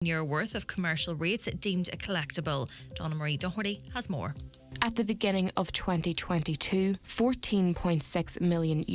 Year worth of commercial rates deemed a collectible. Donna Marie Doherty has more. At the beginning of 2022, €14.6 million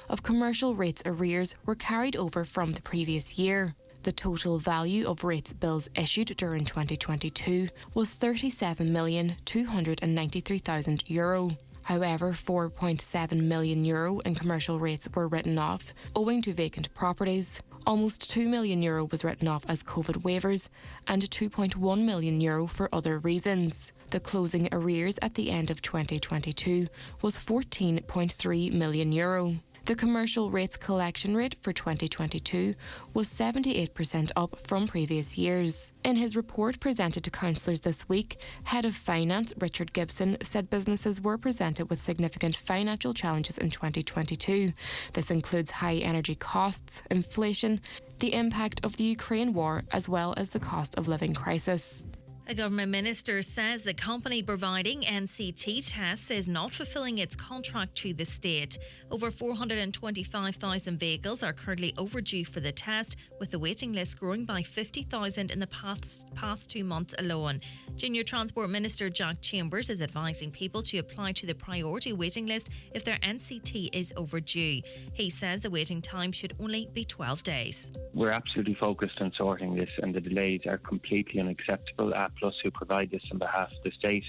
of commercial rates arrears were carried over from the previous year. The total value of rates bills issued during 2022 was €37,293,000. However, €4.7 million in commercial rates were written off owing to vacant properties. Almost €2 million was written off as COVID waivers and €2.1 million for other reasons. The closing arrears at the end of 2022 was €14.3 million. The commercial rates collection rate for 2022 was 78% up from previous years. In his report presented to councillors this week, Head of Finance Richard Gibson said businesses were presented with significant financial challenges in 2022. This includes high energy costs, inflation, the impact of the Ukraine war, as well as the cost of living crisis. A government minister says the company providing NCT tests is not fulfilling its contract to the state. Over 425,000 vehicles are currently overdue for the test, with the waiting list growing by 50,000 in the past 2 months alone. Junior Transport Minister Jack Chambers is advising people to apply to the priority waiting list if their NCT is overdue. He says the waiting time should only be 12 days. We're absolutely focused on sorting this, and the delays are completely unacceptable. Plus, who provide this on behalf of the state,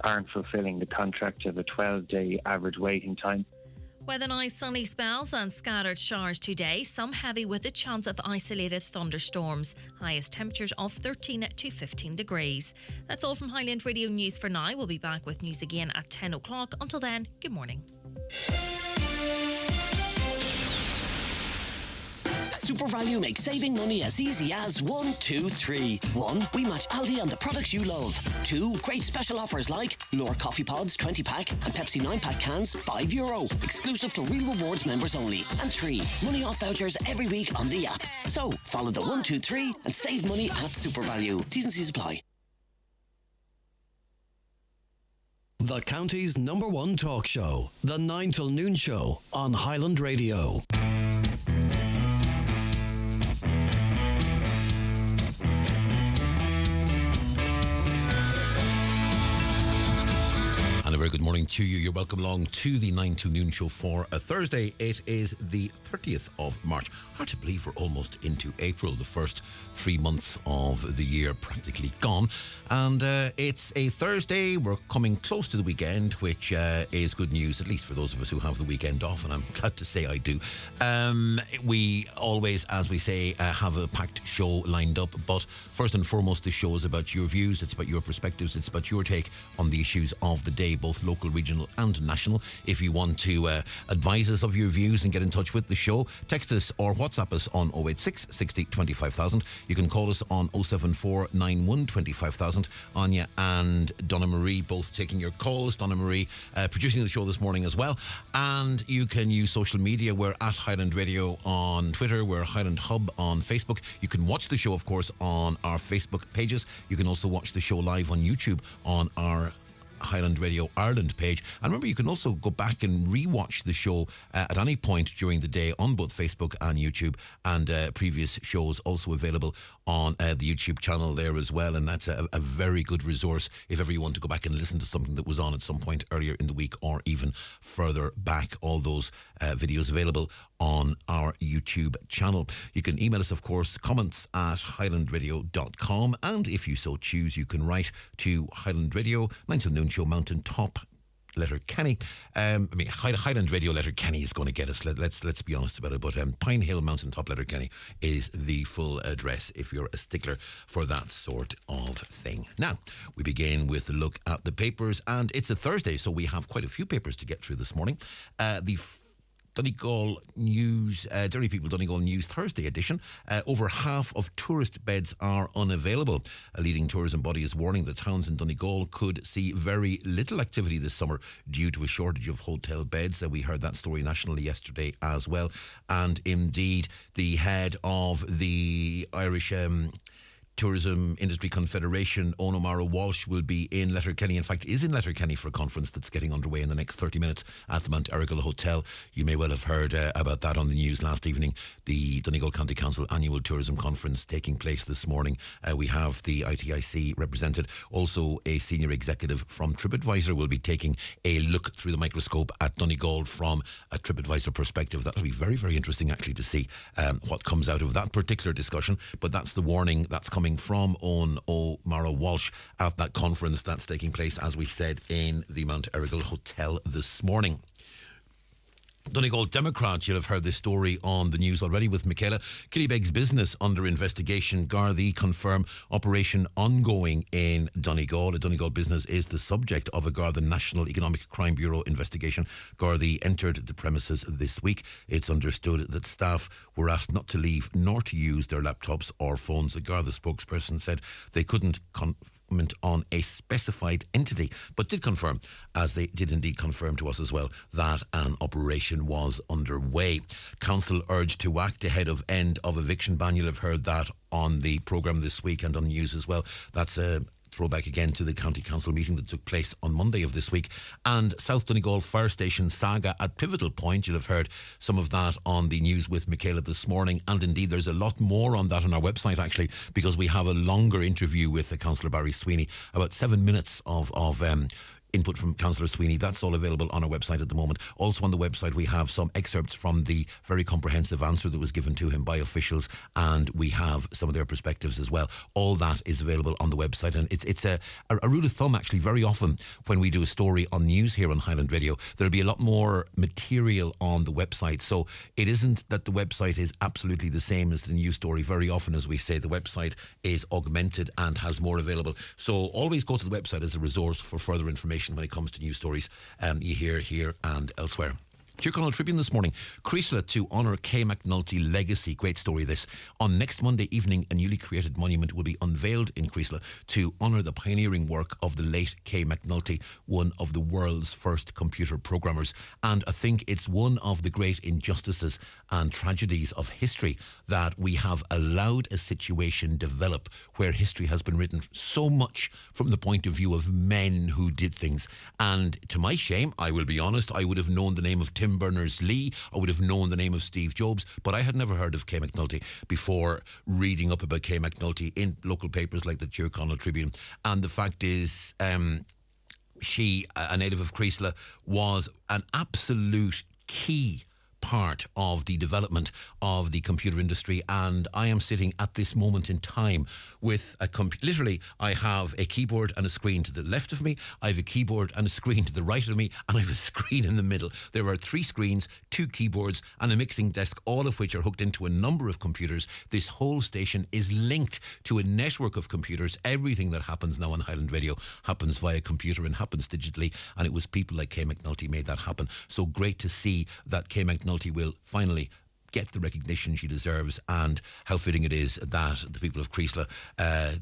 aren't fulfilling the contract of a 12-day average waiting time. Weather now, sunny spells and scattered showers today, some heavy with a chance of isolated thunderstorms. Highest temperatures of 13 to 15 degrees. That's all from Highland Radio News for now. We'll be back with news again at 10 o'clock. Until then, good morning. Super Value makes saving money as easy as 1, 2, 3. 1. We match Aldi on the products you love. 2. Great special offers like Lure Coffee Pods 20-pack and Pepsi 9-pack cans €5. Exclusive to Real Rewards members only. And 3. Money off vouchers every week on the app. So, follow the 1, 2, 3 and save money at Super Value. T's and C's apply. The county's #1 talk show. The 9 till noon show on Highland Radio. And a very good morning to you. You're welcome along to the 9 till noon show for a Thursday. It is the 30th of March. Hard to believe we're almost into April, the first 3 months of the year practically gone. And it's a Thursday. We're coming close to the weekend, which is good news, at least for those of us who have the weekend off, and I'm glad to say I do. We always, as we say, have a packed show lined up, but first and foremost, the show is about your views, it's about your perspectives, it's about your take on the issues of the day, both local, regional and national. If you want to advise us of your views and get in touch with the show, text us or WhatsApp us on 086 60 25,000. You can call us on 074 91 25,000. Anya and Donna Marie both taking your calls. Donna Marie producing the show this morning as well. And you can use social media. We're at Highland Radio on Twitter. We're Highland Hub on Facebook. You can watch the show, of course, on our Facebook pages. You can also watch the show live on YouTube on our Highland Radio Ireland page. And remember, you can also go back and re-watch the show at any point during the day on both Facebook and YouTube, and previous shows also available on the YouTube channel there as well. And that's a very good resource if ever you want to go back and listen to something that was on at some point earlier in the week or even further back. All those videos available on our YouTube channel. You can email us, of course, comments at highlandradio.com, and if you so choose, you can write to Highland Radio, 9 till noon show, Mountain Top, letter Kenny. Highland Radio letter Kenny is going to get us. Let's be honest about it. But Pine Hill Mountain Top letter Kenny is the full address if you're a stickler for that sort of thing. Now we begin with a look at the papers, and it's a Thursday, so we have quite a few papers to get through this morning. The Donegal News, Derry People Donegal News Thursday edition. Over half of tourist beds are unavailable. A leading tourism body is warning that towns in Donegal could see very little activity this summer due to a shortage of hotel beds. We heard that story nationally yesterday as well. And indeed, the head of the Irish Tourism Industry Confederation, Ono Mara Walsh, will be in Letterkenny. In fact, is in Letterkenny for a conference that's getting underway in the next 30 minutes at the Mount Errigal Hotel. You may well have heard about that on the news last evening. The Donegal County Council Annual Tourism Conference taking place this morning. We have the ITIC represented. Also, a senior executive from TripAdvisor will be taking a look through the microscope at Donegal from a TripAdvisor perspective. That'll be very, very interesting actually to see what comes out of that particular discussion. But that's the warning that's coming from Owen O'Mara Walsh at that conference that's taking place, as we said, in the Mount Errigal Hotel this morning. Donegal Democrats, you'll have heard this story on the news already with Michaela. Killybegg's business under investigation. Gardaí confirm operation ongoing in Donegal. A Donegal business is the subject of a Garda National Economic Crime Bureau investigation. Gardaí entered the premises this week. It's understood that staff were asked not to leave nor to use their laptops or phones. A Garda spokesperson said they couldn't comment on a specified entity, but did confirm, as they did indeed confirm to us as well, that an operation was underway. Council urged to act ahead of end of eviction ban. You'll have heard that on the programme this week and on news as well. That's a throwback again to the County Council meeting that took place on Monday of this week. And South Donegal Fire Station saga at pivotal point. You'll have heard some of that on the news with Michaela this morning. And indeed, there's a lot more on that on our website, actually, because we have a longer interview with Councillor Barry Sweeney, about 7 minutes of input from Councillor Sweeney. That's all available on our website at the moment. Also on the website we have some excerpts from the very comprehensive answer that was given to him by officials, and we have some of their perspectives as well. All that is available on the website, and it's a rule of thumb actually. Very often when we do a story on news here on Highland Radio, there'll be a lot more material on the website, so it isn't that the website is absolutely the same as the news story. Very often, as we say, the website is augmented and has more available, so always go to the website as a resource for further information when it comes to news stories you hear here and elsewhere. Tyrconnell Tribune this morning. Creasla to honour Kay McNulty legacy. Great story this. On next Monday evening, a newly created monument will be unveiled in Creasla to honour the pioneering work of the late Kay McNulty, one of the world's first computer programmers. And I think it's one of the great injustices and tragedies of history that we have allowed a situation develop where history has been written so much from the point of view of men who did things. And to my shame, I will be honest, I would have known the name of Tim Berners-Lee, I would have known the name of Steve Jobs, but I had never heard of Kay McNulty before reading up about Kay McNulty in local papers like the Tyrconnell Tribune. And the fact is, she, a native of Creasla, was an absolute key part of the development of the computer industry, and I am sitting at this moment in time with literally I have a keyboard and a screen to the left of me, I have a keyboard and a screen to the right of me, and I have a screen in the middle. There are 3 screens, 2 keyboards and a mixing desk, all of which are hooked into a number of computers. This whole station is linked to a network of computers. Everything that happens now on Highland Radio happens via computer and happens digitally, and it was people like Kay McNulty made that happen. So great to see that Kay McNulty will finally get the recognition she deserves, and how fitting it is that the people of Creasla,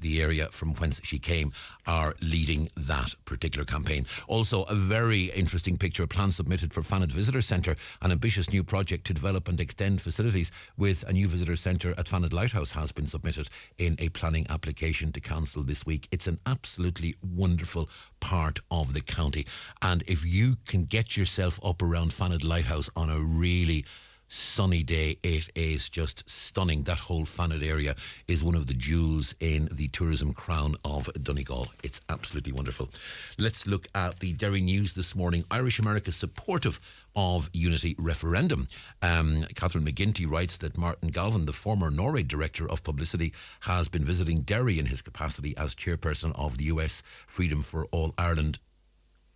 the area from whence she came, are leading that particular campaign. Also, a very interesting picture, a plan submitted for Fanad Visitor Centre, an ambitious new project to develop and extend facilities with a new visitor centre at Fanad Lighthouse has been submitted in a planning application to council this week. It's an absolutely wonderful part of the county, and if you can get yourself up around Fanad Lighthouse on a really sunny day, it is just stunning. That whole Fanad area is one of the jewels in the tourism crown of Donegal. It's absolutely wonderful. Let's look at the Derry News this morning. Irish America supportive of unity referendum. Catherine McGinty writes that Martin Galvin, the former NORAD Director of Publicity, has been visiting Derry in his capacity as chairperson of the US Freedom for All Ireland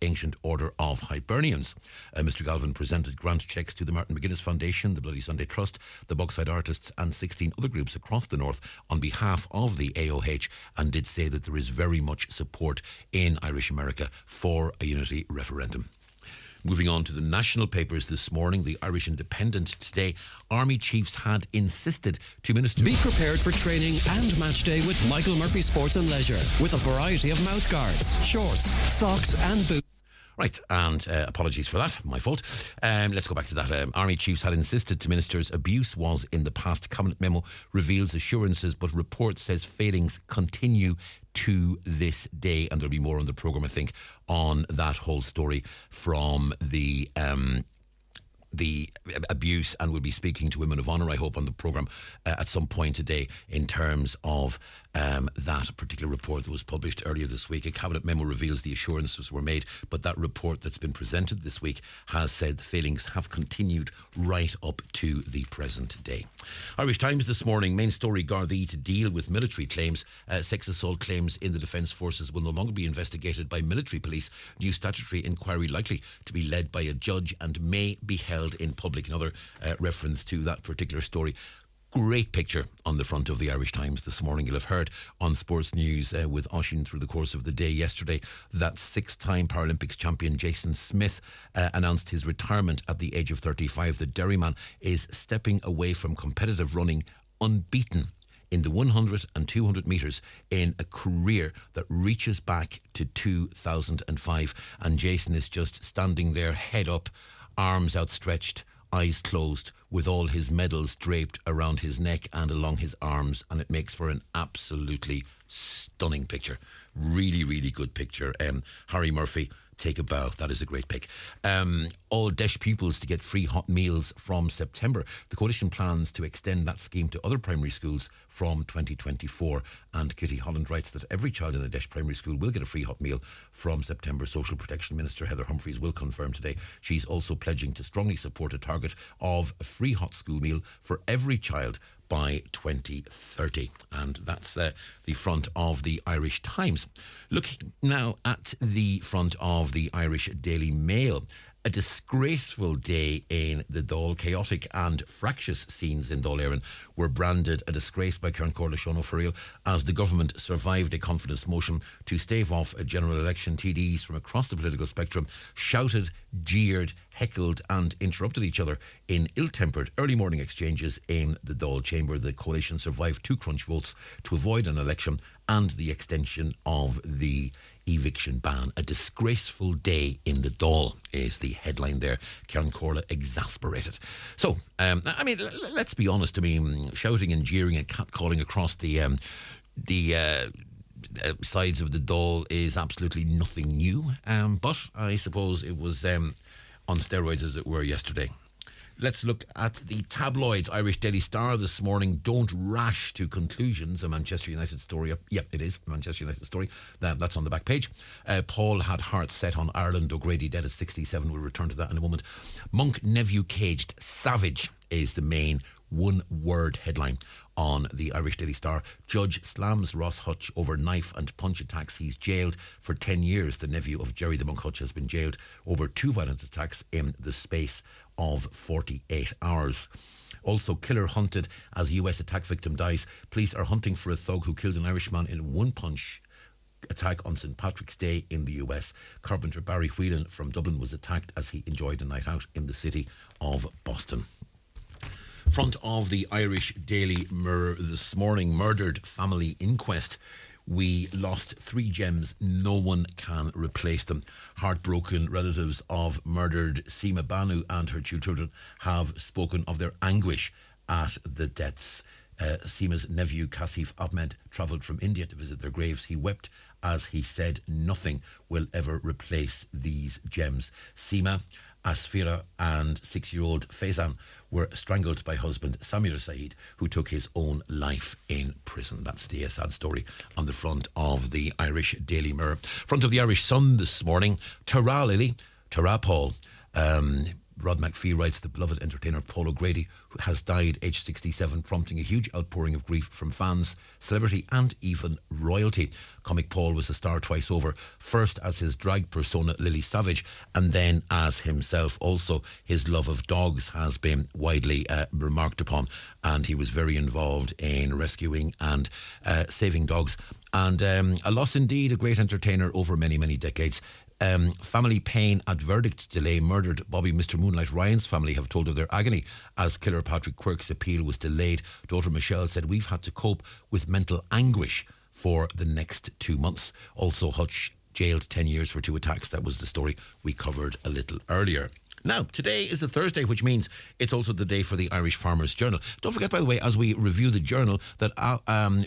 Ancient Order of Hibernians. Mr. Galvin presented grant cheques to the Martin McGuinness Foundation, the Bloody Sunday Trust, the Bogside Artists and 16 other groups across the north on behalf of the AOH, and did say that there is very much support in Irish America for a unity referendum. Moving on to the national papers this morning, the Irish Independent today. Army chiefs had insisted to ministers... Be prepared for training and match day with Michael Murphy Sports and Leisure, with a variety of mouth guards, shorts, socks and boots. Right, and apologies for that, my fault. Let's go back to that. Army chiefs had insisted to ministers abuse was in the past. Cabinet memo reveals assurances, but report says failings continue to this day. And there'll be more on the programme, I think, on that whole story from the abuse, and we'll be speaking to Women of Honour, I hope, on the programme at some point today in terms of that particular report that was published earlier this week. A cabinet memo reveals the assurances were made, but that report that's been presented this week has said the failings have continued right up to the present day. Irish Times this morning, main story, Gardaí to deal with military claims. Sex assault claims in the Defence Forces will no longer be investigated by military police. New statutory inquiry likely to be led by a judge and may be held in public. Another reference to that particular story. Great picture on the front of the Irish Times this morning. You'll have heard on Sports News with Oisín through the course of the day yesterday that six-time Paralympics champion Jason Smith announced his retirement at the age of 35. The Derryman is stepping away from competitive running unbeaten in the 100 and 200 metres in a career that reaches back to 2005. And Jason is just standing there, head up, arms outstretched, eyes closed, with all his medals draped around his neck and along his arms, and it makes for an absolutely stunning picture. Really, really good picture. Harry Murphy, take a bow. That is a great pick. All DEIS pupils to get free hot meals from September. The coalition plans to extend that scheme to other primary schools from 2024. And Kitty Holland writes that every child in a DEIS primary school will get a free hot meal from September. Social Protection Minister Heather Humphreys will confirm today. She's also pledging to strongly support a target of a free hot school meal for every child by 2030. And that's the front of the Irish Times. Looking now at the front of the Irish Daily Mail. A disgraceful day in the Dáil. Chaotic and fractious scenes in Dáil Éireann were branded a disgrace by Ceann Comhairle Sean O'Farrell as the government survived a confidence motion to stave off a general election. TDs from across the political spectrum shouted, jeered, heckled and interrupted each other in ill-tempered early morning exchanges in the Dáil chamber. The coalition survived 2 crunch votes to avoid an election and the extension of the eviction ban. A disgraceful day in the Dáil is the headline there. Ceann Comhairle exasperated. So, I mean, let's be honest. I mean, shouting and jeering and catcalling across the sides of the Dáil is absolutely nothing new. But I suppose it was on steroids, as it were, yesterday. Let's look at the tabloids. Irish Daily Star this morning. Don't rash to conclusions. A Manchester United story. Yep, it is a Manchester United story. That's on the back page. Paul had heart set on Ireland. O'Grady dead at 67. We'll return to that in a moment. Monk nephew caged. Savage is the main one-word headline on the Irish Daily Star. Judge slams Ross Hutch over knife and punch attacks. He's jailed for 10 years. The nephew of Jerry the Monk Hutch has been jailed over 2 violent attacks in the space of 48 hours. Also, killer hunted as US attack victim dies. Police are hunting for a thug who killed an Irishman in one punch attack on St. Patrick's Day in the US. Carpenter Barry Whelan from Dublin was attacked as he enjoyed a night out in the city of Boston. Front of the Irish Daily Mirror this morning. Murdered family inquest. We lost 3 gems. No one can replace them. Heartbroken relatives of murdered Seema Banu and her 2 children have spoken of their anguish at the deaths. Seema's nephew Kasif Ahmed travelled from India to visit their graves. He wept as he said nothing will ever replace these gems. Seema, Asfira and 6-year-old Faizan were strangled by husband Samir Saeed, who took his own life in prison. That's the sad story on the front of the Irish Daily Mirror. Front of the Irish Sun this morning. Tara Lily, Tara Paul. Rod McPhee writes, the beloved entertainer Paul O'Grady has died aged 67, prompting a huge outpouring of grief from fans, celebrity and even royalty. Comic Paul was a star twice over, first as his drag persona Lily Savage and then as himself. Also, his love of dogs has been widely remarked upon, and he was very involved in rescuing and saving dogs. And a loss indeed, a great entertainer over many, many decades. Family pain at verdict delay. Murdered Bobby Mr. Moonlight Ryan's family have told of their agony as killer Patrick Quirk's appeal was delayed. Daughter Michelle said, we've had to cope with mental anguish for the next 2 months. Also, Hutch jailed 10 years for 2 attacks. That was the story we covered a little earlier. Now, today is a Thursday, which means it's also the day for the Irish Farmers Journal. Don't forget, by the way, as we review the Journal, that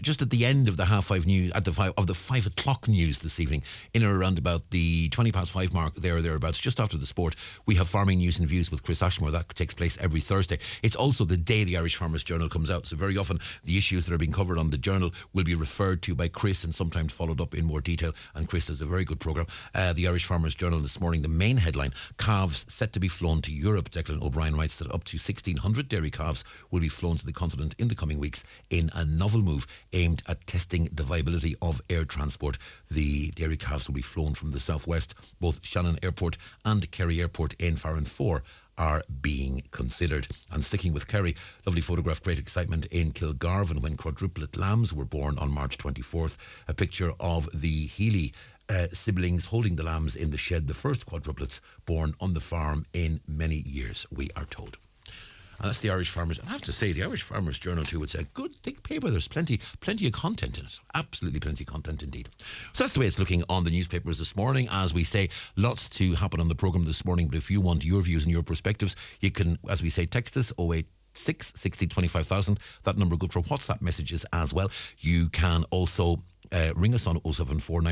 just at the end of the 5:30 news, of the 5 o'clock news this evening, in or around about the 5:20 mark, there or thereabouts, just after the sport, we have Farming News and Views with Chris Ashmore. That takes place every Thursday. It's also the day the Irish Farmers Journal comes out, so very often the issues that are being covered on the Journal will be referred to by Chris and sometimes followed up in more detail, and Chris does a very good programme. The Irish Farmers Journal this morning, the main headline, calves set to be flown to Europe. Declan O'Brien writes that up to 1,600 dairy calves will be flown to the continent in the coming weeks in a novel move aimed at testing the viability of air transport. The dairy calves will be flown from the southwest. Both Shannon Airport and Kerry Airport in Farranfore are being considered. And sticking with Kerry, lovely photograph, great excitement in Kilgarvan when quadruplet lambs were born on March 24th. A picture of the Healy siblings holding the lambs in the shed, the first quadruplets born on the farm in many years, we are told. And that's the Irish Farmers. I have to say, the Irish Farmers Journal too, it's a good thick paper. There's plenty of content in it. Absolutely plenty of content indeed. So that's the way it's looking on the newspapers this morning. As we say, lots to happen on the programme this morning, but if you want your views and your perspectives, you can, as we say, text us 086 60 25,000. That number good for WhatsApp messages as well. You can also ring us on 074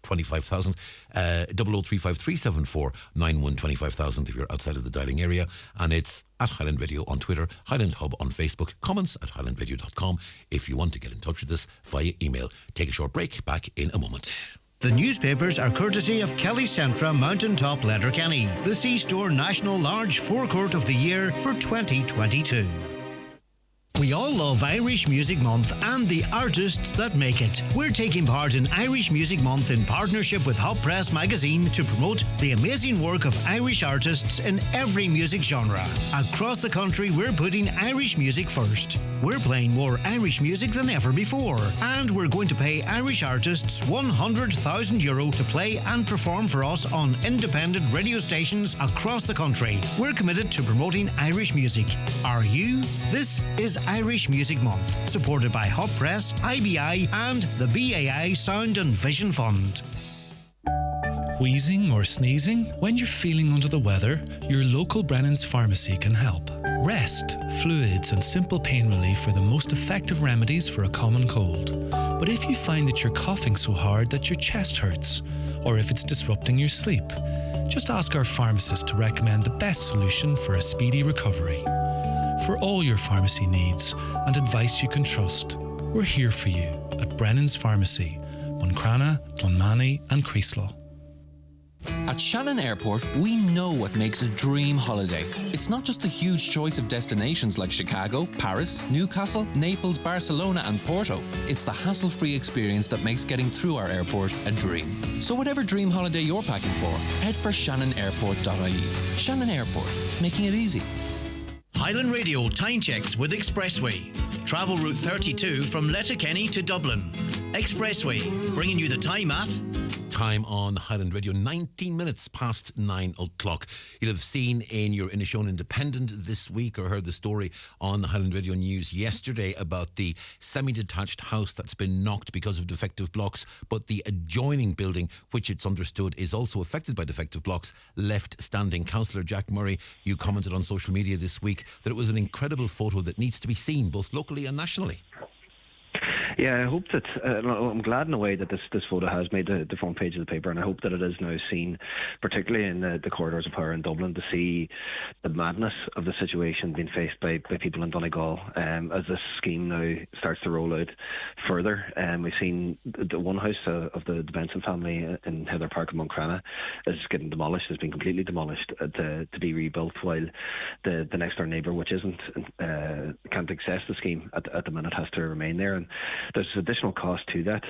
25,000, 0035 374 9125,000 if you're outside of the dialing area, and it's at Highland Radio on Twitter, Highland Hub on Facebook, comments at highlandradio.com if you want to get in touch with us via email. Take a short break, back in a moment. The newspapers are courtesy of Kelly Centra Mountaintop Letterkenny, the C-Store National Large Forecourt of the Year for 2022. We all love Irish Music Month and the artists that make it. We're taking part in Irish Music Month in partnership with Hot Press magazine to promote the amazing work of Irish artists in every music genre. Across the country, we're putting Irish music first. We're playing more Irish music than ever before, and we're going to pay Irish artists €100,000 to play and perform for us on independent radio stations across the country. We're committed to promoting Irish music. Are you? This is Irish Music Month, supported by Hot Press, IBI and the BAI Sound and Vision Fund. Wheezing or sneezing? When you're feeling under the weather, your local Brennan's Pharmacy can help. Rest, fluids and simple pain relief are the most effective remedies for a common cold. But if you find that you're coughing so hard that your chest hurts, or if it's disrupting your sleep, just ask our pharmacist to recommend the best solution for a speedy recovery. For all your pharmacy needs and advice you can trust, we're here for you at Brennan's Pharmacy, Buncrana, Clonmany and Creeslaw. At Shannon Airport, we know what makes a dream holiday. It's not just a huge choice of destinations like Chicago, Paris, Newcastle, Naples, Barcelona and Porto. It's the hassle-free experience that makes getting through our airport a dream. So whatever dream holiday you're packing for, head for shannonairport.ie. Shannon Airport, making it easy. Highland Radio time checks with Expressway. Travel Route 32 from Letterkenny to Dublin. Expressway, bringing you the time at... Time on Highland Radio, 19 minutes past 9 o'clock. You'll have seen in your Inishowen Independent this week, or heard the story on Highland Radio News yesterday about the semi-detached house that's been knocked because of defective blocks, but the adjoining building, which it's understood is also affected by defective blocks, left standing. Councillor Jack Murray, you commented on social media this week that it was an incredible photo that needs to be seen both locally and nationally. Yeah, I hope that, I'm glad in a way that this photo has made the front page of the paper, and I hope that it is now seen, particularly in the corridors of power in Dublin, to see the madness of the situation being faced by people in Donegal as this scheme now starts to roll out further. We've seen the one house of the Benson family in Heather Park in Buncrana is getting demolished, has been completely demolished to be rebuilt, while the next door neighbour, which can't access the scheme at the minute, has to remain there. And there's additional cost to that,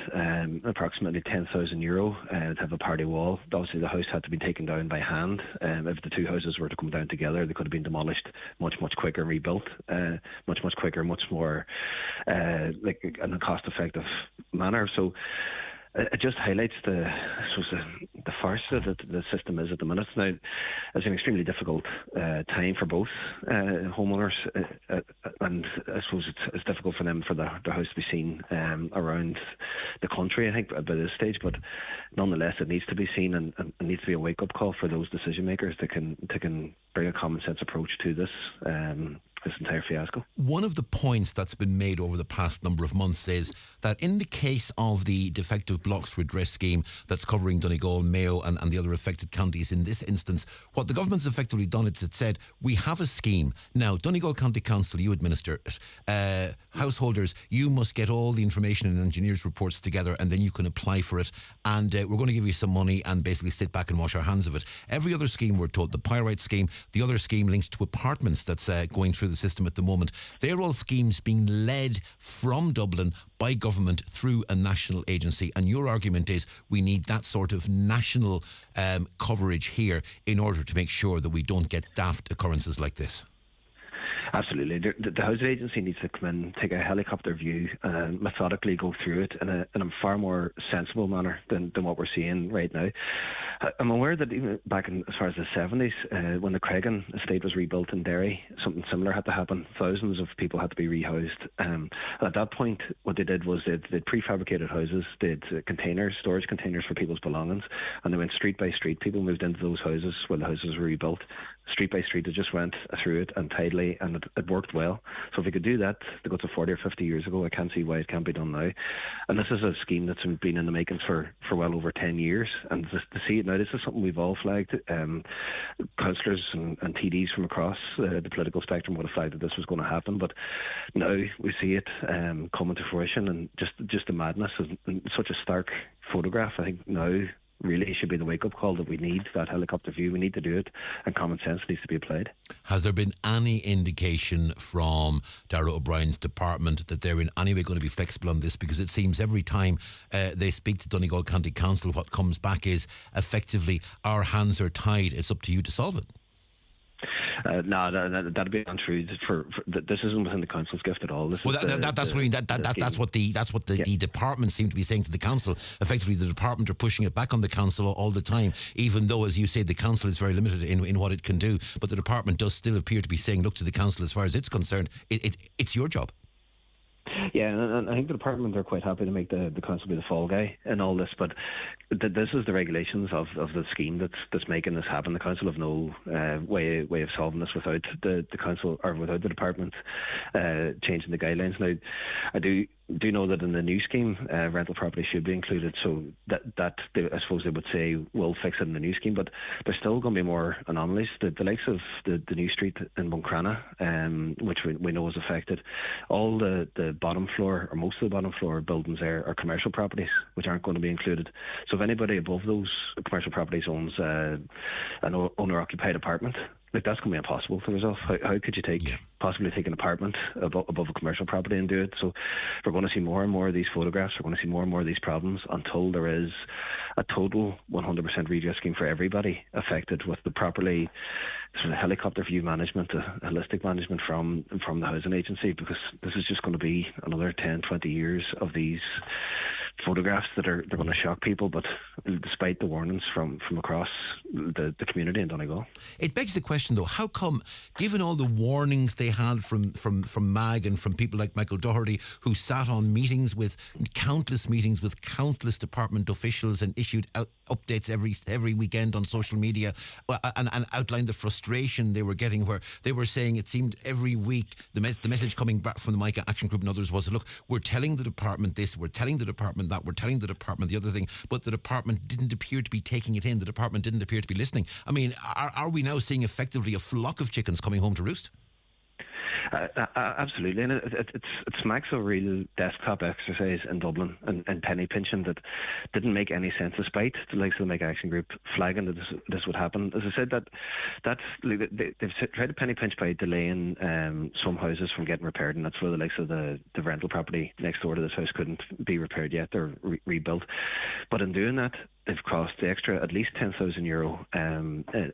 approximately €10,000 to have a party wall. Obviously, the house had to be taken down by hand. If the two houses were to come down together, they could have been demolished much quicker and rebuilt much quicker, much more in a cost-effective manner. So it just highlights the farce that the system is at the minute. Now, it's an extremely difficult time for both homeowners, and I suppose it's difficult for them for their house to be seen around the country. country, I think, by this stage. But nonetheless, it needs to be seen, and it needs to be a wake-up call for those decision makers that can bring a common sense approach to this entire fiasco. One of the points that's been made over the past number of months is that in the case of the Defective Blocks redress scheme that's covering Donegal, Mayo and the other affected counties in this instance, what the government's effectively done is it said, we have a scheme. Now, Donegal County Council, you administer it. Householders, you must get all the information and engineers' reports together and then you can apply for it. And we're going to give you some money and basically sit back and wash our hands of it. Every other scheme, we're told, the Pyrite scheme, the other scheme linked to apartments that's going through the system at the moment, they're all schemes being led from Dublin by government through a national agency. And your argument is we need that sort of national coverage here in order to make sure that we don't get daft occurrences like this. Absolutely. The housing agency needs to come in, take a helicopter view and methodically go through it in a far more sensible manner than what we're seeing right now. I'm aware that even back in as far as the 70s, when the Cregan estate was rebuilt in Derry, something similar had to happen. Thousands of people had to be rehoused. At that point, what they did was they'd prefabricated houses, they'd containers, storage containers for people's belongings, and they went street by street. People moved into those houses while the houses were rebuilt. Street by street, they just went through it and tidily, and it worked well. So if we could do that, the guts of 40 or 50 years ago, I can't see why it can't be done now. And this is a scheme that's been in the making for well over 10 years. And to see it now, this is something we've all flagged. Councillors and TDs from across the political spectrum would have flagged that this was going to happen. But now we see it coming to fruition, and just the madness and such a stark photograph. I think now really should be the wake-up call that we need that helicopter view. We need to do it, and common sense needs to be applied. Has there been any indication from Dara O'Brien's department that they're in any way going to be flexible on this? Because it seems every time they speak to Donegal County Council, what comes back is effectively our hands are tied, it's up to you to solve it. No, that'd be untrue. This isn't within the council's gift at all. That's what I mean. That's what the department seem to be saying to the council. Effectively, the department are pushing it back on the council all the time, even though, as you say, the council is very limited in what it can do. But the department does still appear to be saying, look, to the council, as far as it's concerned, it's your job. Yeah, and I think the department are quite happy to make the council be the fall guy in all this, but this is the regulations of the scheme that's making this happen. The council have no way of solving this without the council or without the department changing the guidelines. Now, I do know that in the new scheme, rental property should be included, so that I suppose they would say we'll fix it in the new scheme, but there's still going to be more anomalies. The likes of the new street in Buncrana, which we know is affected, all the bottom floor or most of the bottom floor buildings there are commercial properties which aren't going to be included. So if anybody above those commercial properties owns an owner-occupied apartment, like, that's going to be impossible to resolve. How could you possibly take an apartment above a commercial property and do it? So we're going to see more and more of these photographs. We're going to see more and more of these problems until there is a total 100% redress scheme for everybody affected, with the properly sort of helicopter view management, holistic management from the housing agency, because this is just going to be another 10, 20 years of these photographs they're going to shock people, but despite the warnings from across the community in Donegal. It begs the question, though, how come, given all the warnings they had from MAG and from people like Michael Doherty, who sat on countless meetings with countless department officials and issued updates every weekend on social media and outlined the frustration they were getting, where they were saying it seemed every week the message coming back from the Micah Action Group and others was, look, we're telling the department this, we're telling the department that, we're telling the department the other thing, but the department didn't appear to be taking it in. The department didn't appear to be listening. I mean, are we now seeing effectively a flock of chickens coming home to roost? Absolutely, and it smacks of a real desktop exercise in Dublin and penny pinching that didn't make any sense, despite the likes of the Make Action Group flagging that this would happen. As I said, they've tried to penny pinch by delaying some houses from getting repaired, and that's where the likes of the rental property next door to this house couldn't be repaired yet. They're rebuilt, but in doing that, they've cost the extra at least €10,000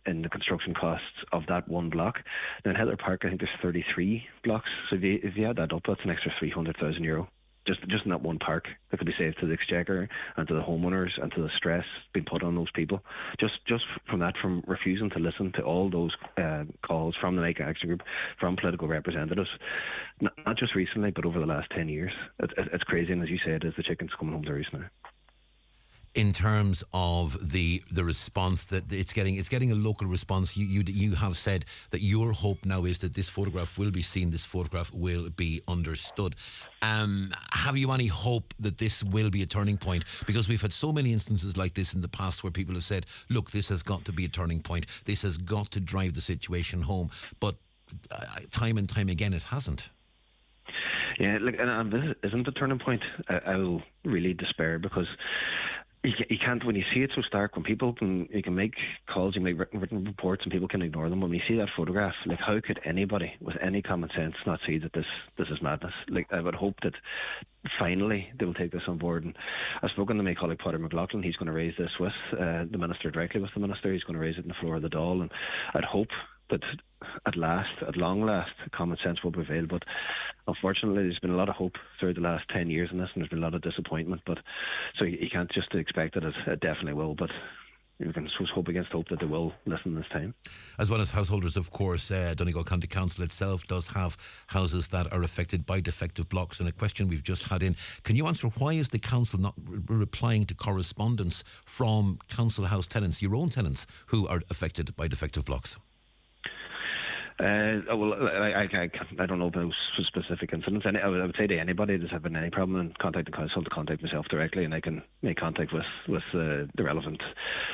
in the construction costs of that one block. Now in Heather Park, I think there's 33 blocks. So if you add that up, that's an extra €300,000 just in that one park that could be saved to the exchequer and to the homeowners and to the stress being put on those people. Just from refusing to listen to all those calls from the Make Action Group, from political representatives, not just recently, but over the last 10 years. It's crazy, and as you said, it's the chickens coming home to roost now. in terms of the response that it's getting a local response. You have said that your hope now is that this photograph will be seen, this photograph will be understood. Have you any hope that this will be a turning point? Because we've had so many instances like this in the past where people have said, look, this has got to be a turning point, this has got to drive the situation home, but time and time again it hasn't. Yeah, look, and this isn't a turning point. I will really despair, because you can't, when you see it so stark, when you can make calls, you make written reports and people can ignore them. When you see that photograph, like, how could anybody with any common sense not see that this is madness? Like, I would hope that finally they will take this on board. And I've spoken to my colleague Peter McLaughlin. He's going to raise this with the Minister, directly with the Minister. He's going to raise it on the floor of the Dáil, and I'd hope that at long last, common sense will prevail. But unfortunately, there's been a lot of hope through the last 10 years in this, and there's been a lot of disappointment. But so you can't just expect that it definitely will. But you can suppose hope against hope that they will listen this time. As well as householders, of course, Donegal County Council itself does have houses that are affected by defective blocks. And a question we've just had in, can you answer why is the council not replying to correspondence from council house tenants, your own tenants, who are affected by defective blocks? Well, I don't know about specific incidents. I would say to anybody that's having any problem in contact the council to contact myself directly, and I can make contact with the relevant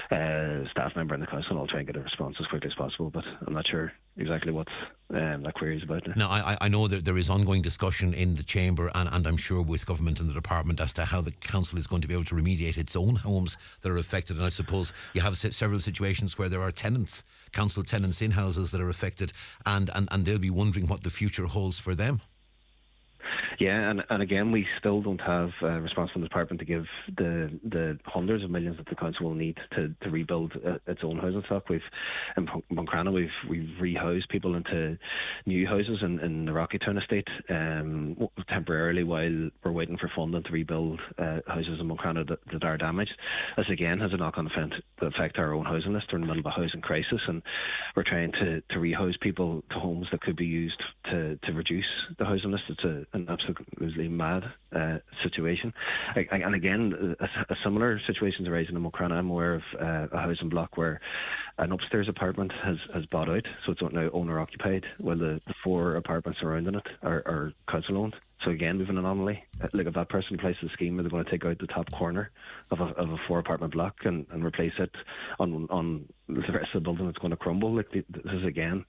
staff member in the council, and I'll try and get a response as quickly as possible. But I'm not sure exactly what that query is about. Now, I know that there is ongoing discussion in the chamber, and I'm sure with government and the department, as to how the council is going to be able to remediate its own homes that are affected. And I suppose you have several situations where there are tenants, council tenants in houses that are affected, and they'll be wondering what the future holds for them. Yeah, and again, we still don't have a response from the department to give the hundreds of millions that the council will need to rebuild its own housing stock. In Buncrana, we've rehoused people into new houses in the Rockytown estate temporarily while we're waiting for funding to rebuild houses in Buncrana that are damaged. This again has a knock-on effect to our own housing list. We're in the middle of a housing crisis, and we're trying to rehouse people to homes that could be used to reduce the housing list. It's an absolutely mad situation. And again, a similar situation is arising in Mulcrana. I'm aware of a housing block where an upstairs apartment has bought out, so it's now owner occupied, while the 4 apartments surrounding it are council owned. So again, we've an anomaly. Like, if that person places a scheme where they're going to take out the top corner of a 4-apartment block and replace it on the rest of the building, it's going to crumble. Like, this is again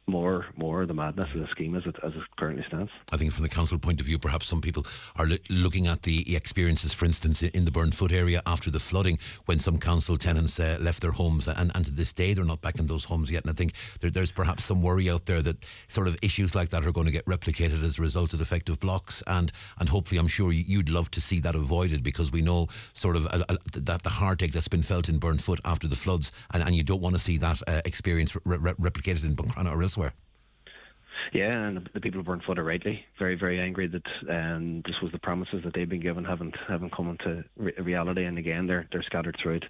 more the madness of the scheme as it currently stands. I think from the council point of view, perhaps some people are looking at the experiences, for instance, in the Burnfoot area after the flooding, when some council tenants left their homes, and to this day they're not back in those homes yet. And I think there's perhaps some worry out there that sort of issues like that are going to get replicated as a result of defective blocks, and hopefully, I'm sure you'd love to see that avoided, because we know sort of that the heartache that's been felt in Burnfoot after the floods, and you don't want to see that experience replicated in Buncrana or elsewhere. Yeah, and the people of Burnfoot are rightly very, very angry that this was the promises that they've been given haven't come into reality. And again, they're scattered throughout,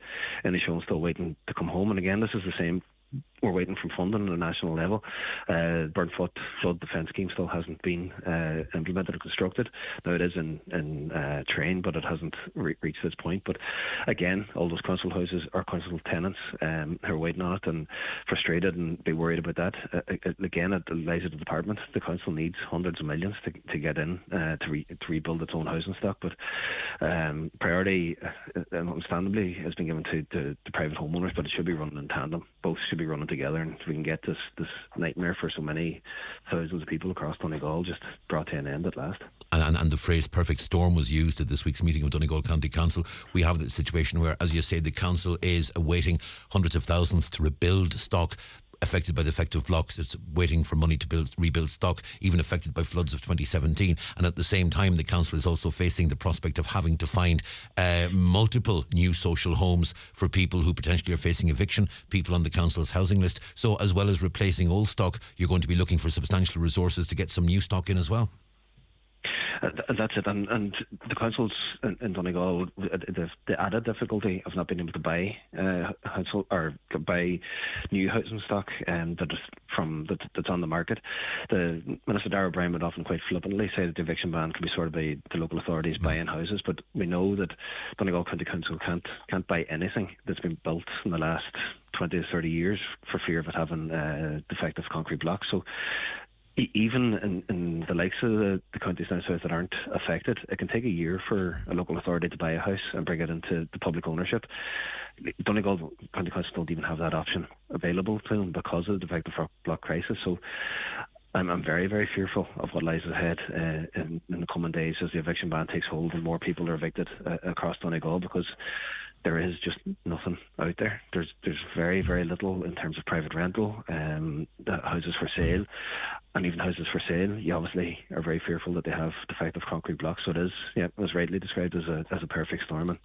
and they're still waiting to come home. And again, this is the same. We're waiting for funding at a national level. Burnfoot Flood Defence Scheme still hasn't been implemented or constructed. Now, it is in train, but it hasn't reached this point. But again, all those council houses are council tenants who are waiting on it and frustrated and be worried about that. Again, it lies at the department. The council needs hundreds of millions to get in to rebuild its own housing stock. But priority, understandably, has been given to private homeowners, but it should be running in tandem. Both should be running together, and if we can get this nightmare for so many thousands of people across Donegal just brought to an end at last. And the phrase perfect storm was used at this week's meeting of Donegal County Council. We have the situation where, as you say, the council is awaiting hundreds of thousands to rebuild stock affected by defective blocks. It's waiting for money to rebuild stock, even affected by floods of 2017. And at the same time, the council is also facing the prospect of having to find multiple new social homes for people who potentially are facing eviction, people on the council's housing list. So as well as replacing old stock, you're going to be looking for substantial resources to get some new stock in as well. That's it, and the councils in Donegal, the added difficulty of not being able to buy household or buy new housing stock that's on the market. The Minister Dara Bryan would often quite flippantly say that the eviction ban can be sorted by the local authorities buying houses, but we know that Donegal County Council can't buy anything that's been built in the last 20 to 30 years for fear of it having defective concrete blocks. So even in the likes of the counties down south that aren't affected, it can take a year for a local authority to buy a house and bring it into the public ownership. Donegal County Council don't even have that option available to them because of the defective block crisis. So I'm very, very fearful of what lies ahead in the coming days as the eviction ban takes hold and more people are evicted across Donegal, because there is just nothing out there. There's very, very little in terms of private rental, houses for sale, and even houses for sale, you obviously are very fearful that they have defective concrete blocks. So it was rightly described as a perfect storm, and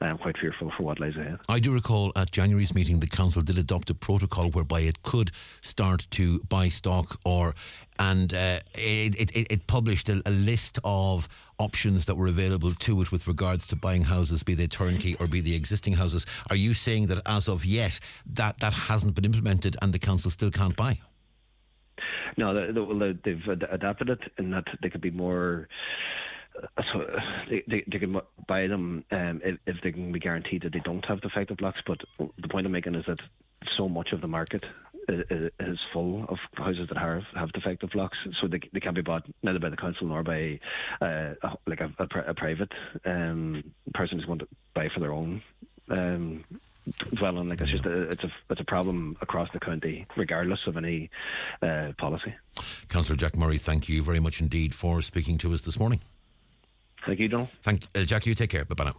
I am quite fearful for what lies ahead. I do recall at January's meeting the council did adopt a protocol whereby it could start to buy stock, and it published a list of options that were available to it with regards to buying houses, be they turnkey or be they existing houses. Are you saying that as of yet that hasn't been implemented and the council still can't buy? No, they've adapted it in that they could be more. They can buy them if they can be guaranteed that they don't have defective blocks. But the point I'm making is that so much of the market is full of houses that have defective blocks, so they can't be bought neither by the council nor by a private person who's going to buy for their own dwelling. It's a problem across the county, regardless of any policy. Councillor Jack Murray, thank you very much indeed for speaking to us this morning. Thank you, Donal. Jack, you take care. Bye-bye now.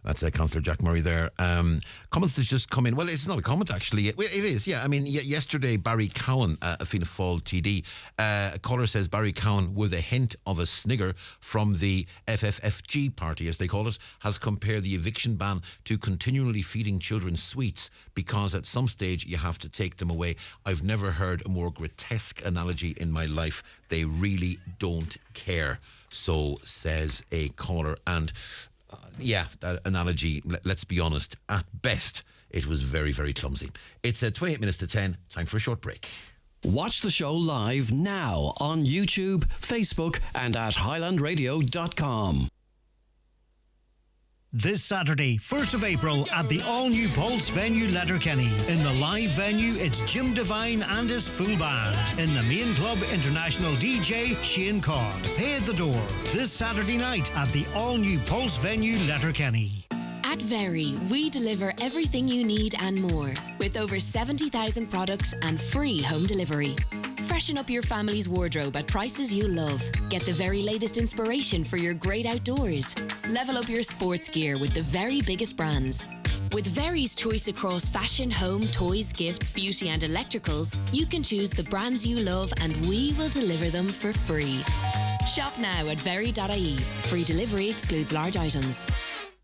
That's Councillor Jack Murray there. Comments that's just come in. Well, it's not a comment, actually. It is, yeah. I mean, yesterday, Barry Cowen, a Fianna Fáil TD, a caller says Barry Cowen, with a hint of a snigger from the FFFG party, as they call it, has compared the eviction ban to continually feeding children sweets because at some stage you have to take them away. I've never heard a more grotesque analogy in my life. They really don't care. So says a caller. And that analogy, let's be honest, at best it was very, very clumsy. It's 28 minutes to 10. Time for a short break. Watch the show live now on YouTube, Facebook and at highlandradio.com. This Saturday, 1st of April, at the all-new Pulse venue, Letterkenny. In the live venue, it's Jim Devine and his full band. In the main club, international DJ Shane Codd. Pay at the door. This Saturday night at the all-new Pulse venue, Letterkenny. At Very, we deliver everything you need and more, with over 70,000 products and free home delivery. Freshen up your family's wardrobe at prices you love. Get the very latest inspiration for your great outdoors. Level up your sports gear with the very biggest brands. With Very's choice across fashion, home, toys, gifts, beauty and electricals, you can choose the brands you love and we will deliver them for free. Shop now at very.ie. Free delivery excludes large items.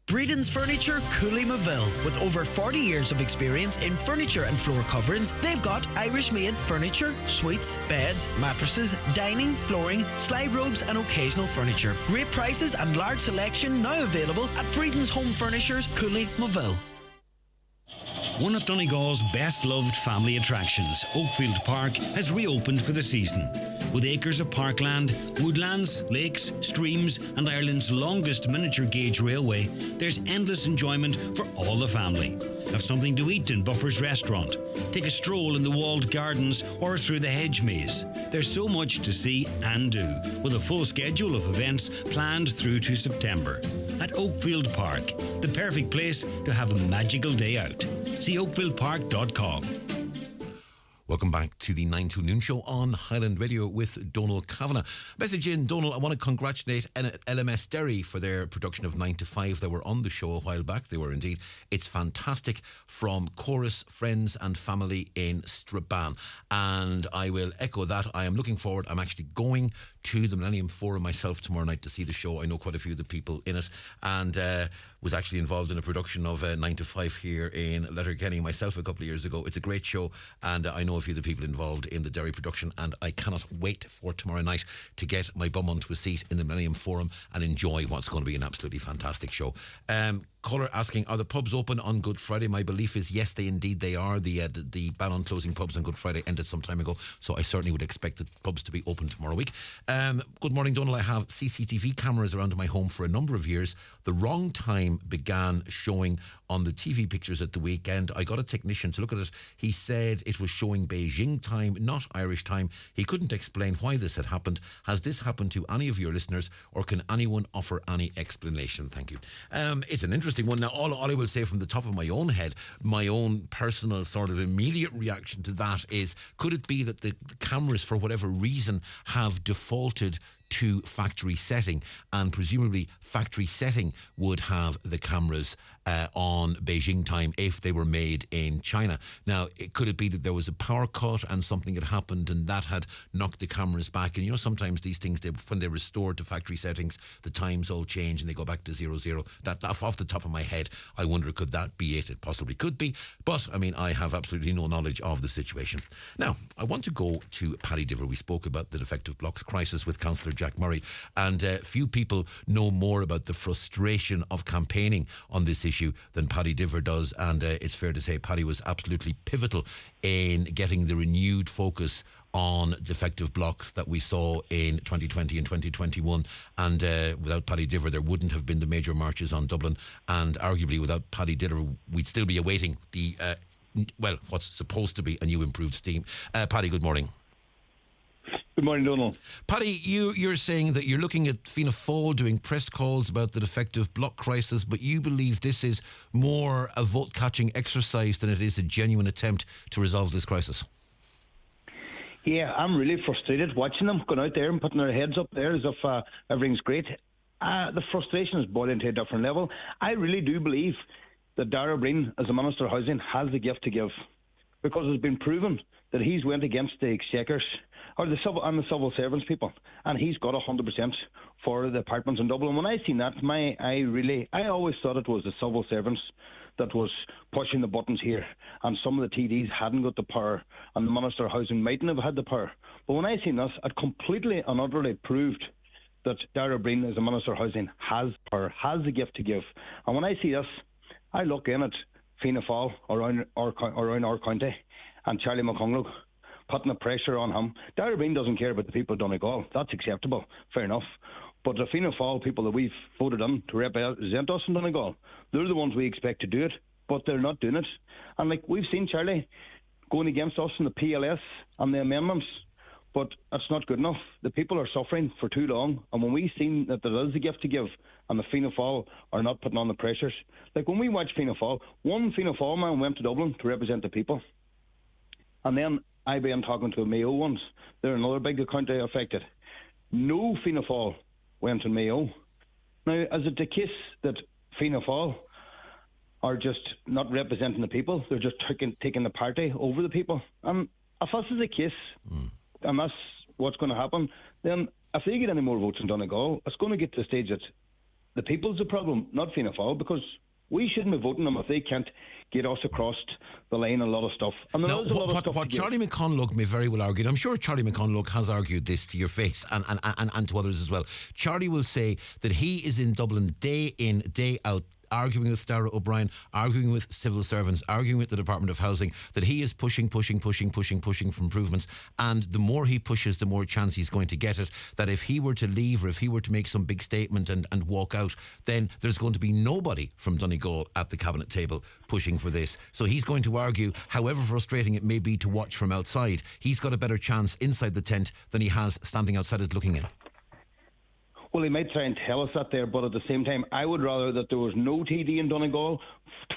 Breedon's Furniture, Cooley-Maville. With over 40 years of experience in furniture and floor coverings, they've got Irish-made furniture, suites, beds, mattresses, dining, flooring, slide robes and occasional furniture. Great prices and large selection now available at Breedon's Home Furnitures, Cooley-Maville. One of Donegal's best-loved family attractions, Oakfield Park, has reopened for the season. With acres of parkland, woodlands, lakes, streams and Ireland's longest miniature gauge railway, there's endless enjoyment for all the family. Have something to eat in Buffer's restaurant. Take a stroll in the walled gardens or through the hedge maze. There's so much to see and do, with a full schedule of events planned through to September. At Oakfield Park, the perfect place to have a magical day out. See oakfieldpark.com. Welcome back to the 9 to Noon Show on Highland Radio with Donal Kavanagh. Message in, Donal, I want to congratulate LMS Derry for their production of 9 to 5. They were on the show a while back. They were indeed. It's fantastic, from chorus, friends and family in Strabane. And I will echo that. I am looking forward. I'm actually going to the Millennium Forum myself tomorrow night to see the show. I know quite a few of the people in it. And was actually involved in a production of 9 to 5 here in Letterkenny myself a couple of years ago. It's a great show, and I know a few of the people involved in the Derry production, and I cannot wait for tomorrow night to get my bum onto a seat in the Millennium Forum and enjoy what's going to be an absolutely fantastic show. Caller asking, are the pubs open on Good Friday? My belief is yes, they are. The ban on closing pubs on Good Friday ended some time ago, so I certainly would expect the pubs to be open tomorrow week. Good morning, Donal. I have CCTV cameras around my home for a number of years. The wrong time began showing on the TV pictures at the weekend. I got a technician to look at it. He said it was showing Beijing time, not Irish time. He couldn't explain why this had happened. Has this happened to any of your listeners, or can anyone offer any explanation? Thank you. It's an interesting one. Now, all I will say from the top of my own head, my own personal sort of immediate reaction to that is, could it be that the cameras, for whatever reason, have defaulted to factory setting, and presumably factory setting would have the cameras on Beijing time if they were made in China. Now, could it be that there was a power cut and something had happened and that had knocked the cameras back? And sometimes these things, when they're restored to factory settings, the times all change and they go back to 00. That off the top of my head, I wonder, could that be it? It possibly could be, but I mean, I have absolutely no knowledge of the situation. Now, I want to go to Paddy Diver. We spoke about the Defective Blocks crisis with Councillor Jack Murray, and few people know more about the frustration of campaigning on this issue than Paddy Diver does, and it's fair to say Paddy was absolutely pivotal in getting the renewed focus on defective blocks that we saw in 2020 and 2021, and without Paddy Diver there wouldn't have been the major marches on Dublin, and arguably without Paddy Diver we'd still be awaiting the what's supposed to be a new improved scheme. Paddy, good morning. Good morning, Donal. Paddy, you're saying that you're looking at Fianna Fáil doing press calls about the defective block crisis, but you believe this is more a vote-catching exercise than it is a genuine attempt to resolve this crisis. Yeah, I'm really frustrated watching them going out there and putting their heads up there as if everything's great. The frustration is brought into a different level. I really do believe that Dara Calleary, as a Minister of Housing, has the gift to give, because it's been proven that he's went against the exchequers or the civil servants people, and he's got 100% for the apartments in Dublin. When I seen that, I always thought it was the civil servants that was pushing the buttons here, and some of the TDs hadn't got the power, and the Minister of Housing mightn't have had the power. But when I seen this, it completely and utterly proved that Dara Calleary, as a Minister of Housing, has power, has the gift to give. And when I see this, I look in at Fianna Fáil around our county, and Charlie McConnell putting the pressure on him. Dara Calleary doesn't care about the people of Donegal. That's acceptable, fair enough. But the Fianna Fáil people that we've voted in to represent us in Donegal, they're the ones we expect to do it, but they're not doing it. And like we've seen Charlie going against us in the PLS and the amendments, but it's not good enough. The people are suffering for too long, and when we've seen that there is a gift to give and the Fianna Fáil are not putting on the pressures, like when we watched Fianna Fáil, one Fianna Fáil man went to Dublin to represent the people, and then I began talking to the Mayo ones. They're another big county affected. No Fianna Fáil went to Mayo. Now, is it the case that Fianna Fáil are just not representing the people? They're just taking the party over the people? And if this is the case, and that's what's going to happen, then if they get any more votes in Donegal, it's going to get to the stage that the people's the problem, not Fianna Fáil, because we shouldn't be voting them if they can't get us across the line a lot of stuff. And now, what Charlie McConnell may very well argue, I'm sure Charlie McConnell has argued this to your face and to others as well. Charlie will say that he is in Dublin day in, day out, arguing with Dara O'Brien, arguing with civil servants, arguing with the Department of Housing, that he is pushing for improvements, and the more he pushes, the more chance he's going to get it, that if he were to leave or if he were to make some big statement and walk out, then there's going to be nobody from Donegal at the cabinet table pushing for this. So he's going to argue, however frustrating it may be to watch from outside, he's got a better chance inside the tent than he has standing outside it looking in. Well, he might try and tell us that there, but at the same time, I would rather that there was no TD in Donegal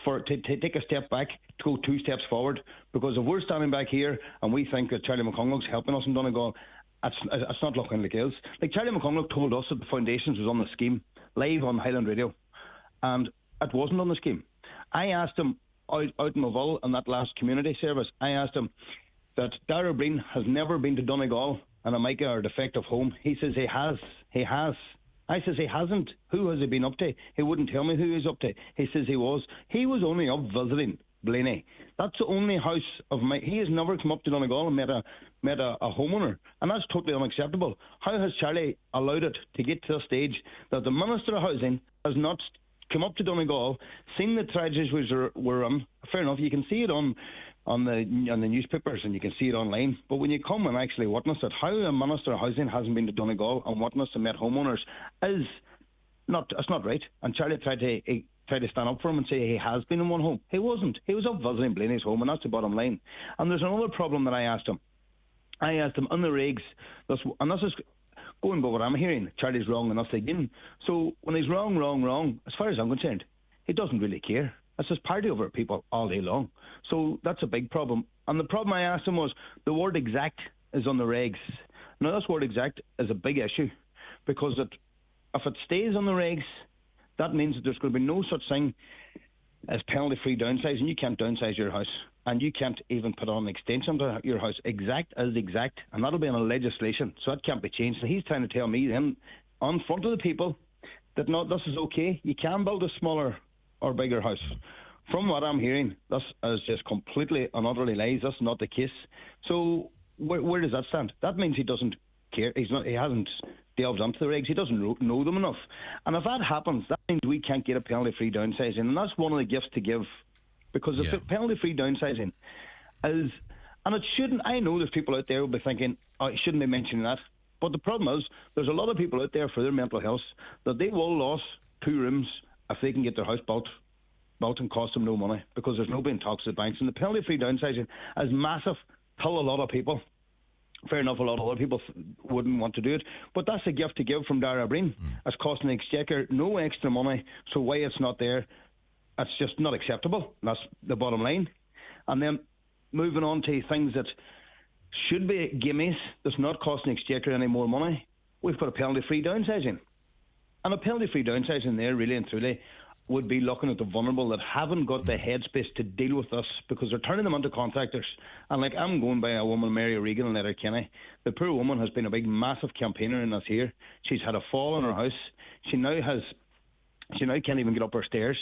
to take a step back, to go 2 steps forward. Because if we're standing back here and we think that Charlie McConnell's helping us in Donegal, it's not looking like it is. Like Charlie McConnell told us that the foundations was on the scheme, live on Highland Radio, and it wasn't on the scheme. I asked him out in Moville in that last community service, I asked him that Dara Calleary has never been to Donegal and a Micah or defective home. He says he has. I says he hasn't. Who has he been up to? He wouldn't tell me who he's up to. He says he was. He was only up visiting Blaney. That's the only house of my... He has never come up to Donegal and met a homeowner, and that's totally unacceptable. How has Charlie allowed it to get to the stage that the Minister of Housing has not come up to Donegal, seen the tragedies which were on? Fair enough, you can see it on the newspapers and you can see it online, but when you come and actually witness it, how a Minister of Housing hasn't been to Donegal and witnessed and met homeowners it's not right. And Charlie tried to stand up for him and say he has been in one home. He wasn't. He was up visiting Blaney's home, and that's the bottom line. And there's another problem that I asked him. On the regs, and this is going by what I'm hearing, Charlie's wrong enough again. So when he's wrong, as far as I'm concerned, he doesn't really care. That's his party over people all day long. So that's a big problem. And the problem I asked him was, the word exact is on the regs. Now, this word exact is a big issue, because if it stays on the regs, that means that there's going to be no such thing as penalty-free downsizing. You can't downsize your house, and you can't even put on an extension to your house. Exact is exact, and that'll be in a legislation, so that can't be changed. So he's trying to tell me then, on front of the people, that no, this is okay. You can build a smaller or bigger house. From what I'm hearing, this is just completely and utterly lies. That's not the case. So where does that stand? That means he doesn't care. He hasn't delved onto the regs. He doesn't know them enough. And if that happens, that means we can't get a penalty-free downsizing. And that's one of the gifts to give. Because the penalty-free downsizing is... And it shouldn't... I know there's people out there who will be thinking, oh, you shouldn't be mentioning that. But the problem is, there's a lot of people out there for their mental health that they will lose 2 rooms if they can get their house built and cost them no money, because there's nobody in talks to the banks. And the penalty-free downsizing is massive to a lot of people. Fair enough, a lot of other people wouldn't want to do it, but that's a gift to give from Dara Breen. It's costing the Exchequer no extra money, so why it's not there, it's just not acceptable. That's the bottom line. And then moving on to things that should be gimmies, that's not costing the Exchequer any more money, we've got a penalty-free downsizing. And a penalty-free downsizing there, really and truly, would be looking at the vulnerable that haven't got the headspace to deal with this, because they're turning them into contractors. And like, I'm going by a woman, Mary O'Regan in Letterkenny. The poor woman has been a big, massive campaigner in this here. She's had a fall in her house. She now can't even get up her stairs.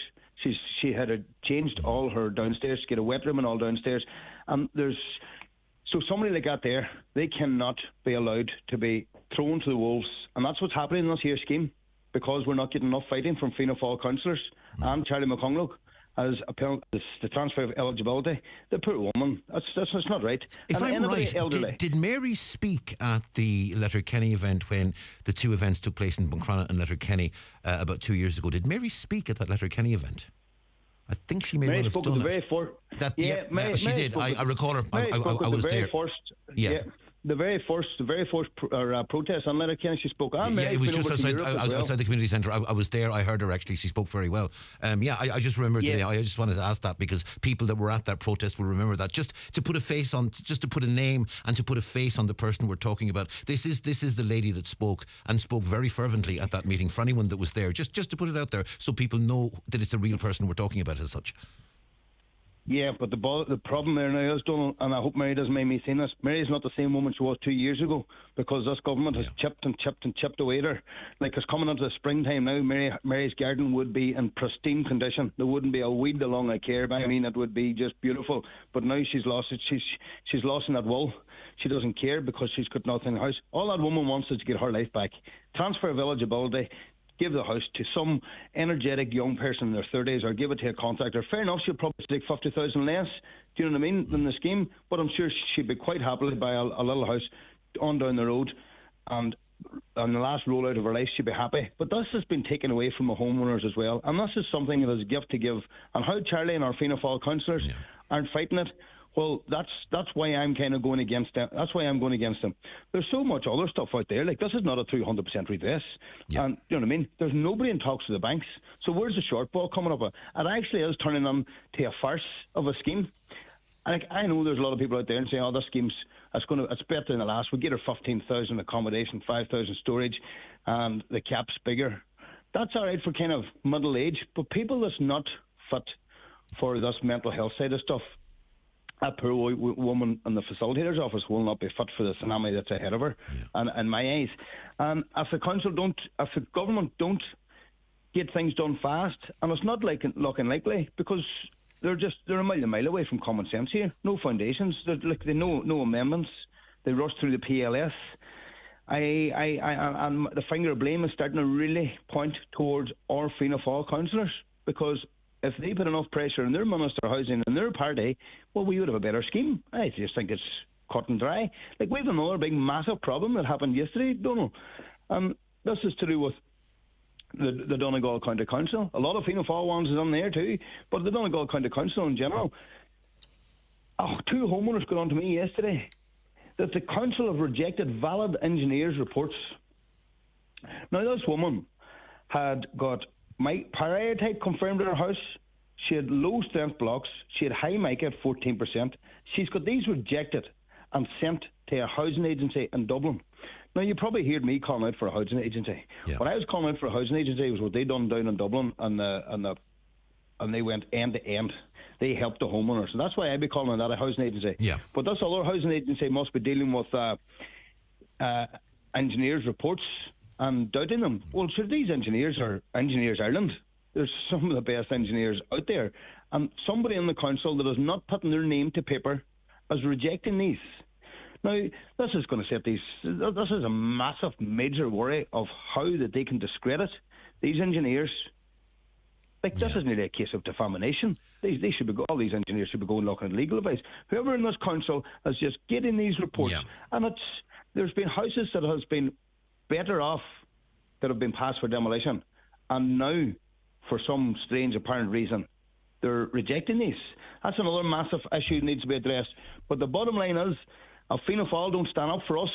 She had changed all her downstairs to get a wet room and all downstairs. And so somebody like that there, they cannot be allowed to be thrown to the wolves. And that's what's happening in this here scheme, because we're not getting enough fighting from Fianna Fáil councillors and Charlie McConnell as the transfer of eligibility. The poor woman, that's not right. If I'm right, did Mary speak at the Letterkenny event when the 2 events took place in Buncrana and Letterkenny about 2 years ago? Did Mary speak at that Letterkenny event? I think she may well have done it. She did. I recall her. I was there. The very first protest on Letterkenny, she spoke. It was just outside the community centre. I was there. I heard her actually. She spoke very well. I just remembered today. I just wanted to ask that, because people that were at that protest will remember that. Just to put a face on, just to put a name and to put a face on the person we're talking about. This is the lady that spoke very fervently at that meeting. For anyone that was there, just to put it out there, so people know that it's a real person we're talking about as such. Yeah, but the problem there now is, Donal, and I hope Mary doesn't mind me saying this, Mary's not the same woman she was 2 years ago, because this government has chipped away at her. Like, it's coming into the springtime now, Mary's garden would be in pristine condition. There wouldn't be a weed along a care. I mean, it would be just beautiful. But now she's lost it. She's lost in that wool. She doesn't care because she's got nothing in the house. All that woman wants is to get her life back. Transfer of eligibility. Give the house to some energetic young person in their 30s, or give it to a contractor. Fair enough, she'll probably take 50,000 less, do you know what I mean, than the scheme, but I'm sure she'd be quite happily buy a little house on down the road, and on the last rollout of her life, she'd be happy. But this has been taken away from the homeowners as well, and this is something that is a gift to give. And how Charlie and our Fianna Fáil councillors aren't fighting it, well, that's why I'm kind of going against them. That's why I'm going against them. There's so much other stuff out there. Like, this is not a 300% redress. Yeah. And, you know what I mean? There's nobody in talks to the banks. So where's the shortfall coming up? It actually is turning them to a farce of a scheme. And I know there's a lot of people out there and saying, oh, this scheme's it's better than the last. We get her 15,000 accommodation, 5,000 storage, and the cap's bigger. That's all right for kind of middle age, but people that's not fit for this mental health side of stuff, that poor woman in the facilitator's office will not be fit for the tsunami that's ahead of her, and in my eyes. And if the government don't get things done fast, and it's not looking likely, because they're a mile away from common sense here. No foundations, they no amendments. They rush through the PLS. And the finger of blame is starting to really point towards our Fianna Fáil councillors, because if they put enough pressure on their Minister of Housing and their party, well, we would have a better scheme. I just think it's cut and dry. Like, we have another big, massive problem that happened yesterday, Donal. This is to do with the Donegal County Council. A lot of Fianna Fáil ones is on there too, but the Donegal County Council in general. Two homeowners got on to me yesterday that the council have rejected valid engineers' reports. Now, this woman had got pyrite confirmed in her house. She had low strength blocks. She had high mica at 14%. She's got these rejected and sent to a housing agency in Dublin. Now, you probably heard me calling out for a housing agency. Yeah. What I was calling out for a housing agency was what they done down in Dublin, and they went end to end. They helped the homeowners. And that's why I'd be calling that a housing agency. Yeah. But this other housing agency must be dealing with engineers' reports and doubting them. Well, sure, these engineers are Engineers Ireland. There's some of the best engineers out there. And somebody in the council that is not putting their name to paper is rejecting these. Now, this is going to set these... This is a massive, major worry of how that they can discredit these engineers. Like, this isn't really a case of defamation. They should be... All these engineers should be going looking at legal advice. Whoever in this council is just getting these reports. Yeah. And there's been houses that has been better off that have been passed for demolition. And now, for some strange apparent reason, they're rejecting these. That's another massive issue that needs to be addressed. But the bottom line is, if Fianna Fáil don't stand up for us,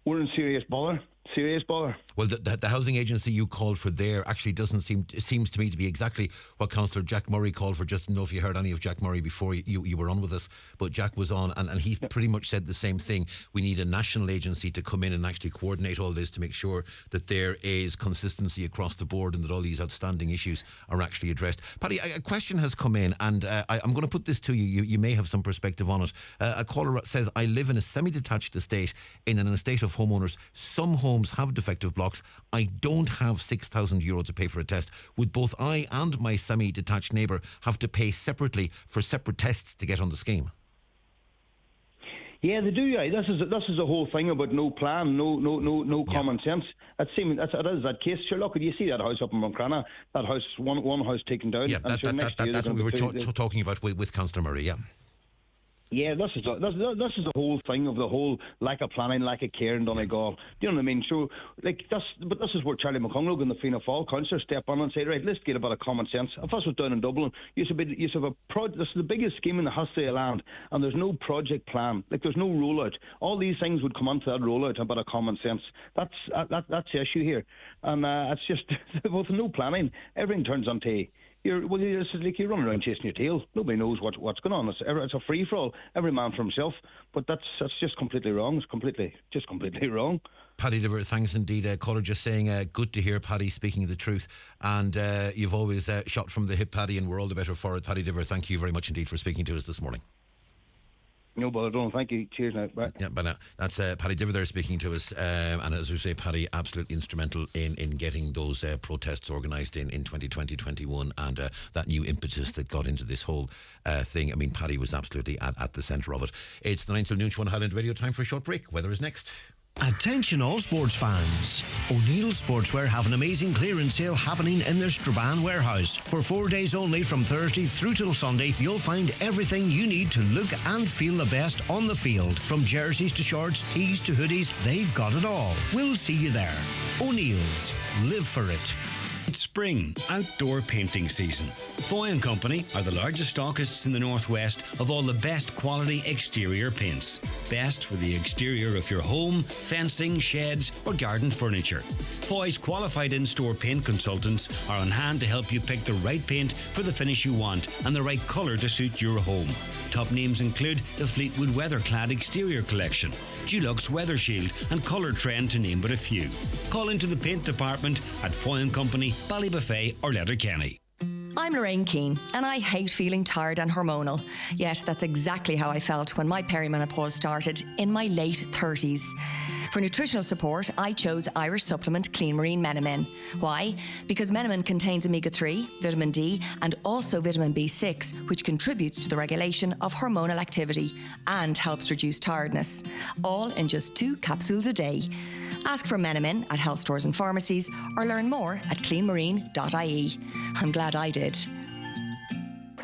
we're in serious bother. Serious bother. Well, the housing agency you called for there actually seems to me to be exactly what Councillor Jack Murray called for. Just to know if you heard any of Jack Murray before you were on with us, but Jack was on and he pretty much said the same thing. We need a national agency to come in and actually coordinate all this to make sure that there is consistency across the board and that all these outstanding issues are actually addressed. Paddy, a question has come in and I'm going to put this to you. You may have some perspective on it. A caller says, I live in a semi-detached estate in an estate of homeowners. Some homes have defective blocks. I don't have €6,000 to pay for a test. Would both I and my semi-detached neighbour have to pay separately for separate tests to get on the scheme? Yeah, they do. Yeah, this is a whole thing about no plan, no common sense. It is that case. Sure, look, you see that house up in McConnell, that house, one house taken down. Yeah, that's what we were talking about with Councillor Murray. Yeah. Yeah, this is the whole thing of the whole lack of planning, lack of care in Donegal. Do you know what I mean? So, like, this is where Charlie McConnell and the Fianna Fáil councillors step on and say, right, let's get a bit of common sense. If this was down in Dublin, this is the biggest scheme in the history of land, and there's no project plan. Like, there's no rollout. All these things would come onto that rollout, a bit of common sense. That's the issue here, and it's just with no planning, everything turns into. It's like you're running around chasing your tail. Nobody knows what's going on. It's a free for all. Every man for himself. But that's just completely wrong. It's completely wrong. Paddy Diver, thanks indeed. Caller just saying, good to hear Paddy speaking the truth. And you've always shot from the hip, Paddy, and we're all the better for it. Paddy Diver, thank you very much indeed for speaking to us this morning. No bother, Donal. Thank you. Cheers now. Bye. Yeah, but that's Paddy Diver there speaking to us. And as we say, Paddy, absolutely instrumental in getting those protests organised in 2020-21 and that new impetus that got into this whole thing. I mean, Paddy was absolutely at the centre of it. It's the 9 till noon show on Highland Radio. Time for a short break. Weather is next. Attention all sports fans. O'Neill Sportswear have an amazing clearance sale happening in their Strabane warehouse. For 4 days only from Thursday through till Sunday, you'll find everything you need to look and feel the best on the field. From jerseys to shorts, tees to hoodies, they've got it all. We'll see you there. O'Neill's. Live for it. It's spring, outdoor painting season. Foy & Company are the largest stockists in the northwest of all the best quality exterior paints. Best for the exterior of your home, fencing, sheds or garden furniture. Foy's qualified in-store paint consultants are on hand to help you pick the right paint for the finish you want and the right colour to suit your home. Top names include the Fleetwood Weatherclad Exterior Collection, Dulux Weather Shield and Colour Trend to name but a few. Call into the paint department at Foy & Company, Ballybuffet or Letterkenny. I'm Lorraine Keane, and I hate feeling tired and hormonal. Yet that's exactly how I felt when my perimenopause started in my late 30s. For nutritional support, I chose Irish supplement Clean Marine Menamin. Why? Because Menamin contains omega-3, vitamin D, and also vitamin B6, which contributes to the regulation of hormonal activity and helps reduce tiredness. All in just 2 capsules a day. Ask for Menamin at health stores and pharmacies, or learn more at cleanmarine.ie. I'm glad I did.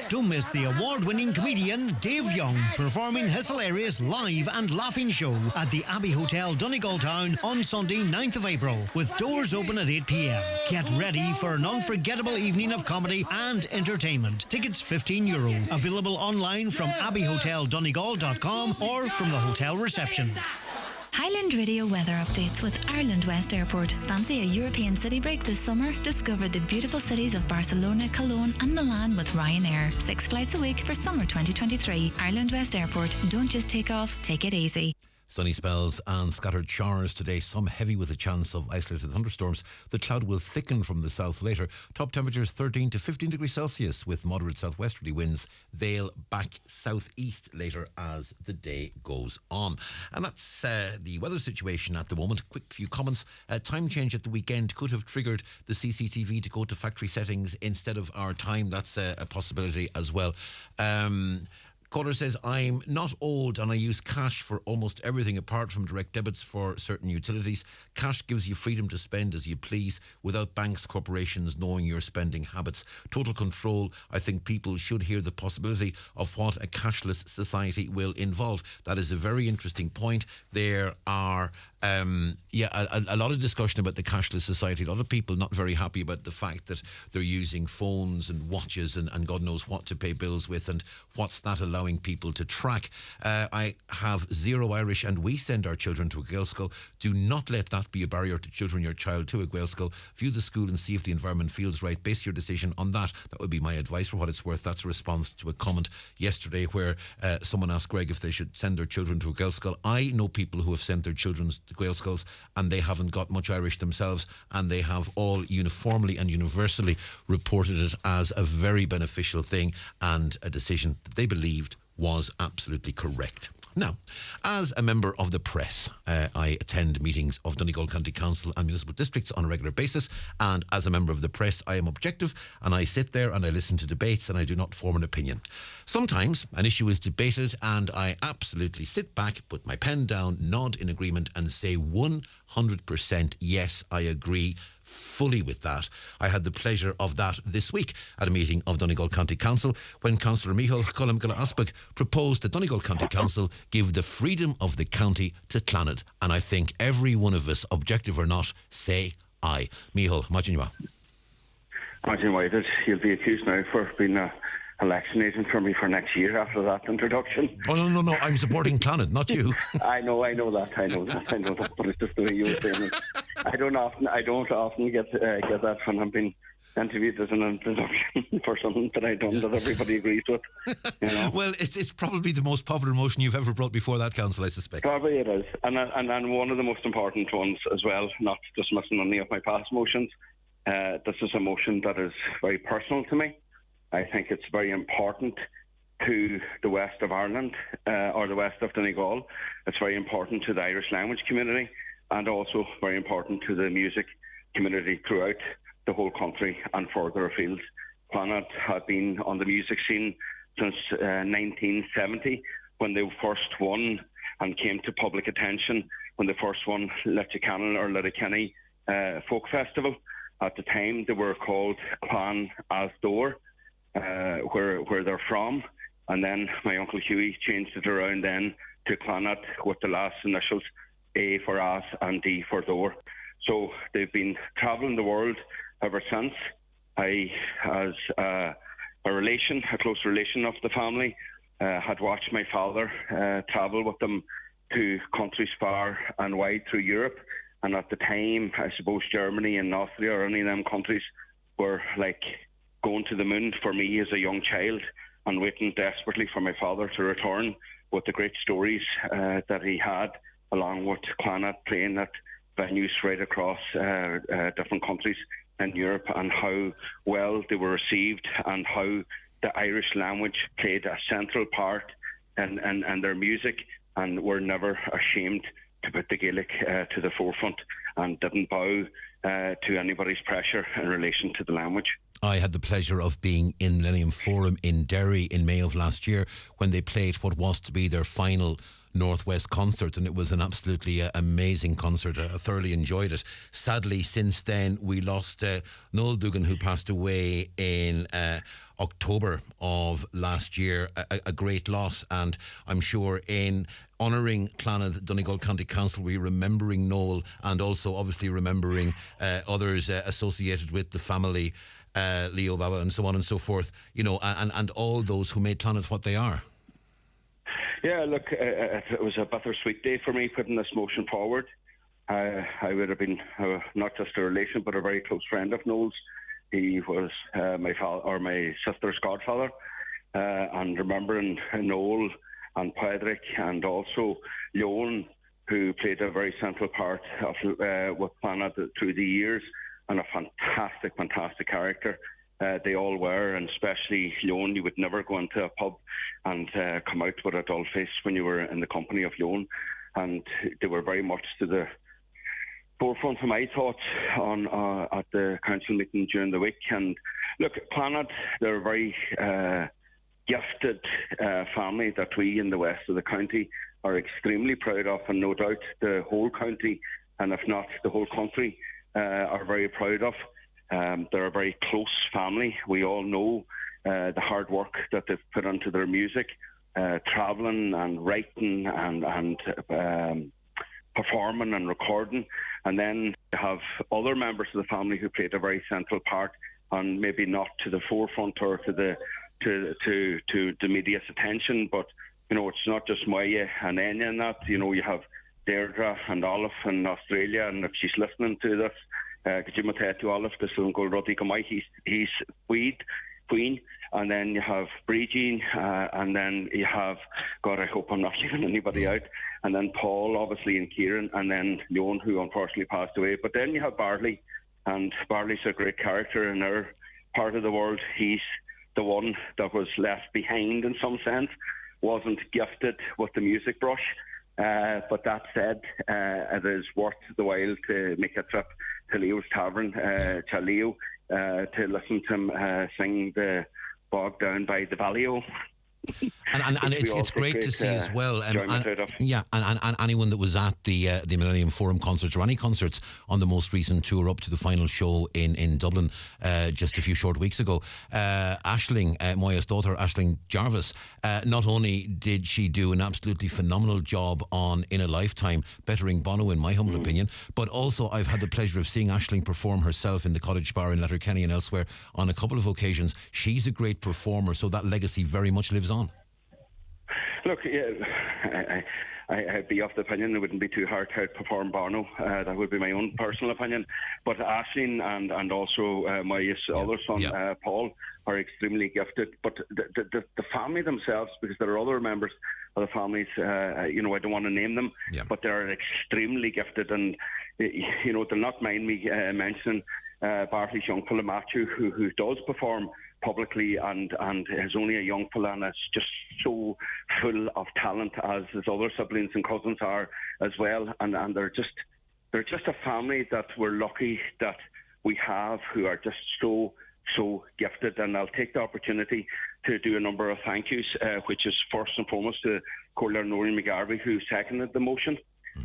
Don't miss the award-winning comedian Dave Young performing his hilarious live and laughing show at the Abbey Hotel, Donegal Town on Sunday 9th of April, with doors open at 8 p.m. Get ready for an unforgettable evening of comedy and entertainment. Tickets €15. Available online from abbeyhoteldonegal.com or from the hotel reception. Highland Radio weather updates with Ireland West Airport. Fancy a European city break this summer? Discover the beautiful cities of Barcelona, Cologne and Milan with Ryanair. 6 flights a week for summer 2023. Ireland West Airport. Don't just take off, take it easy. Sunny spells and scattered showers today, some heavy with a chance of isolated thunderstorms. The cloud will thicken from the south later. Top temperatures 13 to 15 degrees Celsius with moderate southwesterly winds. They'll back southeast later as the day goes on. And that's the weather situation at the moment. Quick few comments. Time change at the weekend could have triggered the CCTV to go to factory settings instead of our time. That's a possibility as well. Caller says, I'm not old and I use cash for almost everything apart from direct debits for certain utilities. Cash gives you freedom to spend as you please without banks, corporations knowing your spending habits. Total control. I think people should hear the possibility of what a cashless society will involve. That is a very interesting point. There are a lot of discussion about the cashless society. A lot of people not very happy about the fact that they're using phones and watches and God knows what to pay bills with, and what's that allowing people to track. I have 0 Irish and we send our children to a Gael school. Do not let that be a barrier to children your child to a Gael school. View the school and see if the environment feels right. Base your decision on that. That would be my advice for what it's worth. That's a response to a comment yesterday where someone asked Greg if they should send their children to a Gael school. I know people who have sent their children to Gael schools and they haven't got much Irish themselves, and they have all uniformly and universally reported it as a very beneficial thing and a decision that they believed was absolutely correct. Now, as a member of the press, I attend meetings of Donegal County Council and municipal districts on a regular basis, and as a member of the press, I am objective and I sit there and I listen to debates and I do not form an opinion. Sometimes an issue is debated and I absolutely sit back, put my pen down, nod in agreement and say 100% yes, I agree fully with that. I had the pleasure of that this week at a meeting of Donegal County Council when Councillor Micheál Colm Gala-Aspach proposed that Donegal County Council give the freedom of the county to Clonard. And I think every one of us, objective or not, say aye. Micheál, imagine you are. Imagine why did. You'll be accused now for being a election agent for me for next year after that introduction. Oh, no, I'm supporting Clonard, not you. I know that, but it's just the way you were saying it. I don't often get that when I'm being interviewed as an introduction for something that I've done that everybody agrees with. You know? Well, it's probably the most popular motion you've ever brought before that council, I suspect. Probably it is, and one of the most important ones as well, not dismissing any of my past motions. This is a motion that is very personal to me. I think it's very important to the west of Ireland, or the west of Donegal. It's very important to the Irish language community and also very important to the music community throughout the whole country and further afield. Clonard had been on the music scene since 1970 when they first won and came to public attention when they first won Letterkenny or Letterkenny Folk Festival. At the time they were called Clan as Door. Where they're from, and then my Uncle Hughie changed it around then to Clonard with the last initials A for As and D for Door. So they've been travelling the world ever since. I, as a close relation of the family, had watched my father travel with them to countries far and wide through Europe, and at the time I suppose Germany and Austria or any of them countries were like going to the moon for me as a young child, and waiting desperately for my father to return with the great stories that he had, along with Clonard playing at venues right across different countries in Europe and how well they were received and how the Irish language played a central part in their music, and were never ashamed to put the Gaelic to the forefront and didn't bow to anybody's pressure in relation to the language. I had the pleasure of being in Millennium Forum in Derry in May of last year when they played what was to be their final Northwest concert, and it was an absolutely amazing concert. I thoroughly enjoyed it. Sadly, since then, we lost Noel Dugan, who passed away in October of last year. A great loss, and I'm sure in honouring Clonard, Donegal County Council, we're remembering Noel and also obviously remembering others associated with the family, Leo Baba and so on and so forth, you know, and all those who made Clonard what they are. Yeah, look, it was a bittersweet day for me putting this motion forward. I would have been not just a relation, but a very close friend of Noel's. He was my sister's godfather, and remembering Noel and Padraig and also Leon, who played a very central part of with Planet through the years, and a fantastic character. They all were, and especially Leon. You would never go into a pub and come out with a dull face when you were in the company of Leon, and they were very much to the forefront of my thoughts on at the council meeting during the week. And look, Planet, they're a very gifted family that we in the west of the county are extremely proud of, and no doubt the whole county, and if not the whole country, are very proud of. They're a very close family. We all know the hard work that they've put into their music, travelling and writing and performing and recording. And then you have other members of the family who played a very central part, and maybe not to the forefront or to the media's attention. But you know, it's not just Maya and Enya and that. You know, you have Deirdre and Olive in Australia, and if she's listening to this, could you tell to Olive this is Uncle Roddy Gamai, he's Queen, and then you have Bridget, and then you have, God, I hope I'm not leaving anybody out, and then Paul, obviously, and Kieran, and then Leon, who unfortunately passed away. But then you have Barley, and Barley's a great character in our part of the world. He's the one that was left behind in some sense, wasn't gifted with the music brush. But that said, it is worth the while to make a trip to Leo's Tavern, to Leo, to listen to him sing the Bog Down by the Valley-O. And it's great to see as well. And anyone that was at the Millennium Forum concerts or any concerts on the most recent tour up to the final show in Dublin just a few short weeks ago, Aisling, Moya's daughter, Aisling Jarvis, not only did she do an absolutely phenomenal job on In a Lifetime, bettering Bono in my humble opinion, but also I've had the pleasure of seeing Aisling perform herself in the Cottage Bar in Letterkenny and elsewhere on a couple of occasions. She's a great performer, so that legacy very much lives on. Look, yeah, I'd be of the opinion it wouldn't be too hard to outperform Bono. That would be my own personal opinion. But Aisling and also my other son, Paul, are extremely gifted. But the family themselves, because there are other members of the families, you know, I don't want to name them, but they're extremely gifted. And, you know, they'll not mind me mentioning Bartley's young fella, Matthew, who does perform publicly and is only a young fella and is just so full of talent as his other siblings and cousins are as well, and they're just a family that we're lucky that we have, who are just so gifted. And I'll take the opportunity to do a number of thank yous, which is first and foremost to Corlair Noreen McGarvey, who seconded the motion.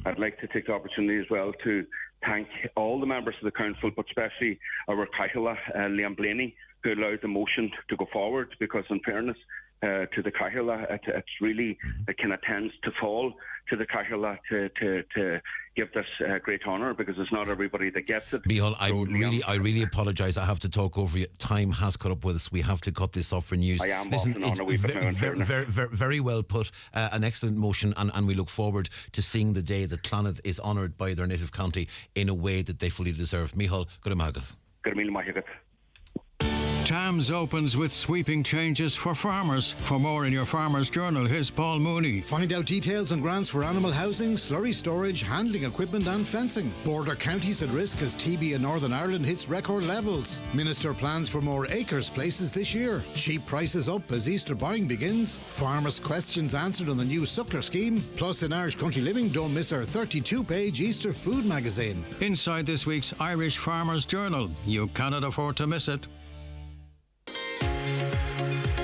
I'd like to take the opportunity as well to thank all the members of the council, but especially our Cahill, Liam Blaney, who allowed the motion to go forward, because in fairness to the Cahill, it's really, it kind of tends to fall to the Cahill to give this great honour, because it's not everybody that gets it. Micheál, I really apologise. I have to talk over you. Time has caught up with us. We have to cut this off for news. I am often on a wee bit now. Very well put. An excellent motion, and we look forward to seeing the day that Clonard is honoured by their native county in a way that they fully deserve. Micheál, good amagat. Good meal, Tams opens with sweeping changes for farmers. For more in your Farmer's Journal, here's Paul Mooney. Find out details on grants for animal housing, slurry storage, handling equipment and fencing. Border counties at risk as TB in Northern Ireland hits record levels. Minister plans for more acres places this year. Sheep prices up as Easter buying begins. Farmers' questions answered on the new Suckler scheme. Plus in Irish Country Living, don't miss our 32-page Easter food magazine. Inside this week's Irish Farmer's Journal. You cannot afford to miss it.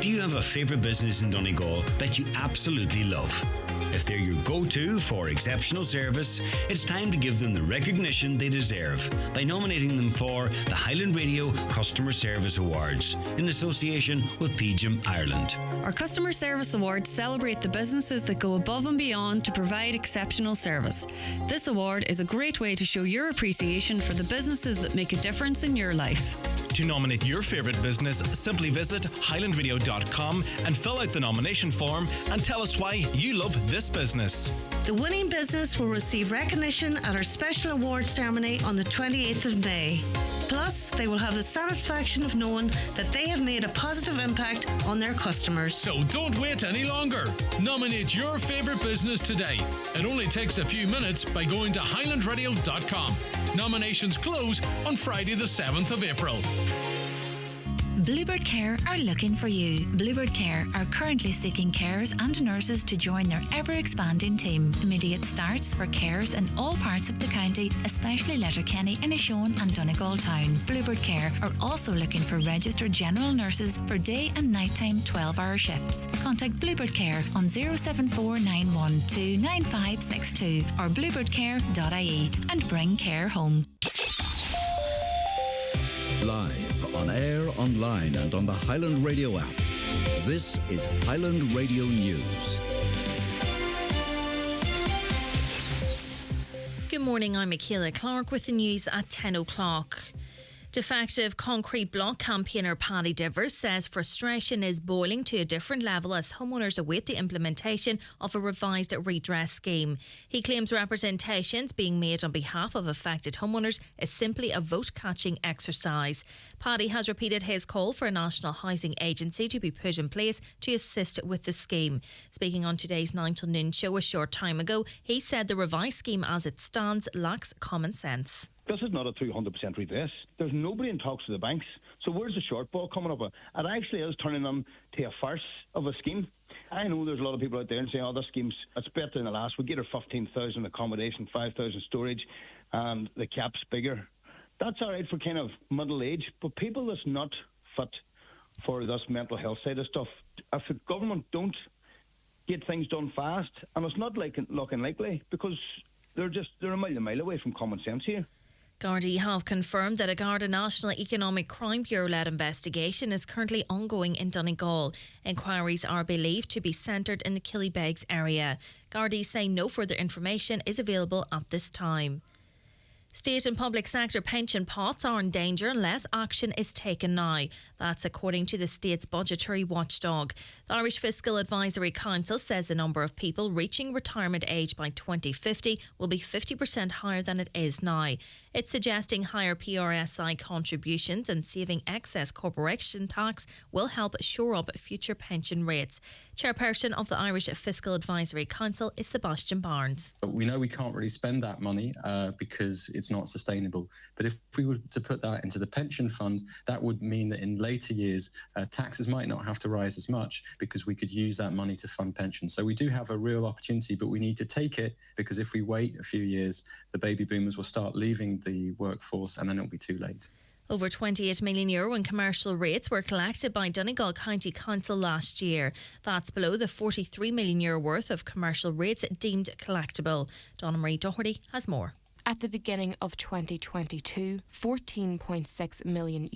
Do you have a favourite business in Donegal that you absolutely love? If they're your go-to for exceptional service, it's time to give them the recognition they deserve by nominating them for the Highland Radio Customer Service Awards in association with PGIM Ireland. Our Customer Service Awards celebrate the businesses that go above and beyond to provide exceptional service. This award is a great way to show your appreciation for the businesses that make a difference in your life. To nominate your favourite business, simply visit highlandradio.com and fill out the nomination form and tell us why you love this business. The winning business will receive recognition at our special awards ceremony on the 28th of May. Plus, they will have the satisfaction of knowing that they have made a positive impact on their customers. So don't wait any longer. Nominate your favourite business today. It only takes a few minutes by going to highlandradio.com. Nominations close on Friday the 7th of April. Bluebird Care are looking for you. Bluebird Care are currently seeking carers and nurses to join their ever-expanding team. Immediate starts for carers in all parts of the county, especially Letterkenny, Inishowen and Donegal Town. Bluebird Care are also looking for registered general nurses for day and nighttime 12-hour shifts. Contact Bluebird Care on 07491299562 or bluebirdcare.ie and bring care home. Live, on air, online and on the Highland Radio app. This is Highland Radio News. Good morning, I'm Michaela Clark with the news at 10 o'clock. Defective concrete block campaigner Paddy Divers says frustration is boiling to a different level as homeowners await the implementation of a revised redress scheme. He claims representations being made on behalf of affected homeowners is simply a vote-catching exercise. Paddy has repeated his call for a national housing agency to be put in place to assist with the scheme. Speaking on today's 9 till noon show a short time ago, he said the revised scheme as it stands lacks common sense. This is not a 200% redress. There's nobody in talks to the banks. So where's the shortfall coming up? It actually is turning them to a farce of a scheme. I know there's a lot of people out there and saying, oh, this scheme's it's better than the last. We get her 15,000 accommodation, 5,000 storage, and the cap's bigger. That's all right for kind of middle age, but people that's not fit for this mental health side of stuff, if the government don't get things done fast, and it's not looking likely because they're a mile away from common sense here. Gardaí have confirmed that a Garda National Economic Crime Bureau-led investigation is currently ongoing in Donegal. Inquiries are believed to be centred in the Killybegs area. Gardaí say no further information is available at this time. State and public sector pension pots are in danger unless action is taken now. That's according to the state's budgetary watchdog. The Irish Fiscal Advisory Council says the number of people reaching retirement age by 2050 will be 50% higher than it is now. It's suggesting higher PRSI contributions and saving excess corporation tax will help shore up future pension rates. Chairperson of the Irish Fiscal Advisory Council is Sebastian Barnes. We know we can't really spend that money because it's not sustainable. But if we were to put that into the pension fund, that would mean that in later years, taxes might not have to rise as much because we could use that money to fund pensions. So we do have a real opportunity, but we need to take it because if we wait a few years, the baby boomers will start leaving the workforce and then it'll be too late. Over €28 million in commercial rates were collected by Donegal County Council last year. That's below the €43 million worth of commercial rates deemed collectible. Donna Marie Doherty has more. At the beginning of 2022, €14.6 million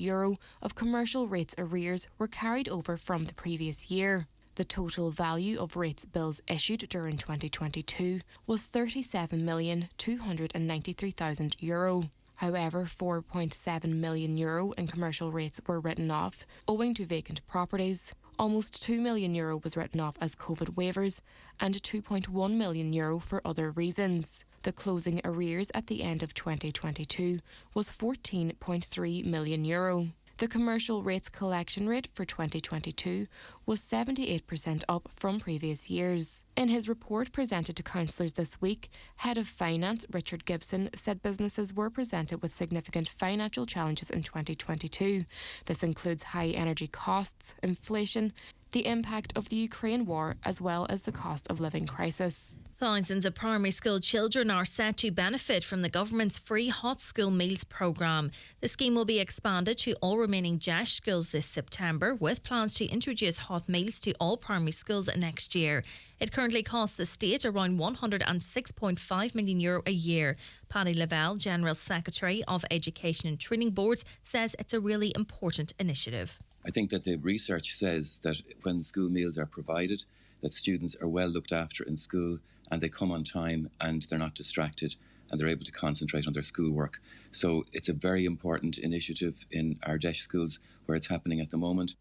of commercial rates arrears were carried over from the previous year. The total value of rates bills issued during 2022 was €37,293,000. However, €4.7 million in commercial rates were written off owing to vacant properties. Almost €2 million was written off as COVID waivers and €2.1 million for other reasons. The closing arrears at the end of 2022 was €14.3 million. The commercial rates collection rate for 2022 was 78% up from previous years. In his report presented to councillors this week, Head of Finance Richard Gibson said businesses were presented with significant financial challenges in 2022. This includes high energy costs, inflation, the impact of the Ukraine war, as well as the cost of living crisis. Thousands of primary school children are set to benefit from the government's free hot school meals programme. The scheme will be expanded to all remaining Jesh schools this September, with plans to introduce hot meals to all primary schools next year. It currently costs the state around €106.5 million a year. Paddy Lavelle, General Secretary of Education and Training Boards, says it's a really important initiative. I think that the research says that when school meals are provided, that students are well looked after in school and they come on time and they're not distracted and they're able to concentrate on their schoolwork. So it's a very important initiative in our Jesh schools where it's happening at the moment.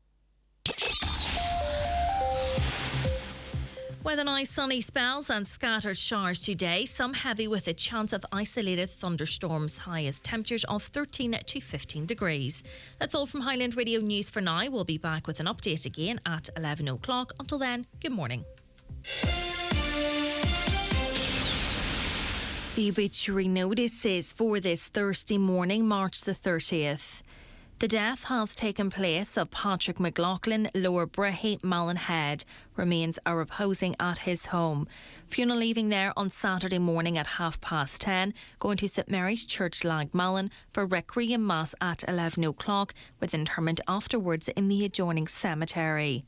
Weather nice sunny spells and scattered showers today, some heavy with a chance of isolated thunderstorms. Highest temperatures of 13 to 15 degrees. That's all from Highland Radio News for now. We'll be back with an update again at 11 o'clock. Until then, good morning. The obituary notices for this Thursday morning, March the 30th. The death has taken place of Patrick McLaughlin, Lower Brehy, Mallinhead. Remains are reposing at his home. Funeral leaving there on Saturday morning at 10:30, going to St Mary's Church, Lagmallon, for Requiem Mass at 11 o'clock, with interment afterwards in the adjoining cemetery.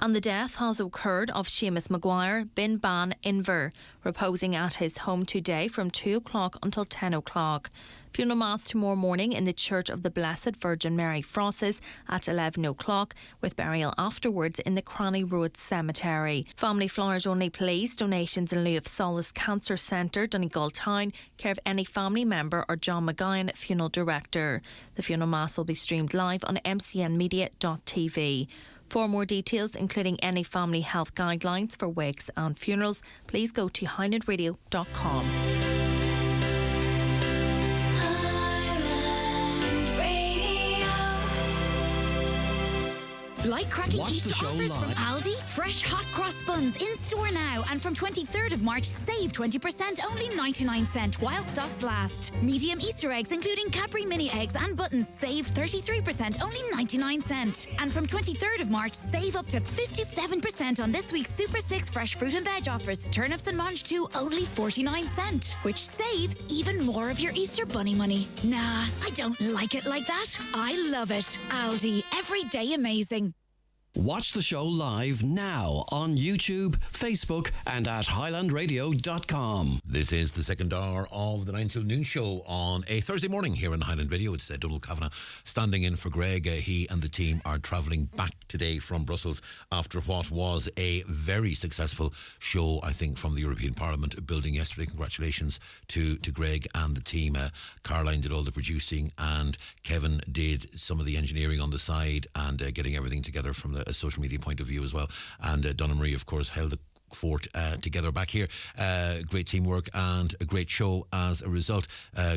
And the death has occurred of Seamus Maguire, Bin Ban Inver, reposing at his home today from 2 o'clock until 10 o'clock. Funeral Mass tomorrow morning in the Church of the Blessed Virgin Mary Frosses at 11 o'clock, with burial afterwards in the Cranny Road Cemetery. Family flowers only, please. Donations in lieu of Solace Cancer Centre, Donegal Town, care of any family member or John McGowan, Funeral Director. The Funeral Mass will be streamed live on mcnmedia.tv. For more details, including any family health guidelines for wakes and funerals, please go to highlandradio.com. Like cracking Watch the Easter show offers from live. Aldi? Fresh hot cross buns in store now, and from 23rd of March, save 20%, only 99 cents while stocks last. Medium Easter eggs, including Cadbury mini eggs and buttons, save 33%, only 99 cents. And from 23rd of March, save up to 57% on this week's Super 6 fresh fruit and veg offers. Turnips and mange too, only 49 cents, which saves even more of your Easter bunny money. Nah, I don't like it like that. I love it. Aldi, every day amazing. Watch the show live now on YouTube, Facebook and at highlandradio.com. This is the second hour of the 9 till noon show on a Thursday morning here on Highland Radio. It's Donal Kavanagh standing in for Greg. He and the team are travelling back today from Brussels after what was a very successful show, I think, from the European Parliament building yesterday. Congratulations to Greg and the team. Caroline did all the producing and Kevin did some of the engineering on the side and getting everything together from a social media point of view as well. And Donna Marie, of course, held the fort together back here. Great teamwork and a great show as a result.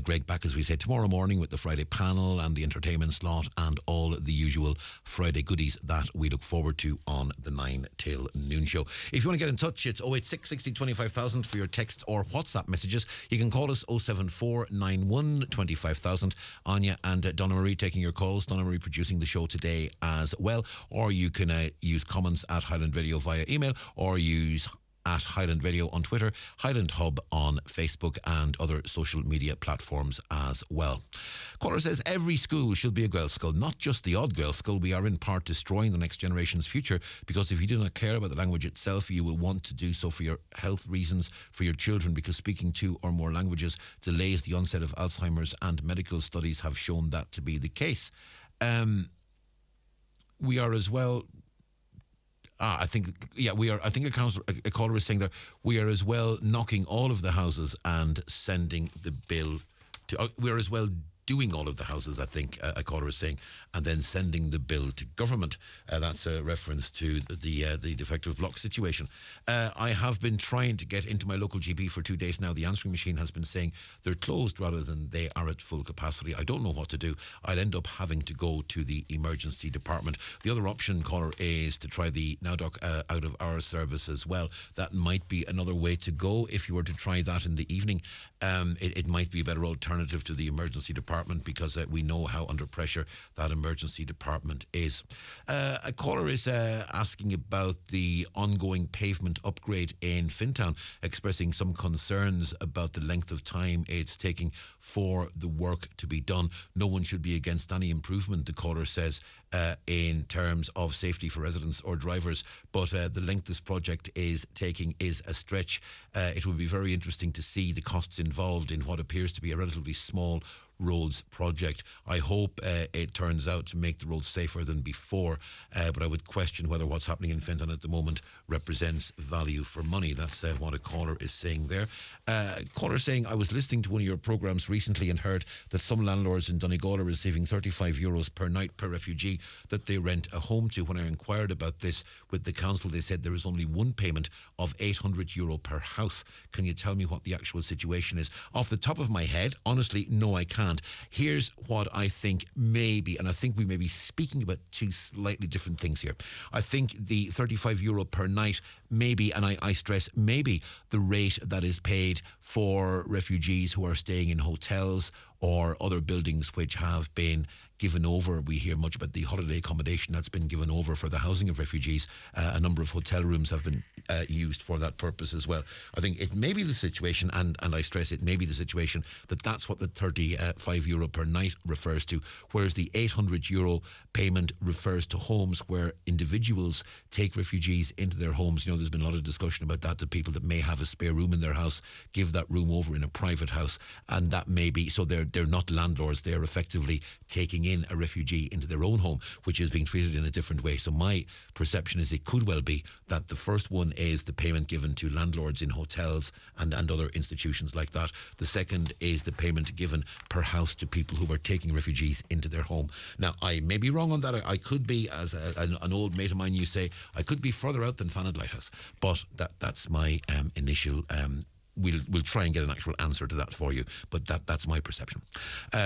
Greg back, as we said, tomorrow morning with the Friday panel and the entertainment slot and all the usual Friday goodies that we look forward to on the 9 till noon show. If you want to get in touch, it's 086 60 25,000 for your text or WhatsApp messages. You can call us 074 91 25,000. Anya and Donna Marie taking your calls. Donna Marie producing the show today as well. Or you can use comments at Highland Radio via email, or use at Highland Radio on Twitter, Highland Hub on Facebook and other social media platforms as well. Caller says every school should be a girls' school, not just the odd girls' school. We are in part destroying the next generation's future, because if you do not care about the language itself, you will want to do so for your health reasons for your children, because speaking two or more languages delays the onset of Alzheimer's, and medical studies have shown that to be the case. We are as well... I think a caller is saying that we are as well knocking all of the houses and sending the bill to... we are as well doing all of the houses, I think a caller is saying, and then sending the bill to government. That's a reference to the defective block situation. I have been trying to get into my local GP for 2 days now. The answering machine has been saying they're closed rather than they are at full capacity. I don't know what to do. I'll end up having to go to the emergency department. The other option, caller, is to try the NowDoc out of hour service as well. That might be another way to go if you were to try that in the evening. It might be a better alternative to the emergency department because we know how under pressure that emergency department is. A caller is asking about the ongoing pavement upgrade in Fintown, expressing some concerns about the length of time it's taking for the work to be done. No one should be against any improvement, the caller says, in terms of safety for residents or drivers, but the length this project is taking is a stretch. It will be very interesting to see the costs involved in what appears to be a relatively small roads project. I hope it turns out to make the roads safer than before, but I would question whether what's happening in Fenton at the moment represents value for money. That's what a caller is saying there. Caller saying, I was listening to one of your programmes recently and heard that some landlords in Donegal are receiving €35 per night per refugee that they rent a home to. When I inquired about this with the council, they said there is only one payment of €800 per house. Can you tell me what the actual situation is? Off the top of my head, honestly, no, I can't. Here's what I think maybe, and I think we may be speaking about two slightly different things here. I think the €35 per night, maybe, and I stress maybe, the rate that is paid for refugees who are staying in hotels or other buildings which have been given over. We hear much about the holiday accommodation that's been given over for the housing of refugees. A number of hotel rooms have been used for that purpose as well. I think it may be the situation, and I stress it may be the situation, that's what the €35 per night refers to, whereas the €800 payment refers to homes where individuals take refugees into their homes. You know, there's been a lot of discussion about that, the people that may have a spare room in their house give that room over in a private house, and that may be, so they're not landlords, they're effectively taking in a refugee into their own home, which is being treated in a different way. So my perception is it could well be that the first one is the payment given to landlords in hotels and other institutions like that. The second is the payment given per house to people who are taking refugees into their home. Now, I may be wrong on that. I could be, as an old mate of mine used to say, I could be further out than Fanad Lighthouse. But that's my initial We'll try and get an actual answer to that for you, but that's my perception.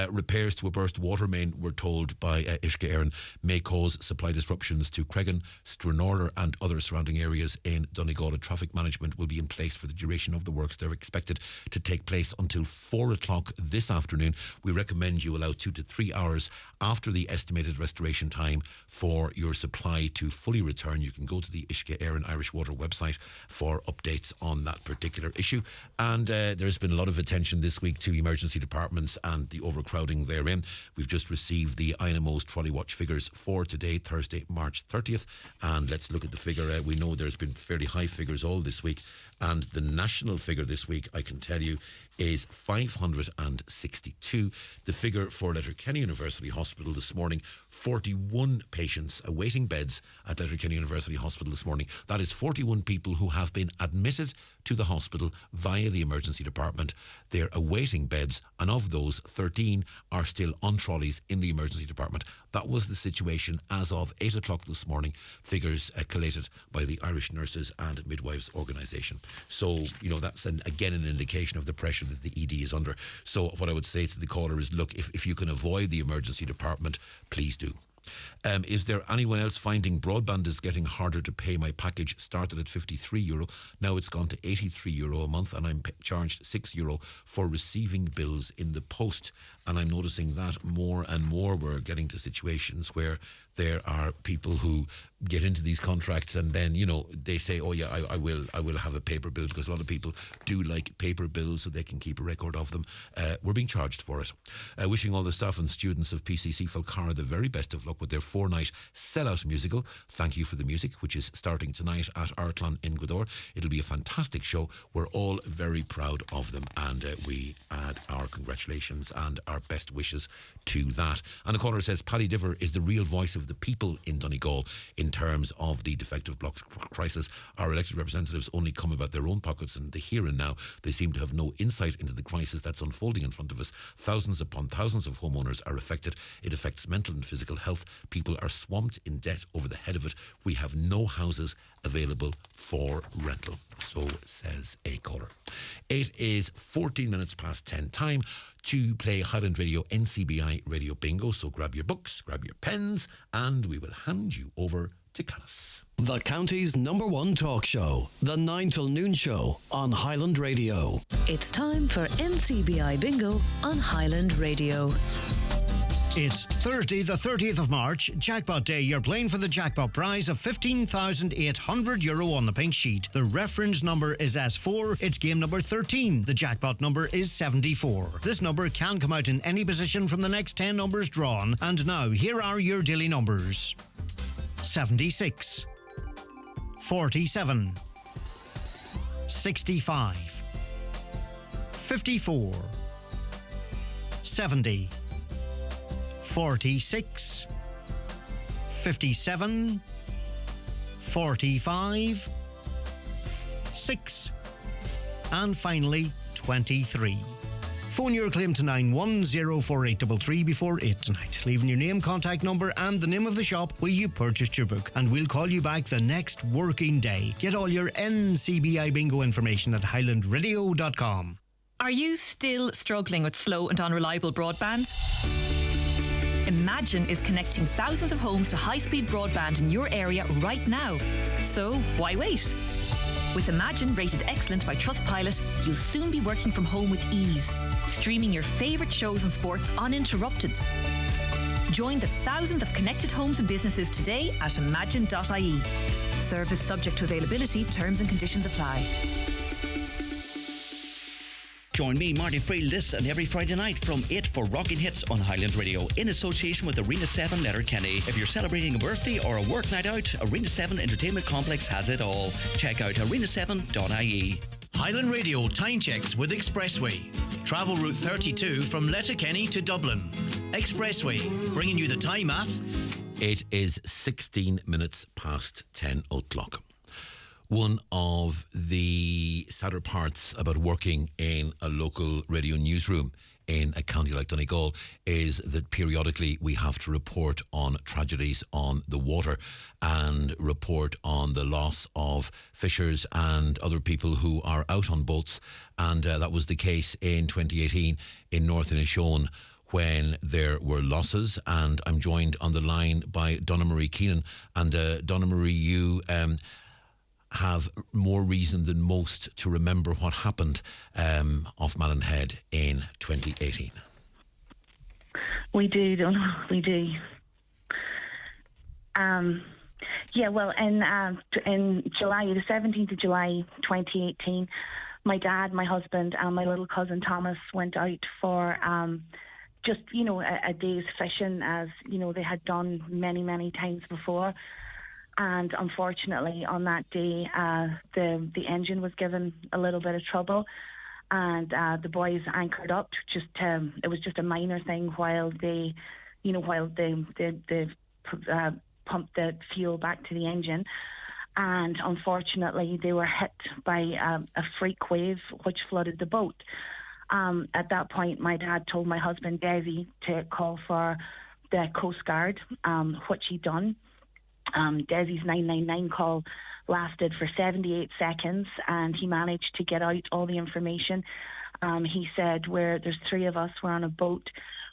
Repairs to a burst water main, we're told by Uisce Éireann, may cause supply disruptions to Cregan, Stranorlar and other surrounding areas in Donegal. Traffic management will be in place for the duration of the works. They're expected to take place until 4 o'clock this afternoon. We recommend you allow 2 to 3 hours after the estimated restoration time for your supply to fully return. You can go to the Uisce Éireann Irish Water website for updates on that particular issue. And there's been a lot of attention this week to emergency departments and the overcrowding therein. We've just received the INMO's Trolley Watch figures for today, Thursday, March 30th. And let's look at the figure. We know there's been fairly high figures all this week. And the national figure this week, I can tell you, is 562. The figure for Letterkenny University Hospital this morning, 41 patients awaiting beds at Letterkenny University Hospital this morning. That is 41 people who have been admitted to the hospital via the emergency department. They're awaiting beds, and of those, 13 are still on trolleys in the emergency department. That was the situation as of 8 o'clock this morning, figures collated by the Irish Nurses and Midwives Organisation. So, you know, that's again an indication of the pressure that the ED is under. So what I would say to the caller is, look, if you can avoid the emergency department, please do. Is there anyone else finding broadband is getting harder to pay? My package started at €53. Now it's gone to €83 a month, and I'm charged €6 for receiving bills in the post. And I'm noticing that more and more we're getting to situations where there are people who get into these contracts and then, you know, they say, oh yeah, I will have a paper bill, because a lot of people do like paper bills so they can keep a record of them. We're being charged for it. Wishing all the staff and students of PCC Falcara the very best of luck with their 4-night sellout musical. Thank you for the music, which is starting tonight at Artlan in Gweedore. It'll be a fantastic show. We're all very proud of them, and we add our congratulations and our best wishes to that. And the caller says Paddy Diver is the real voice of of the people in Donegal in terms of the defective blocks crisis. Our elected representatives only come about their own pockets and the here and now. They seem to have no insight into the crisis that's unfolding in front of us. Thousands upon thousands of homeowners are affected. It affects mental and physical health. People are swamped in debt over the head of it. We have no houses available for rental, so says a caller. It is 14 minutes past 10. Time to play Highland Radio NCBI Radio Bingo. So grab your books, grab your pens, and we will hand you over to Canis. The county's #1 talk show, the 9 till noon show on Highland Radio. It's time for NCBI Bingo on Highland Radio. It's Thursday, the 30th of March, Jackpot Day. You're playing for the jackpot prize of €15,800 on the pink sheet. The reference number is S4. It's game number 13. The jackpot number is 74. This number can come out in any position from the next 10 numbers drawn. And now, here are your daily numbers. 76, 47, 65, 54, 70, 46, 57, 45, 6, and finally 23. Phone your claim to 9104833 before 8 tonight, leaving your name, contact number and the name of the shop where you purchased your book, and we'll call you back the next working day. Get all your NCBI bingo information at highlandradio.com. Are you still struggling with slow and unreliable broadband? Imagine is connecting thousands of homes to high-speed broadband in your area right now. So why wait? With Imagine rated excellent by Trustpilot, you'll soon be working from home with ease, streaming your favourite shows and sports uninterrupted. Join the thousands of connected homes and businesses today at imagine.ie. Service subject to availability, terms and conditions apply. Join me, Marty Friel, this and every Friday night from 8 for Rockin' Hits on Highland Radio in association with Arena 7 Letterkenny. If you're celebrating a birthday or a work night out, Arena 7 Entertainment Complex has it all. Check out arena7.ie. Highland Radio time checks with Expressway. Travel route 32 from Letterkenny to Dublin. Expressway, bringing you the time at... It is 16 minutes past 10 o'clock. One of the sadder parts about working in a local radio newsroom in a county like Donegal is that periodically we have to report on tragedies on the water and report on the loss of fishers and other people who are out on boats. And that was the case in 2018 in North Inishowen when there were losses. And I'm joined on the line by Donna Marie Keenan. And Donna Marie, you... have more reason than most to remember what happened off Malin Head in 2018. We do, Donal, we do. Yeah, well, in July, the 17th of July 2018, my dad, my husband and my little cousin Thomas went out for just, a day's fishing, as, they had done many, many times before. And unfortunately, on that day, the engine was given a little bit of trouble, and the boys anchored up. It was just a minor thing while they pumped the fuel back to the engine. And unfortunately, they were hit by a freak wave which flooded the boat. At that point, my dad told my husband Desi to call for the Coast Guard, which he'd done. Desi's 999 call lasted for 78 seconds, and he managed to get out all the information. He said, there's three of us, we're on a boat,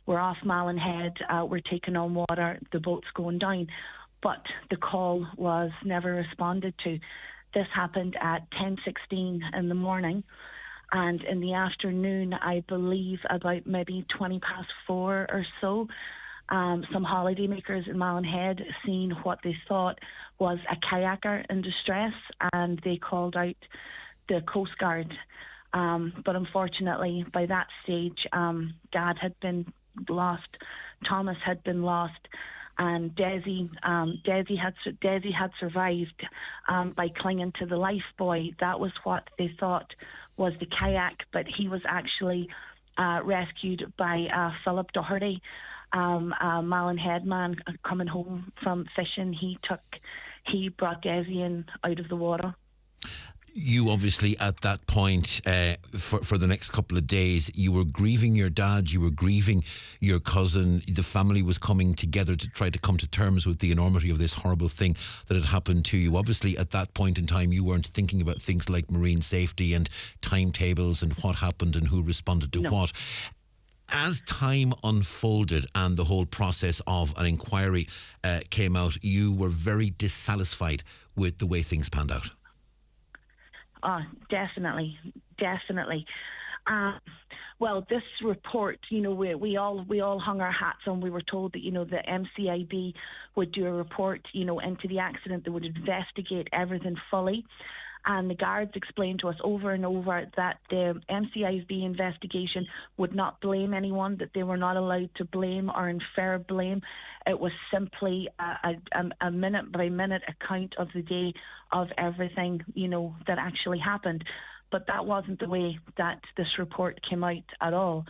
we're off Malin Head, we're taking on water, the boat's going down. But the call was never responded to. This happened at 10:16 in the morning, and in the afternoon, I believe about maybe 4:20 or so, some holidaymakers in Malin Head seen what they thought was a kayaker in distress, and they called out the Coast Guard. But unfortunately, by that stage, Dad had been lost, Thomas had been lost, and Desi had survived by clinging to the life buoy. That was what they thought was the kayak, but he was actually rescued by Philip Doherty. Malin Headman coming home from fishing. He brought Desi in out of the water. You obviously at that point, for the next couple of days, you were grieving your dad, you were grieving your cousin. The family was coming together to try to come to terms with the enormity of this horrible thing that had happened to you. Obviously at that point in time, you weren't thinking about things like marine safety and timetables and what happened and who responded to what. As time unfolded and the whole process of an inquiry came out, you were very dissatisfied with the way things panned out. Definitely. Well, this report, we all hung our hats on. We were told that, the MCIB would do a report, into the accident. They would investigate everything fully. And the guards explained to us over and over that the MCIB investigation would not blame anyone, that they were not allowed to blame or infer blame. It was simply a minute-by-minute account of the day of everything, that actually happened. But that wasn't the way that this report came out at all.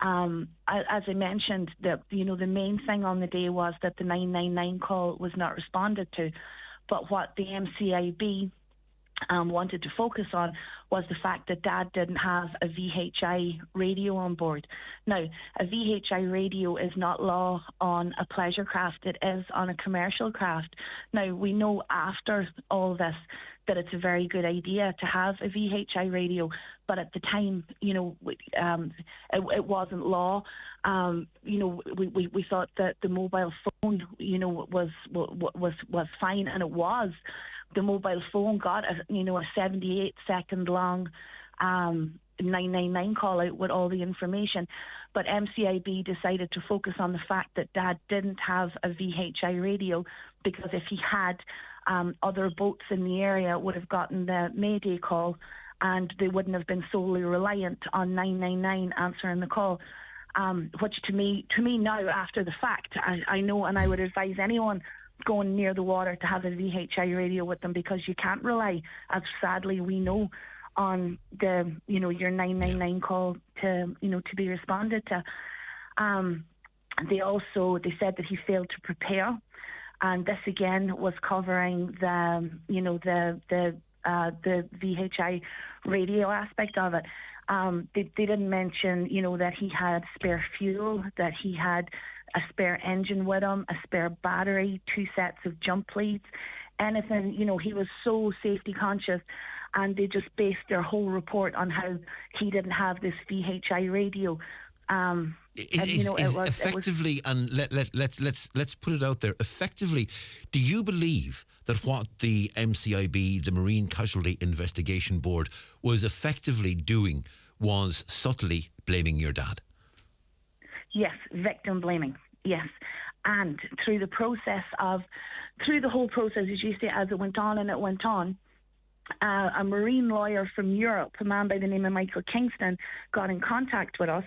As I mentioned, the main thing on the day was that the 999 call was not responded to. But what the MCIB wanted to focus on was the fact that Dad didn't have a VHI radio on board. Now, a VHI radio is not law on a pleasure craft, it is on a commercial craft. Now, we know after all this that it's a very good idea to have a VHI radio, but at the time, it wasn't law. We thought that the mobile phone, was fine, and it was. The mobile phone got a 78-second long 999 call out with all the information, but MCIB decided to focus on the fact that Dad didn't have a VHI radio, because if he had, other boats in the area would have gotten the Mayday call, and they wouldn't have been solely reliant on 999 answering the call. Which to me now, after the fact, I know, and I would advise anyone going near the water to have a VHI radio with them, because you can't rely, as sadly we know, on the your 999 call to be responded to. They said that he failed to prepare, and this again was covering the VHI radio aspect of it. They didn't mention that he had spare fuel, that he had a spare engine with him, a spare battery, 2 sets of jump leads, anything. He was so safety conscious, and they just based their whole report on how he didn't have this VHI radio. Effectively, and let's put it out there. Effectively, do you believe that what the MCIB, the Marine Casualty Investigation Board, was effectively doing was subtly blaming your dad? Yes, victim blaming. Yes, and through the whole process, as you say, as it went on, a marine lawyer from Europe, a man by the name of Michael Kingston, got in contact with us,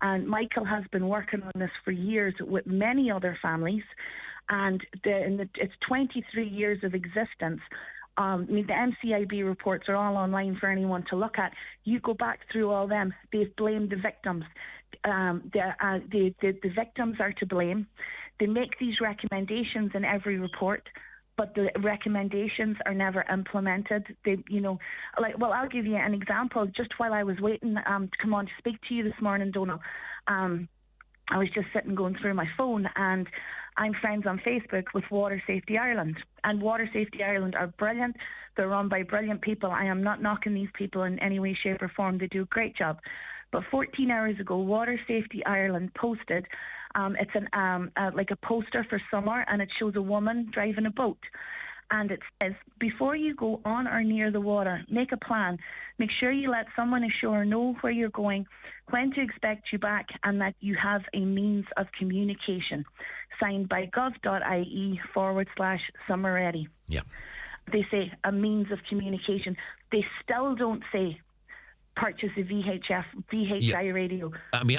and Michael has been working on this for years with many other families, and it's 23 years of existence. The MCIB reports are all online for anyone to look at. You go back through all them, they've blamed the victims. The victims are to blame. They make these recommendations in every report, but the recommendations are never implemented. I'll give you an example. Just while I was waiting to come on to speak to you this morning, Donal, I was just sitting going through my phone, and I'm friends on Facebook with Water Safety Ireland. And Water Safety Ireland are brilliant. They're run by brilliant people. I am not knocking these people in any way, shape or form. They do a great job. But 14 hours ago, Water Safety Ireland posted, it's like a poster for summer, and it shows a woman driving a boat. And it says, before you go on or near the water, make a plan. Make sure you let someone ashore know where you're going, when to expect you back, and that you have a means of communication. Signed by gov.ie/summer ready. Yeah. They say a means of communication. They still don't say purchase a VHI radio. I mean,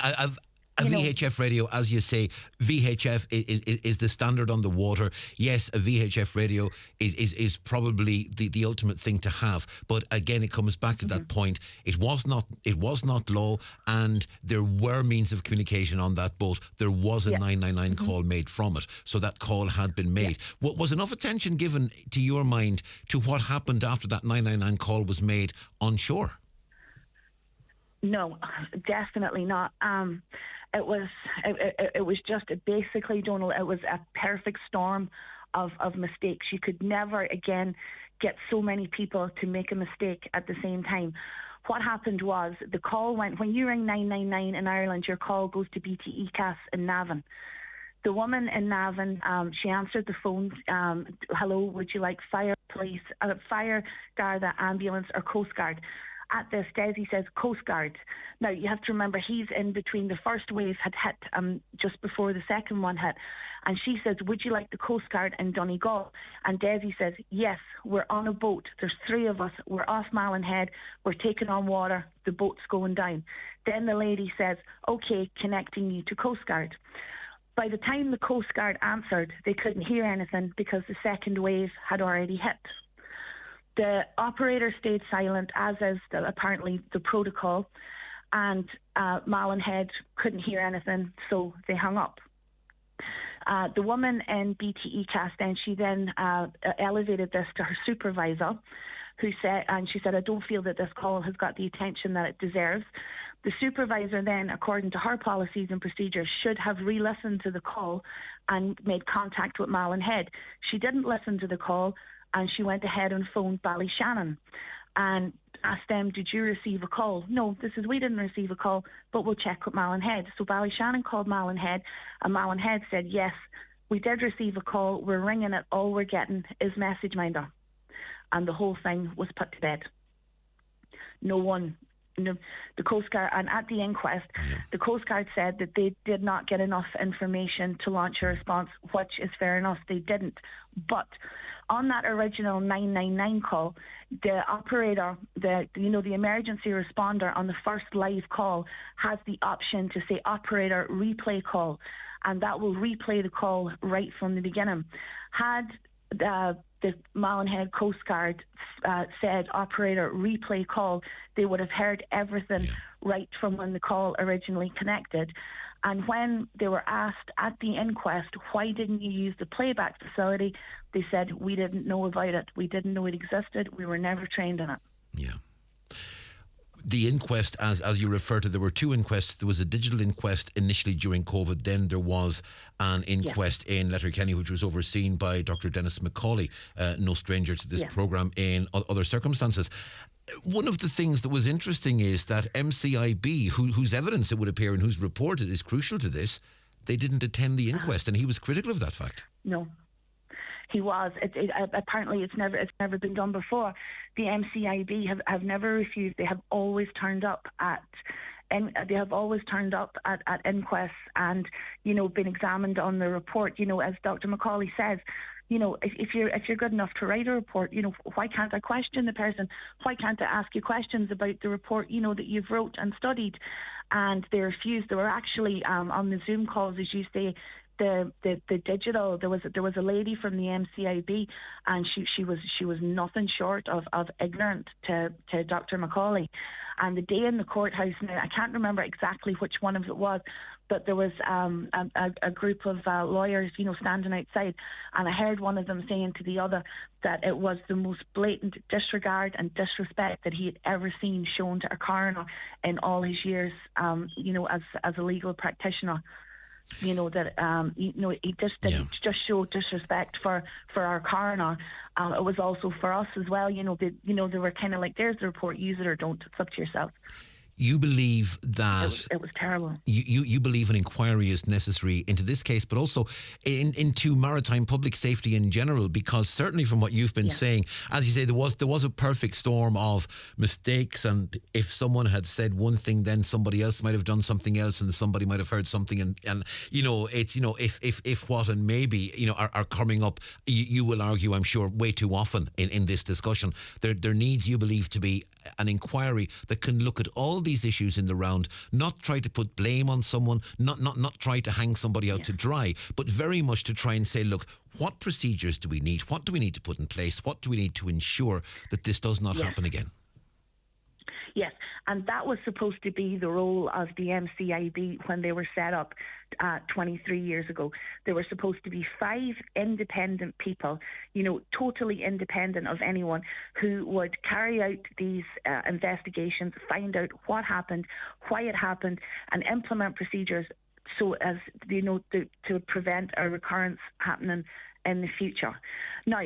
A VHF radio, as you say, VHF is the standard on the water. Yes, a VHF radio is probably the ultimate thing to have. But again, it comes back to that point. It was not law, and there were means of communication on that boat. There was a 999 call made from it, so that call had been made. Was enough attention given, to your mind, to what happened after that 999 call was made on shore? No, definitely not. It was just basically, Donal, it was a perfect storm of mistakes. You could never again get so many people to make a mistake at the same time. What happened was the call went, when you ring 999 in Ireland, your call goes to BT ECAS in Navan. The woman in Navan, she answered the phone. Hello, would you like fire, police, fire, Garda, ambulance, or Coast Guard? At this, Desi says Coast Guard. Now, you have to remember, he's in between. The first wave had hit just before the second one hit. And she says, would you like the Coast Guard in Donegal? And Desi says, yes, we're on a boat. There's 3 of us. We're off Malin Head. We're taking on water. The boat's going down. Then the lady says, okay, connecting you to Coast Guard. By the time the Coast Guard answered, they couldn't hear anything because the second wave had already hit. The operator stayed silent, as is apparently the protocol, and Malin Head couldn't hear anything, so they hung up. The woman in BT ECAS then elevated this to her supervisor, who said, and she said, I don't feel that this call has got the attention that it deserves. The supervisor then, according to her policies and procedures, should have re-listened to the call and made contact with Malin Head. She didn't listen to the call, and she went ahead and phoned Ballyshannon and asked them, did you receive a call? No, we didn't receive a call, but we'll check with Malin Head. So Ballyshannon called Malin Head, and Malin Head said, yes, we did receive a call, we're ringing it, all we're getting is message minder. And the whole thing was put to bed. The Coast Guard, and at the inquest, the Coast Guard said that they did not get enough information to launch a response, which is fair enough, they didn't. But on that original 999 call, the operator, the emergency responder on the first live call has the option to say operator replay call, and that will replay the call right from the beginning. Had the Malin Head Coast Guard said operator replay call, they would have heard everything right from when the call originally connected. And when they were asked at the inquest, why didn't you use the playback facility, they said, we didn't know about it. We didn't know it existed. We were never trained in it. Yeah. The inquest, as you refer to, there were 2 inquests. There was a digital inquest initially during COVID. Then there was an inquest in Letterkenny, which was overseen by Dr. Dennis McCauley, no stranger to this programme in other circumstances. One of the things that was interesting is that MCIB, whose evidence it would appear and whose report is crucial to this, they didn't attend the inquest, and he was critical of that fact. No, he was. Apparently, it's never been done before. The MCIB have never refused. They have always turned up at inquests and been examined on the report. As Dr. McCauley says, if you're good enough to write a report, why can't I question the person? Why can't I ask you questions about the report, that you've wrote and studied? And they refused. They were actually on the Zoom calls, as you say, the digital. There was a lady from the MCIB, and she was nothing short of ignorant to Dr. McCauley. And the day in the courthouse, now I can't remember exactly which one of it was, but there was a group of lawyers, standing outside, and I heard one of them saying to the other that it was the most blatant disregard and disrespect that he had ever seen shown to a coroner in all his years, as a legal practitioner. He just showed disrespect for our coroner. It was also for us as well. They were kind of like, there's the report, use it or don't. It's up to yourself. You believe that it was terrible. You believe an inquiry is necessary into this case, but also into maritime public safety in general, because certainly from what you've been saying, as you say, there was a perfect storm of mistakes, and if someone had said one thing, then somebody else might have done something else, and somebody might have heard something, and it's if what and maybe are coming up. You will argue, I'm sure, way too often in this discussion. There needs, you believe, to be an inquiry that can look at all the these issues in the round, not try to put blame on someone, not try to hang somebody out to dry, but very much to try and say, look, what procedures do we need? What do we need to put in place? What do we need to ensure that this does not happen again? Yes, and that was supposed to be the role of the MCIB when they were set up 23 years ago. There were supposed to be 5 independent people, totally independent of anyone, who would carry out these investigations, find out what happened, why it happened, and implement procedures so as, to prevent a recurrence happening in the future. Now,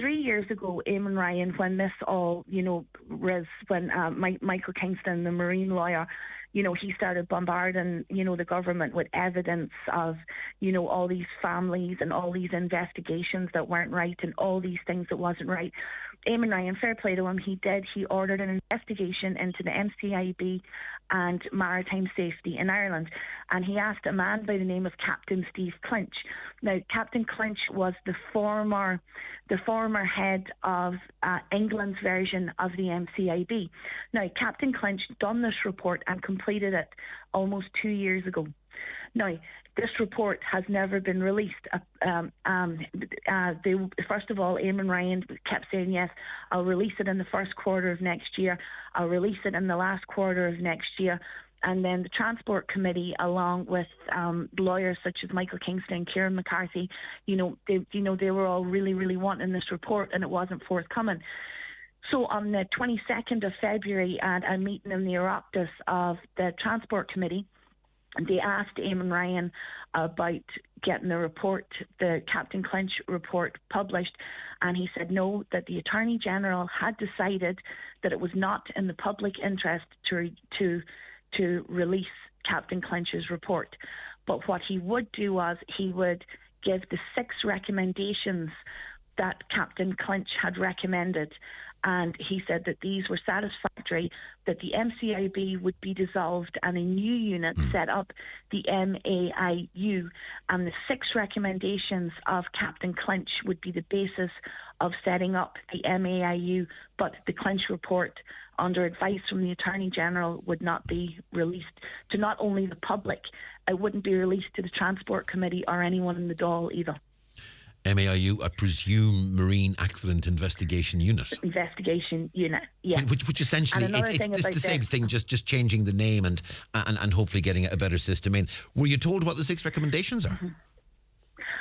3 years ago, Eamon Ryan, when this all, when Michael Kingston, the marine lawyer, he started bombarding, the government with evidence of, all these families and all these investigations that weren't right and all these things that wasn't right. Eamon Ryan, fair play to him, he ordered an investigation into the MCIB and maritime safety in Ireland. And he asked a man by the name of Captain Steve Clinch. Now, Captain Clinch was the former head of England's version of the MCIB. Now, Captain Clinch done this report and completed it almost 2 years ago. Now, this report has never been released. First of all, Eamon Ryan kept saying, yes, I'll release it in the first quarter of next year. I'll release it in the last quarter of next year. And then the Transport Committee, along with lawyers such as Michael Kingston and Kieran McCarthy, they were all really, really wanting this report, and it wasn't forthcoming. So on the 22nd of February, at a meeting in the Oireachtas of the Transport Committee, they asked Eamon Ryan about getting the report, the Captain Clinch report, published, and he said no, that the Attorney General had decided that it was not in the public interest to release Captain Clinch's report. But what he would do was he would give the 6 recommendations that Captain Clinch had recommended, and he said that these were satisfactory, that the MCIB would be dissolved and a new unit set up, the MAIU, and the 6 recommendations of Captain Clinch would be the basis of setting up the MAIU, but the Clinch report, under advice from the Attorney General, would not be released to not only the public, it wouldn't be released to the Transport Committee or anyone in the Dáil either. MAIU, I presume Marine Accident Investigation Unit. Investigation Unit, yeah. Which essentially, it's the same thing, just changing the name and hopefully getting a better system in. Were you told what the 6 recommendations are? Mm-hmm.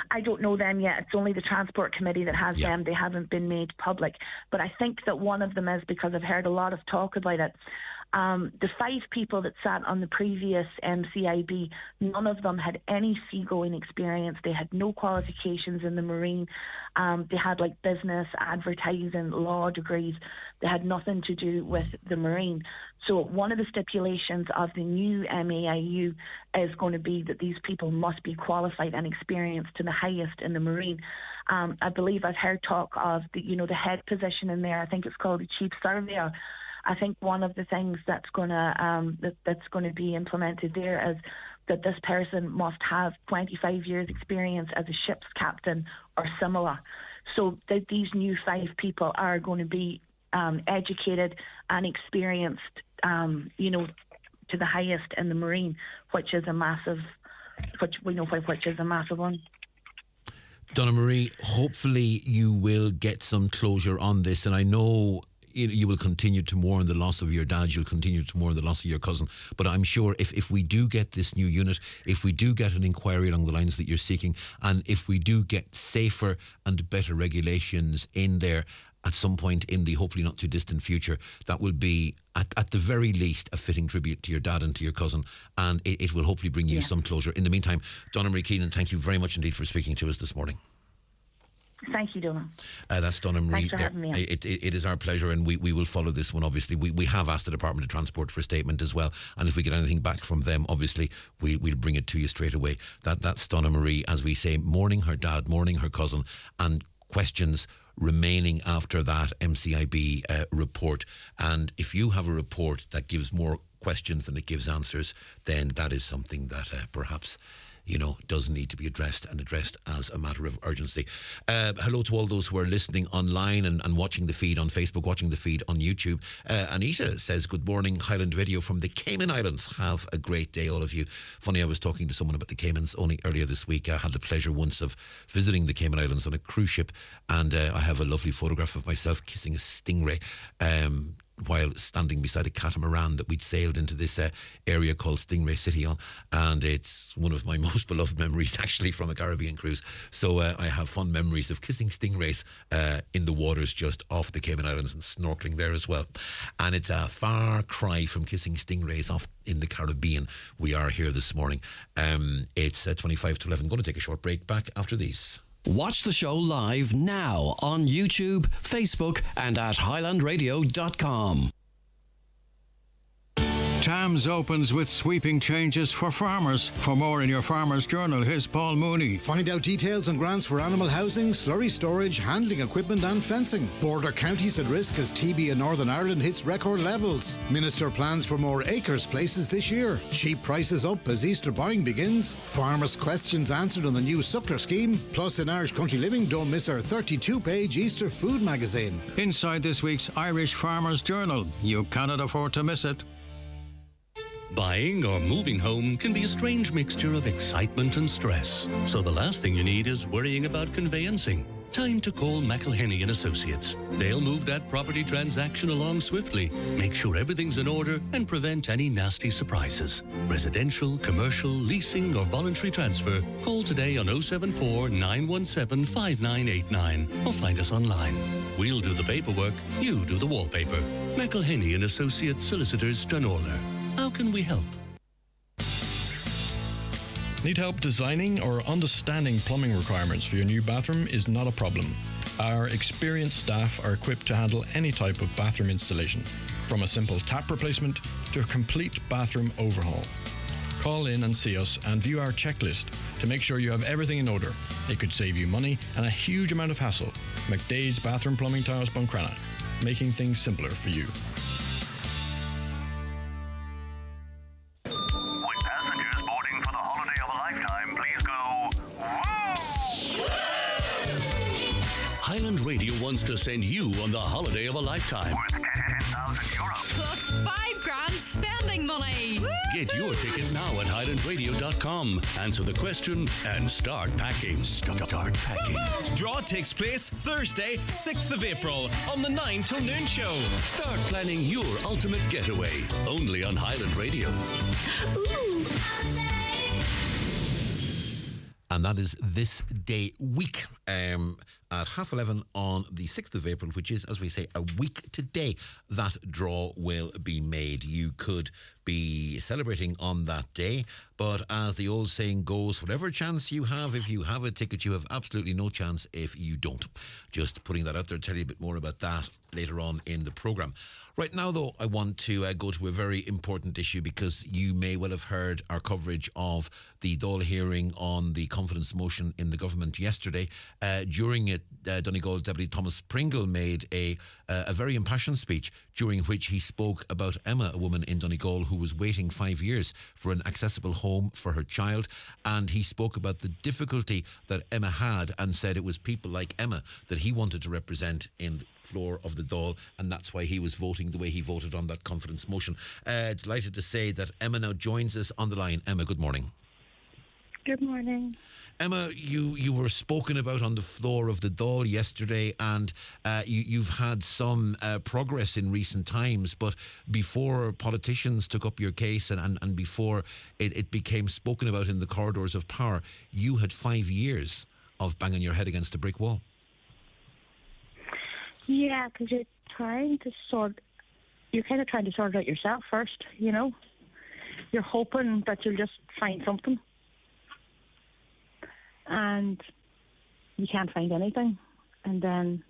I don't know them yet. It's only the Transport Committee that has them. They haven't been made public. But I think that one of them is, because I've heard a lot of talk about it, the 5 people that sat on the previous MCIB, none of them had any seagoing experience. They had no qualifications in the marine. They had business, advertising, law degrees. They had nothing to do with the marine. So one of the stipulations of the new MAIU is going to be that these people must be qualified and experienced to the highest in the marine. I believe I've heard talk of the head position in there. I think it's called the Chief Surveyor. I think one of the things that's going to be implemented there is that this person must have 25 years experience as a ship's captain or similar. So that these new 5 people are going to be educated and experienced, to the highest in the marine, which is a massive one. Donna Marie, hopefully you will get some closure on this, and I know you will continue to mourn the loss of your dad, you'll continue to mourn the loss of your cousin, but I'm sure if we do get this new unit, if we do get an inquiry along the lines that you're seeking, and if we do get safer and better regulations in there at some point in the hopefully not too distant future, that will be at the very least a fitting tribute to your dad and to your cousin, and it will hopefully bring you some closure. In the meantime, Donna Marie Keenan, thank you very much indeed for speaking to us this morning. Thank you, Donal. That's Donna Marie. Thanks for having me on. It is our pleasure, and we will follow this one, obviously. We have asked the Department of Transport for a statement as well, and if we get anything back from them, obviously, we'll bring it to you straight away. That's Donna Marie, as we say, mourning her dad, mourning her cousin, and questions remaining after that MCIB report. And if you have a report that gives more questions than it gives answers, then that is something that perhaps does need to be addressed and addressed as a matter of urgency. Hello to all those who are listening online and watching the feed on Facebook, watching the feed on YouTube. Anita says, good morning, Highland Radio from the Cayman Islands. Have a great day, all of you. Funny, I was talking to someone about the Caymans only earlier this week. I had the pleasure once of visiting the Cayman Islands on a cruise ship, and I have a lovely photograph of myself kissing a stingray while standing beside a catamaran that we'd sailed into this area called Stingray City on, and it's one of my most beloved memories actually from a Caribbean cruise. So I have fond memories of kissing stingrays in the waters just off the Cayman Islands and snorkeling there as well. And it's a far cry from kissing stingrays off in the Caribbean. We are here this morning. It's 25 to 11. I'm going to take a short break. Back after these. Watch the show live now on YouTube, Facebook and at highlandradio.com. Tams opens with sweeping changes for farmers. For more in your Farmer's Journal, here's Paul Mooney. Find out details on grants for animal housing, slurry storage, handling equipment and fencing. Border counties at risk as TB in Northern Ireland hits record levels. Minister plans for more acres places this year. Sheep prices up as Easter buying begins. Farmers' questions answered on the new suckler scheme. Plus in Irish Country Living, don't miss our 32-page Easter food magazine. Inside this week's Irish Farmer's Journal. You cannot afford to miss it. Buying or moving home can be a strange mixture of excitement and stress. So the last thing you need is worrying about conveyancing. Time to call McElhenney and Associates. They'll move that property transaction along swiftly, make sure everything's in order, and prevent any nasty surprises. Residential, commercial, leasing, or voluntary transfer. Call today on 074 917 5989 or find us online. We'll do the paperwork, you do the wallpaper. McElhenney and Associates Solicitors, Stranorlar. How can we help? Need help designing or understanding plumbing requirements for your new bathroom is not a problem. Our experienced staff are equipped to handle any type of bathroom installation, from a simple tap replacement to a complete bathroom overhaul. Call in and see us and view our checklist to make sure you have everything in order. It could save you money and a huge amount of hassle. McDade's Bathroom Plumbing Towers, Buncrana, making things simpler for you. Highland Radio wants to send you on the holiday of a lifetime. Worth €10,000. Plus $5,000 spending money. Get your ticket now at highlandradio.com. Answer the question and start packing. Start packing. Draw takes place Thursday, 6th of April on the 9 till noon show. Start planning your ultimate getaway. Only on Highland Radio. Ooh. And that is this day week at 11:30 on the 6th of April, which is, as we say, a week today. That draw will be made. You could be celebrating on that day, but as the old saying goes, whatever chance you have, if you have a ticket, you have absolutely no chance if you don't. Just putting that out there, tell you a bit more about that later on in the programme. Right now, though, I want to go to a very important issue, because you may well have heard our coverage of the Dáil hearing on the confidence motion in the government yesterday. During it, Donegal's Deputy Thomas Pringle made a very impassioned speech, during which he spoke about Emma, a woman in Donegal who was waiting 5 years for an accessible home for her child. And he spoke about the difficulty that Emma had, and said it was people like Emma that he wanted to represent in the floor of the Dáil, and that's why he was voting the way he voted on that confidence motion. Delighted to say that Emma now joins us on the line. Emma, good morning. Good morning. Emma, you were spoken about on the floor of the Dáil yesterday, and you've had some progress in recent times, but before politicians took up your case and before it became spoken about in the corridors of power, you had 5 years of banging your head against a brick wall. Yeah, because you're kind of trying to sort it out yourself first, you know. You're hoping that you'll just find something, and you can't find anything, and then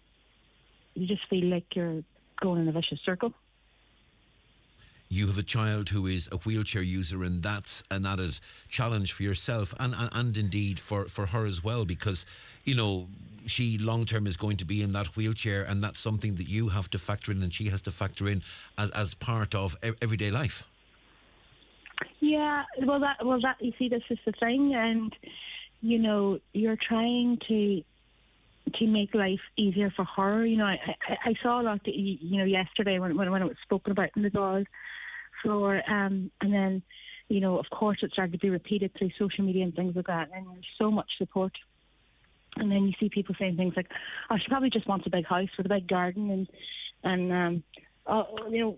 you just feel like you're going in a vicious circle. You have a child who is a wheelchair user, and that's an added challenge for yourself and indeed for her as well, because, you know, she long-term is going to be in that wheelchair, and that's something that you have to factor in and she has to factor in as part of everyday life. Yeah, well, that you see, this is the thing, and you know, you're trying to make life easier for her. You know, I saw a lot, you know, yesterday when it was spoken about in the Dáil floor, and then, you know, of course it started to be repeated through social media and things like that, and there's so much support. And then you see people saying things like, "Oh, she probably just wants a big house with a big garden," and you know,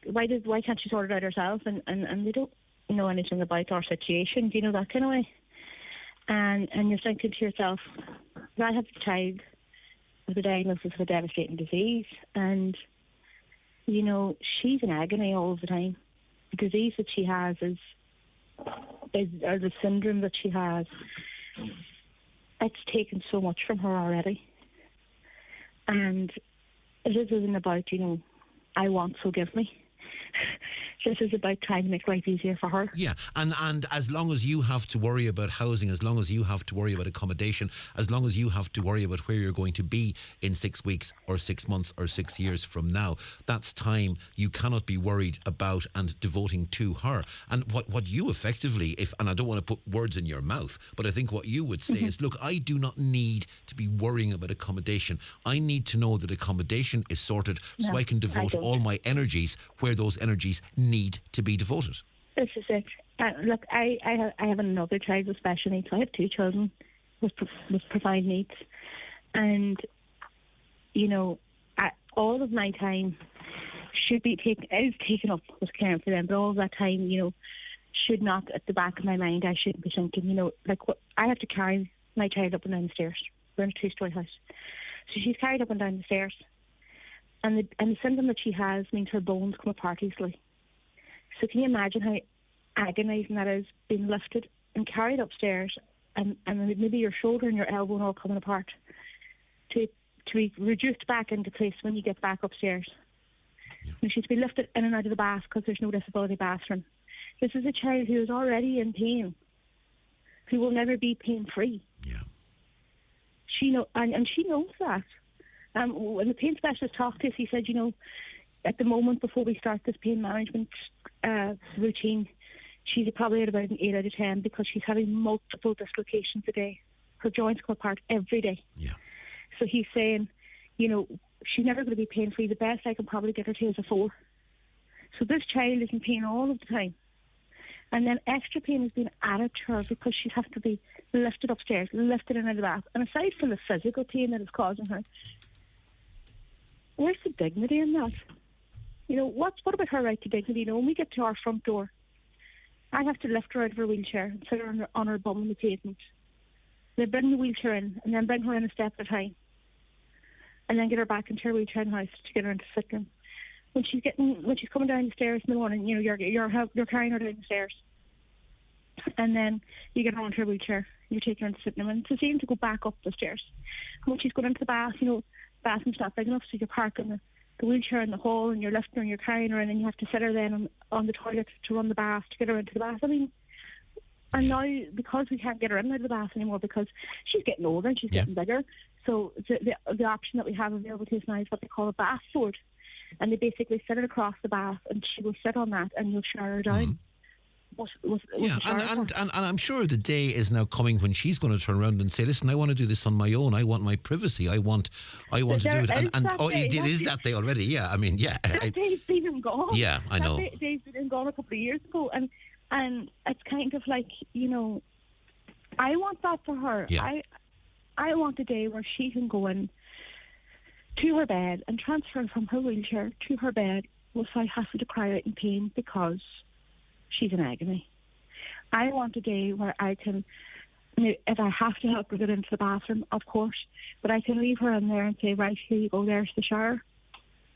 why can't she sort it out herself? And they don't know anything about our situation, you know, that kind of way. And you're thinking to yourself, I have a child with a diagnosis of a devastating disease, and you know, she's in agony all the time. The disease that she has or the syndrome that she has, it's taken so much from her already. And this isn't about, you know, I want, so give me. This is about trying to make life easier for her. Yeah, and as long as you have to worry about housing, as long as you have to worry about accommodation, as long as you have to worry about where you're going to be in 6 weeks or 6 months or 6 years from now, that's time you cannot be worried about and devoting to her. And what you effectively, and I don't want to put words in your mouth, but I think what you would say is, look, I do not need to be worrying about accommodation. I need to know that accommodation is sorted so I can devote all my energies where those energies need to be devoted. This is it. Look, I have another child with special needs. I have 2 children with profound needs, and you know, all of my time should be taken up with caring for them. But all of that time, you know, should not, at the back of my mind, I shouldn't be thinking, you know, like what I have to carry my child up and down the stairs. We're in a 2-story house, so she's carried up and down the stairs, and the syndrome that she has means her bones come apart easily. So can you imagine how agonising that is, being lifted and carried upstairs, and maybe your shoulder and your elbow and all coming apart, to be reduced back into place when you get back upstairs. Yeah. And she's been lifted in and out of the bath because there's no disability bathroom. This is a child who is already in pain, who will never be pain-free. Yeah. She knows that. When the pain specialist talked to us, he said, you know, at the moment before we start this pain management routine, she's probably at about an 8 out of 10 because she's having multiple dislocations a day. Her joints come apart every day. Yeah. So he's saying, you know, she's never going to be pain-free. The best I can probably get her to is a 4. So this child is in pain all of the time. And then extra pain is being added to her because she has to be lifted upstairs, lifted in and out of the bath. And aside from the physical pain that it's causing her, where's the dignity in that? You know, what about her right to dignity? You know, when we get to our front door, I have to lift her out of her wheelchair and sit her on her bum on the pavement. Then bring the wheelchair in, and then bring her in a step at a time, and then get her back into her wheelchair in the house to get her into the sitting room. When she's coming down the stairs in the morning, you know, you're carrying her down the stairs, and then you get her onto her wheelchair, you take her into the sitting room, and it's the same to go back up the stairs. And when she's going into the bath, you know, the bathroom's not big enough, so you're parking the wheelchair in the hall, and you're lifting her and you're carrying her, and then you have to sit her then on the toilet to run the bath to get her into the bath. I mean, and now because we can't get her in and out of the bath anymore because she's getting older and she's getting bigger, so the option that we have available to us now is what they call a bath board, and they basically sit her across the bath and she will sit on that and you'll shower her down. And I'm sure the day is now coming when she's going to turn around and say, listen, I want to do this on my own. I want my privacy. I want to do it. It is that day already. Yeah, I mean, yeah. That day's been gone. Yeah, I know. That day's been gone a couple of years ago. And it's kind of like, you know, I want that for her. Yeah. I want a day where she can go in to her bed and transfer from her wheelchair to her bed without having to cry out in pain because she's in agony. I want a day where I can, if I have to help her get into the bathroom, of course, but I can leave her in there and say, right, here you go, there's the shower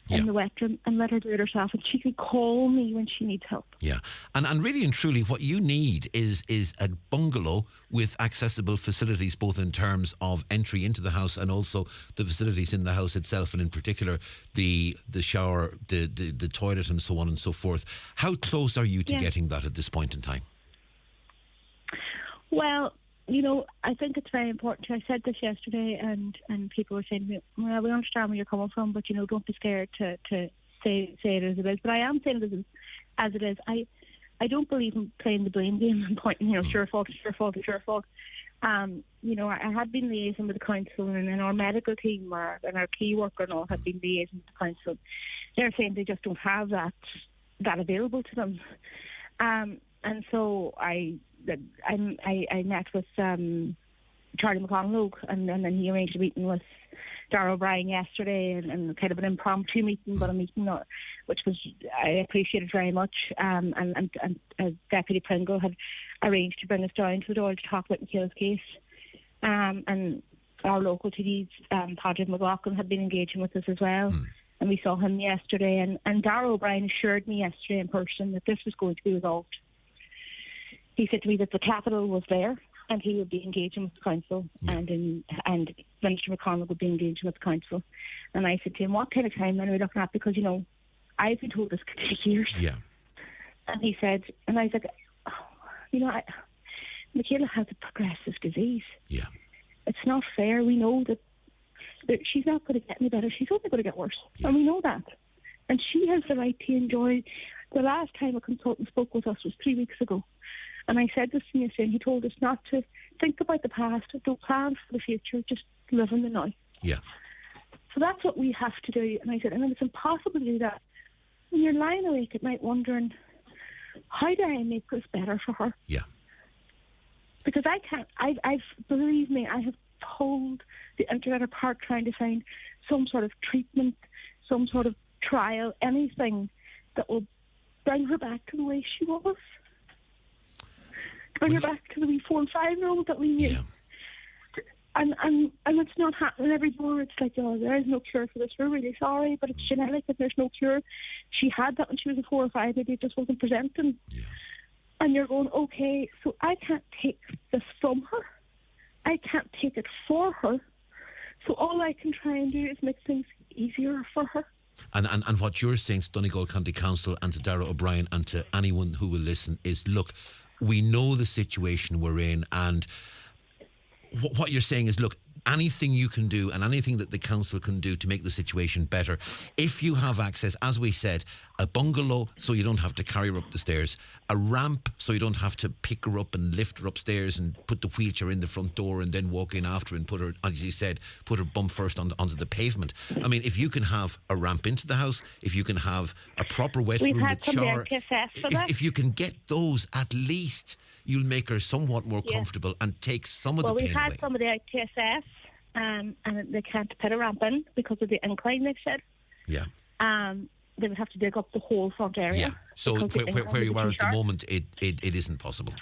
in the wet room, and let her do it herself, and she can call me when she needs help. Yeah, and really and truly what you need is a bungalow with accessible facilities, both in terms of entry into the house and also the facilities in the house itself, and in particular the shower, the toilet and so on and so forth. How close are you to getting that at this point in time? Well, you know, I think it's very important. I said this yesterday, and people were saying to me, well, we understand where you're coming from, but, you know, don't be scared to say it as it is. But I am saying it as it is. I don't believe in playing the blame game and pointing, it's your fault, it's your fault, it's your fault. I had been liaising with the council, and then our medical team and our key worker and all had been liaising with the council. They're saying they just don't have that available to them. And so I met with Charlie McConnell, and then he arranged a meeting with Dara O'Brien yesterday, and kind of an impromptu meeting, but a meeting which I appreciated very much. And Deputy Pringle had arranged to bring us down to the door to talk about Michaela's case. And our local TDs, Patrick McLaughlin, had been engaging with us as well. And we saw him yesterday. And Dara O'Brien assured me yesterday in person that this was going to be resolved. He said to me that the capital was there, and he would be engaging with the council, and Minister McConnell would be engaging with the council. And I said to him, what kind of timeline are we looking at? Because, I've been told this could take years. Yeah. And he said, and I was like, Michaela has a progressive disease. Yeah. It's not fair. We know that she's not going to get any better. She's only going to get worse. Yeah. And we know that. And she has the right to enjoy. The last time a consultant spoke with us was 3 weeks ago. And I said this to him, and he told us not to think about the past, don't plan for the future, just live in the now. Yeah. So that's what we have to do. And I said, and it's impossible to do that when you're lying awake at night wondering, how do I make this better for her? Yeah. Because I can't. Believe me, I have pulled the internet apart trying to find some sort of treatment, some sort of trial, anything that will bring her back to the way she was. Bring her back to the wee 4 and 5-year-old that we knew. Yeah. And it's not happening everymore. It's like, there is no cure for this. We're really sorry, but it's genetic and there's no cure. She had that when she was a 4 or 5, maybe it just wasn't presenting. Yeah. And you're going, okay, so I can't take this from her. I can't take it for her. So all I can try and do is make things easier for her. And what you're saying to Donegal County Council and to Dara O'Brien and to anyone who will listen is, look, we know the situation we're in, and what you're saying is, look, anything you can do and anything that the council can do to make the situation better. If you have access, as we said, a bungalow so you don't have to carry her up the stairs, a ramp so you don't have to pick her up and lift her upstairs and put the wheelchair in the front door and then walk in after and put her, as you said, put her bum first onto the pavement. I mean, if you can have a ramp into the house, if you can have a proper wet room with shower, if you can get those, at least you'll make her somewhat more comfortable and take some of the pain away. Well, we've had somebody out TSS and they can't put a ramp in because of the incline, they've said. Yeah. They would have to dig up the whole front area. Yeah. So where you are at the moment, it isn't possible.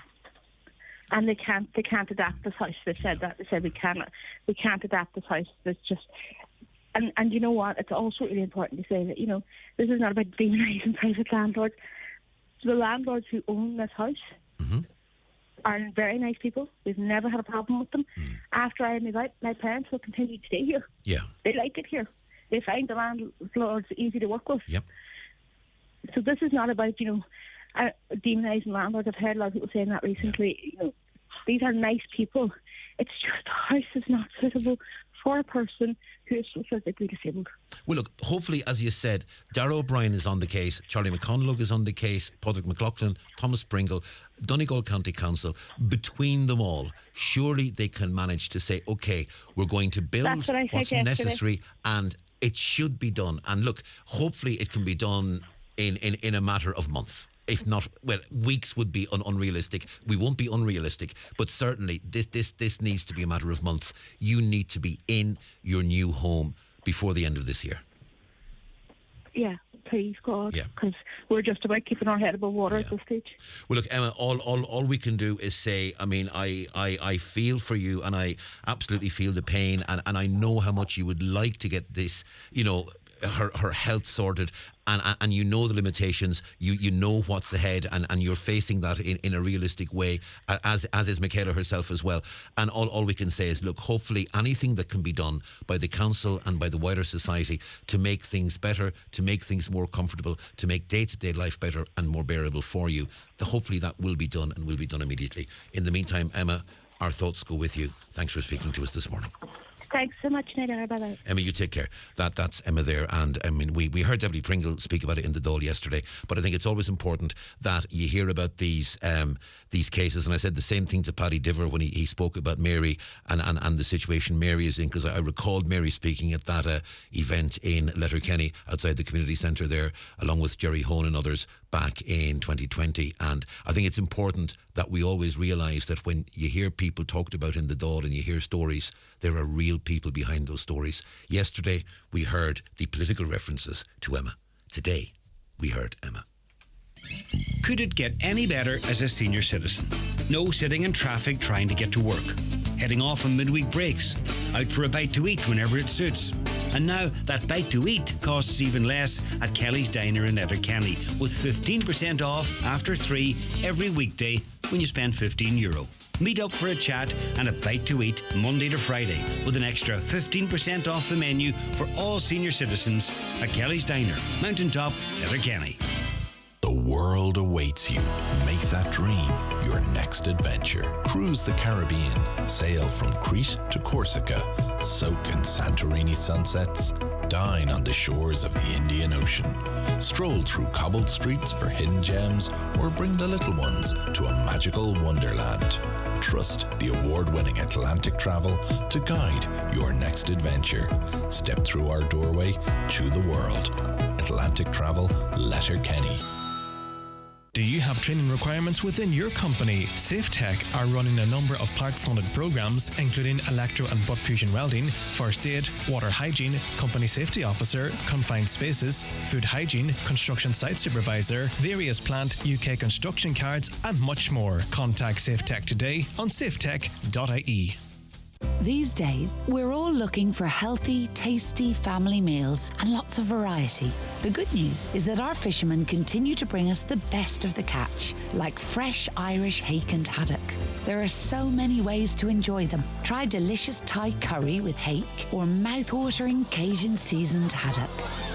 And they can't adapt this house. They said that. They said we can't adapt this house. It's just, and you know what? It's also really important to say that, this is not about demonising private landlords. The landlords who own this house are very nice people. We've never had a problem with them. After I moved out, my parents will continue to stay here. Yeah. They like it here. They find the landlords easy to work with. Yep. So this is not about, demonising landlords. I've heard a lot of people saying that recently. Yeah. These are nice people. It's just the house is not suitable for a person who is so physically disabled. Well, look, hopefully, as you said, Dara O'Brien is on the case, Charlie McConnell is on the case, Padraig McLaughlin, Thomas Pringle, Donegal County Council. Between them all, surely they can manage to say, OK, we're going to build what's necessary and it should be done. And look, hopefully it can be done in a matter of months. If not, well, weeks would be unrealistic. We won't be unrealistic, but certainly this needs to be a matter of months. You need to be in your new home before the end of this year. Yeah, please, God, because we're just about keeping our head above water at this stage. Well, look, Emma, all we can do is say, I mean, I feel for you, and I absolutely feel the pain, and I know how much you would like to get this, her health sorted, and you know the limitations, you know what's ahead, and you're facing that in a realistic way, as is Michaela herself as well. And all we can say is, look, hopefully anything that can be done by the council and by the wider society to make things better, to make things more comfortable, to make day-to-day life better and more bearable for you, hopefully that will be done and will be done immediately. In the meantime, Emma, our thoughts go with you. Thanks for speaking to us this morning. Thanks so much, Nidar. Bye-bye. Emma, you take care. That's Emma there. And I mean, we heard Deputy Pringle speak about it in the Dáil yesterday, but I think it's always important that you hear about these cases. And I said the same thing to Paddy Diver when he spoke about Mary and the situation Mary is in, because I recalled Mary speaking at that event in Letterkenny outside the community centre there, along with Jerry Hone and others back in 2020. And I think it's important that we always realise that when you hear people talked about in the Dáil and you hear stories, there are real people behind those stories. Yesterday, we heard the political references to Emma. Today, we heard Emma. Could it get any better as a senior citizen? No sitting in traffic trying to get to work. Heading off on midweek breaks. Out for a bite to eat whenever it suits. And now that bite to eat costs even less at Kelly's Diner in Letterkenny, with 15% off after 3 every weekday when you spend €15. Meet up for a chat and a bite to eat Monday to Friday with an extra 15% off the menu for all senior citizens at Kelly's Diner, Mountaintop, Letterkenny. The world awaits you. Make that dream your next adventure. Cruise the Caribbean. Sail from Crete to Corsica. Soak in Santorini sunsets. Dine on the shores of the Indian Ocean. Stroll through cobbled streets for hidden gems, or bring the little ones to a magical wonderland. Trust the award-winning Atlantic Travel to guide your next adventure. Step through our doorway to the world. Atlantic Travel, Letterkenny. Do you have training requirements within your company? SafeTech are running a number of part-funded programs, including electro and butt fusion welding, first aid, water hygiene, company safety officer, confined spaces, food hygiene, construction site supervisor, various plant UK construction cards, and much more. Contact SafeTech today on safetech.ie. These days, we're all looking for healthy, tasty family meals and lots of variety. The good news is that our fishermen continue to bring us the best of the catch, like fresh Irish hake and haddock. There are so many ways to enjoy them. Try delicious Thai curry with hake or mouth-watering Cajun seasoned haddock.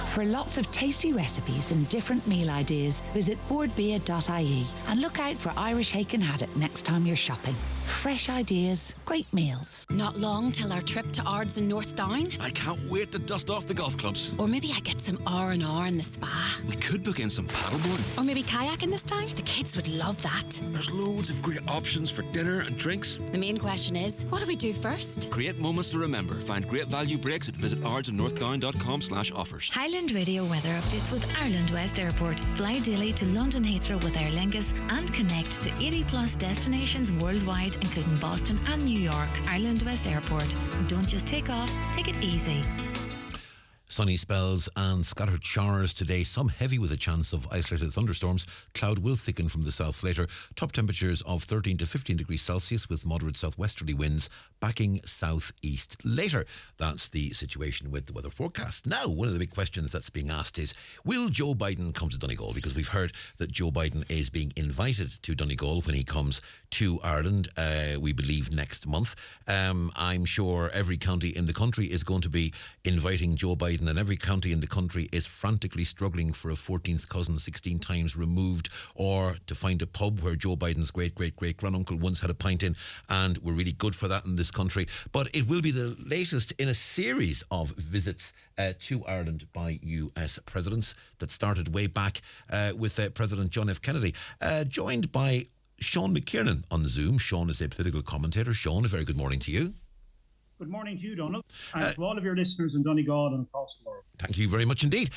For lots of tasty recipes and different meal ideas, visit boardbeer.ie and look out for Irish hake and haddock next time you're shopping. Fresh ideas, great meals. Not long till our trip to Ards in North Down. I can't wait to dust off the golf clubs. Or maybe I get some R&R in the spa. We could book in some paddleboarding. Or maybe kayaking this time. The kids would love that. There's loads of great options for dinner and drinks. The main question is, what do we do first? Great moments to remember. Find great value breaks at visitardsandnorthdown.com/offers. Highland Radio weather updates with Ireland West Airport. Fly daily to London Heathrow with Aer Lingus and connect to 80 plus destinations worldwide, including Boston and New York. Ireland West Airport. Don't just take off, take it easy. Sunny spells and scattered showers today, some heavy with a chance of isolated thunderstorms. Cloud will thicken from the south later. Top temperatures of 13 to 15 degrees Celsius with moderate southwesterly winds backing southeast later. That's the situation with the weather forecast. Now, one of the big questions that's being asked is, will Joe Biden come to Donegal? Because we've heard that Joe Biden is being invited to Donegal when he comes to Ireland, we believe next month. I'm sure every county in the country is going to be inviting Joe Biden, and every county in the country is frantically struggling for a 14th cousin 16 times removed, or to find a pub where Joe Biden's great-great-great-granduncle once had a pint in, and we're really good for that in this country. But it will be the latest in a series of visits to Ireland by US presidents that started way back with President John F. Kennedy, joined by Sean McKiernan on the Zoom. Sean is a political commentator. Sean, a very good morning to you. Good morning to you, Donal, and to all of your listeners in Donegal and across the world. Thank you very much indeed.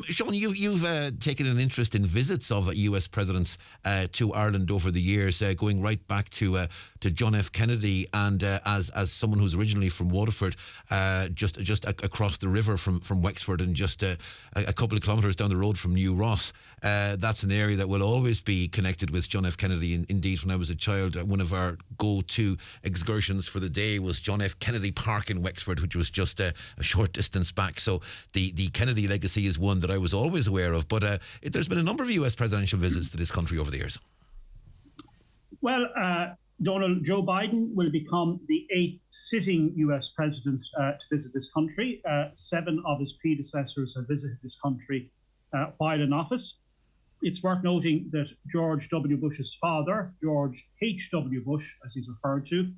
Sean, you've taken an interest in visits of US presidents to Ireland over the years, going right back to John F. Kennedy, and as someone who's originally from Waterford, just across the river from Wexford, and just a couple of kilometres down the road from New Ross. That's an area that will always be connected with John F. Kennedy. Indeed, when I was a child, one of our go-to excursions for the day was John F. Kennedy Park in Wexford, which was just a short distance back. So the Kennedy legacy is one that I was always aware of. But there's been a number of US presidential visits to this country over the years. Well, Donald, Joe Biden will become the 8th sitting US president to visit this country. 7 of his predecessors have visited this country while in office. It's worth noting that George W. Bush's father, George H.W. Bush, as he's referred to,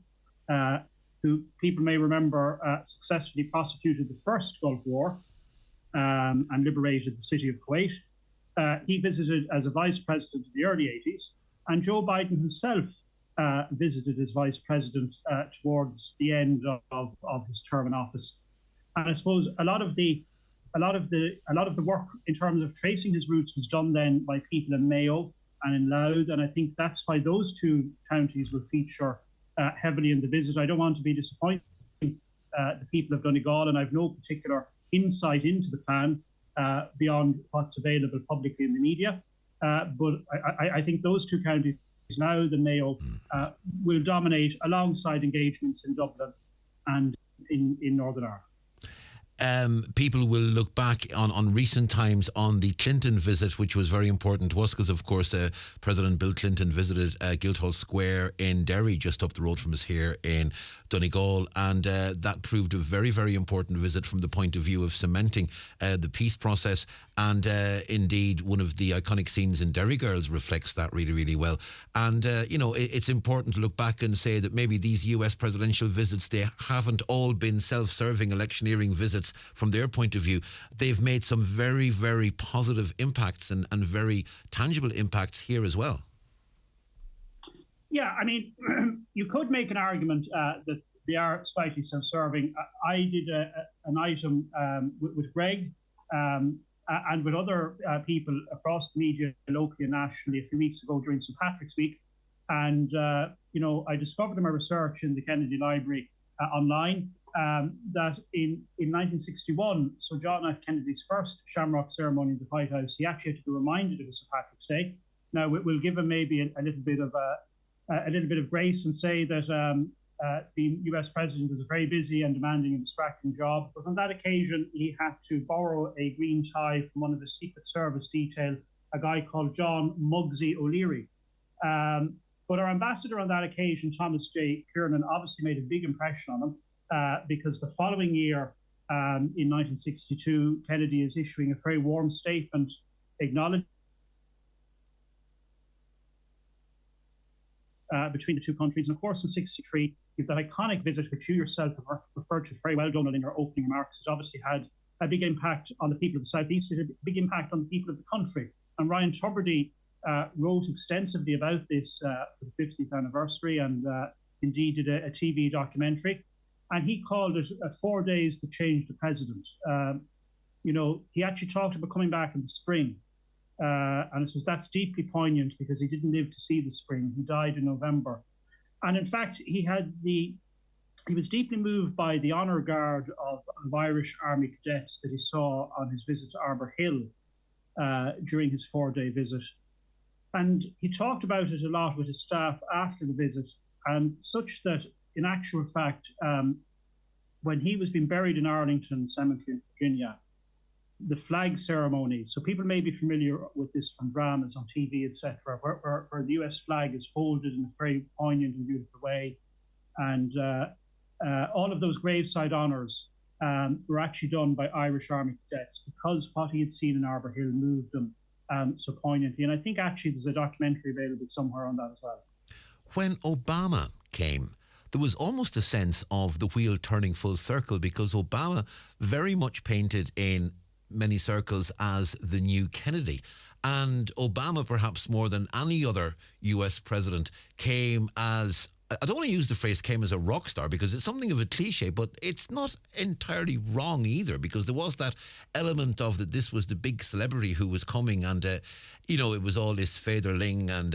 who people may remember successfully prosecuted the first Gulf War and liberated the city of Kuwait. He visited as a vice president in the early 80s, and Joe Biden himself visited as vice president towards the end of his term in office. And I suppose a lot of the work in terms of tracing his roots was done then by people in Mayo and in Louth, and I think that's why those two counties will feature heavily in the visit. I don't want to be disappointing the people of Donegal, and I've no particular insight into the plan beyond what's available publicly in the media. But I think those two counties, Louth and Mayo, will dominate alongside engagements in Dublin and in Northern Ireland. People will look back on recent times on the Clinton visit, which was very important to us because, of course, President Bill Clinton visited Guildhall Square in Derry, just up the road from us here in Donegal, and that proved a very, very important visit from the point of view of cementing the peace process. And indeed, one of the iconic scenes in Derry Girls reflects that really, really well. And, it's important to look back and say that maybe these US presidential visits, they haven't all been self-serving electioneering visits from their point of view. They've made some very, very positive impacts and very tangible impacts here as well. Yeah, I mean, you could make an argument that they are slightly self-serving. I did an item with Greg and with other people across the media, locally and nationally, a few weeks ago during St. Patrick's Week. And, I discovered in my research in the Kennedy Library online that in 1961, so John F. Kennedy's first Shamrock ceremony in the White House, he actually had to be reminded of St. Patrick's Day. Now, we'll give him maybe a little bit of grace and say that the US president was a very busy and demanding and distracting job. But on that occasion, he had to borrow a green tie from one of the Secret Service detail, a guy called John Muggsy O'Leary. But our ambassador on that occasion, Thomas J. Kiernan, obviously made a big impression on him because the following year, in 1962, Kennedy is issuing a very warm statement acknowledging between the two countries. And of course, in 1963, you have that iconic visit, which you yourself have referred to very well, Donal, in your opening remarks. It obviously had a big impact on the people of the Southeast. It had a big impact on the people of the country. And Ryan Tubridy wrote extensively about this for the 50th anniversary and indeed did a TV documentary. And he called it 4 days to change the president. He actually talked about coming back in the spring. And that's deeply poignant because he didn't live to see the spring. He died in November. And in fact, he was deeply moved by the honour guard of Irish Army cadets that he saw on his visit to Arbor Hill during his 4-day visit. And he talked about it a lot with his staff after the visit, and such that, in actual fact, when he was being buried in Arlington Cemetery in Virginia, the flag ceremony, so people may be familiar with this from dramas on TV, etc., where the US flag is folded in a very poignant and beautiful way. And all of those graveside honours were actually done by Irish Army cadets because what he had seen in Arbor Hill moved them so poignantly. And I think actually there's a documentary available somewhere on that as well. When Obama came, there was almost a sense of the wheel turning full circle because Obama very much painted in many circles as the new Kennedy. And Obama, perhaps more than any other US president, came as, I don't want to use the phrase came as a rock star because it's something of a cliche, but it's not entirely wrong either because there was that element of that this was the big celebrity who was coming and, it was all this featherling and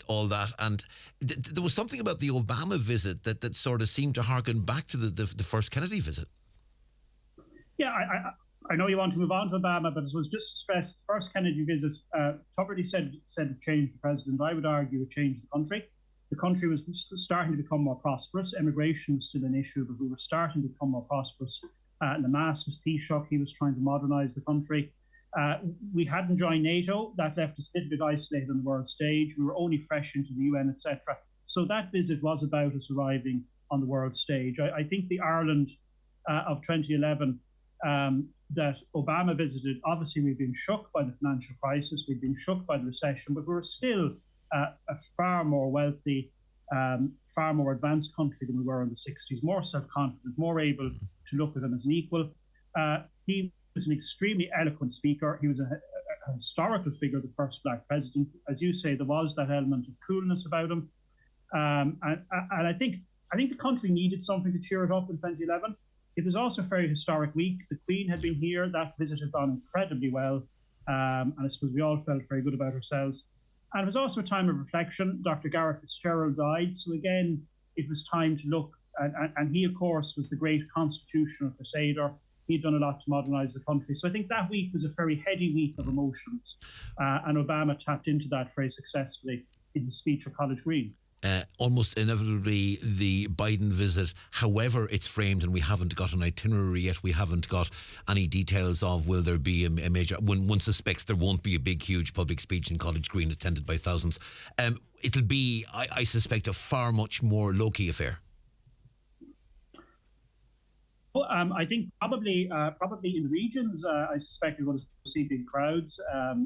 all that. And there was something about the Obama visit that sort of seemed to harken back to the first Kennedy visit. Yeah, I know you want to move on to Obama, but it was just to stress the first Kennedy visit. Tubridy said it changed the president. I would argue it changed the country. The country was starting to become more prosperous. Immigration was still an issue, but we were starting to become more prosperous. Lamass was Taoiseach. He was trying to modernise the country. We hadn't joined NATO. That left us a little bit isolated on the world stage. We were only fresh into the UN, etc. So that visit was about us arriving on the world stage. I think the Ireland of 2011 that Obama visited, obviously we've been shook by the financial crisis, we've been shook by the recession, but we were still a far more wealthy far more advanced country than we were in the 60s, more self-confident, more able to look at them as an equal. He was an extremely eloquent speaker. He was a historical figure, the first black president. As you say, there was that element of coolness about him. And I think the country needed something to cheer it up in 2011. It was also a very historic week. The Queen had been here. That visit had gone incredibly well. And I suppose we all felt very good about ourselves. And it was also a time of reflection. Dr. Gareth Fitzgerald died. So again, it was time to look. And he, of course, was the great constitutional crusader. He'd done a lot to modernise the country. So I think that week was a very heady week of emotions. And Obama tapped into that very successfully in his speech at College Green. Almost inevitably, the Biden visit, however it's framed, and we haven't got an itinerary yet, we haven't got any details of will there be a major, one suspects there won't be a big, huge public speech in College Green attended by thousands. It'll be, I suspect, a far much more low-key affair. Well, I think probably in the regions, I suspect we're going to see big crowds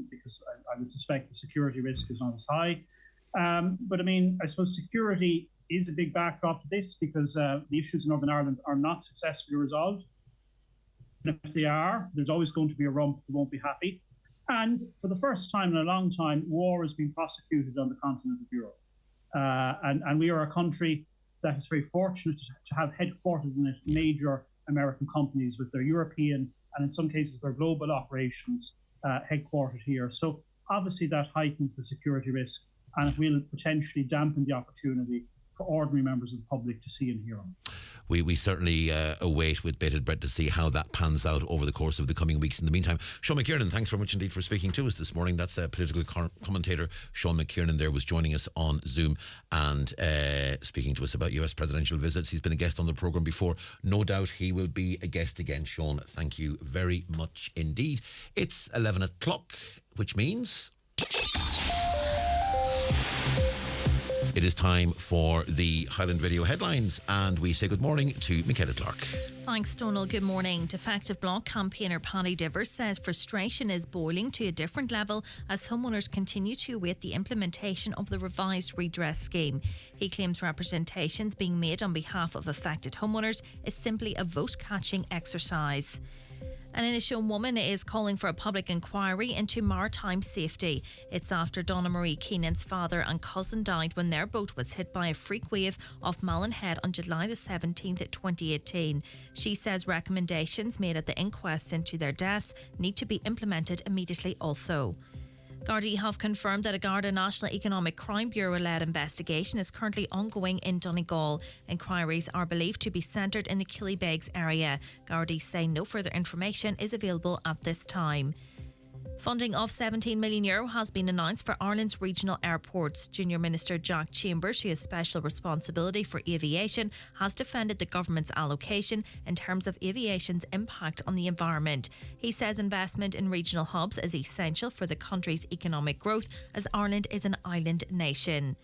because I would suspect the security risk is not as high. But I mean, I suppose security is a big backdrop to this because the issues in Northern Ireland are not successfully resolved. And if they are, there's always going to be a rump who won't be happy. And for the first time in a long time, war is being prosecuted on the continent of Europe. And we are a country that is very fortunate to have headquartered in it major American companies with their European and in some cases their global operations headquartered here. So obviously that heightens the security risk, and it will potentially dampen the opportunity for ordinary members of the public to see and hear them. We certainly await with bated breath to see how that pans out over the course of the coming weeks. In the meantime, Sean McKiernan, thanks very much indeed for speaking to us this morning. That's political commentator Sean McKiernan there was joining us on Zoom and speaking to us about US presidential visits. He's been a guest on the programme before. No doubt he will be a guest again. Sean, thank you very much indeed. It's 11 o'clock, which means it is time for the Highland Radio headlines, and we say good morning to Michaela Clark. Thanks, Donal. Good morning. Defective Block campaigner Paddy Divers says frustration is boiling to a different level as homeowners continue to await the implementation of the revised redress scheme. He claims representations being made on behalf of affected homeowners is simply a vote-catching exercise. An Inishowen woman is calling for a public inquiry into maritime safety. It's after Donna Marie Keenan's father and cousin died when their boat was hit by a freak wave off Malin Head on July the 17th, 2018. She says recommendations made at the inquest into their deaths need to be implemented immediately also. Gardaí have confirmed that a Garda National Economic Crime Bureau-led investigation is currently ongoing in Donegal. Inquiries are believed to be centred in the Killybegs area. Gardaí say no further information is available at this time. Funding of €17 million has been announced for Ireland's regional airports. Junior Minister Jack Chambers, who has special responsibility for aviation, has defended the government's allocation in terms of aviation's impact on the environment. He says investment in regional hubs is essential for the country's economic growth as Ireland is an island nation.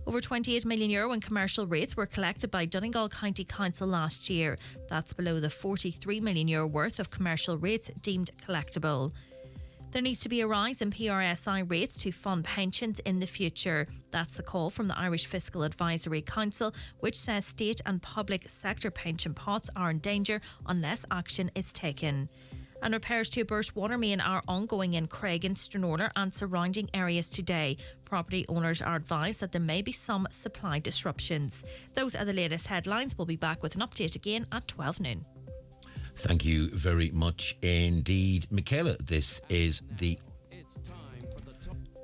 Over €28 million in commercial rates were collected by Donegal County Council last year. That's below the €43 million worth of commercial rates deemed collectible. There needs to be a rise in PRSI rates to fund pensions in the future. That's the call from the Irish Fiscal Advisory Council, which says state and public sector pension pots are in danger unless action is taken. And repairs to a burst water main are ongoing in Craigan, Stranorlar and surrounding areas today. Property owners are advised that there may be some supply disruptions. Those are the latest headlines. We'll be back with an update again at 12 noon. Thank you very much indeed, Michaela. This is the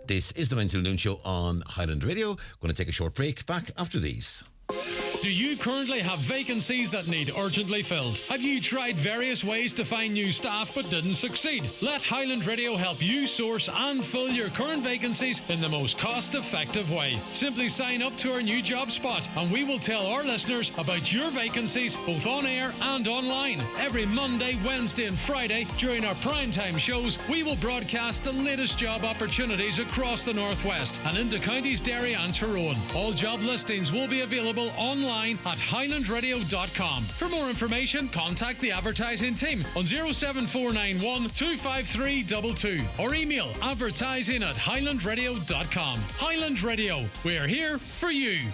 9 till noon show on Highland Radio. Going to take a short break. Back after these. Do you currently have vacancies that need urgently filled? Have you tried various ways to find new staff but didn't succeed? Let Highland Radio help you source and fill your current vacancies in the most cost-effective way. Simply sign up to our new job spot and we will tell our listeners about your vacancies both on air and online. Every Monday, Wednesday and Friday during our primetime shows, we will broadcast the latest job opportunities across the Northwest and into counties Derry and Tyrone. All job listings will be available online at highlandradio.com. For more information, contact the advertising team on 07491 25322 or email advertising@highlandradio.com. Highland Radio, we're here for you.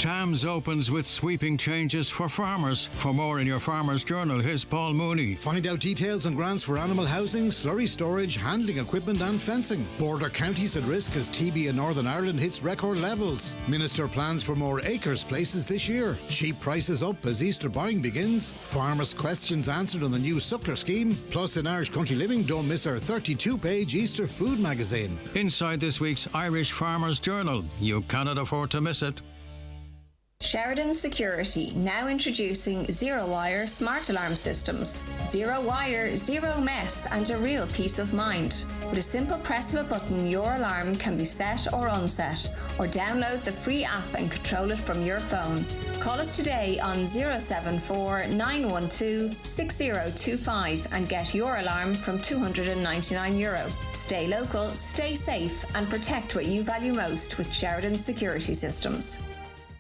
Tams opens with sweeping changes for farmers. For more in your Farmer's Journal, here's Paul Mooney. Find out details on grants for animal housing, slurry storage, handling equipment and fencing. Border counties at risk as TB in Northern Ireland hits record levels. Minister plans for more acres places this year. Sheep prices up as Easter buying begins. Farmers' questions answered on the new suckler scheme. Plus in Irish Country Living, don't miss our 32-page Easter food magazine. Inside this week's Irish Farmer's Journal, you cannot afford to miss it. Sheridan Security, now introducing zero-wire smart alarm systems. Zero wire, zero mess, and a real peace of mind. With a simple press of a button, your alarm can be set or unset, or download the free app and control it from your phone. Call us today on 074 912 6025 and get your alarm from €299. Stay local, stay safe, and protect what you value most with Sheridan Security Systems.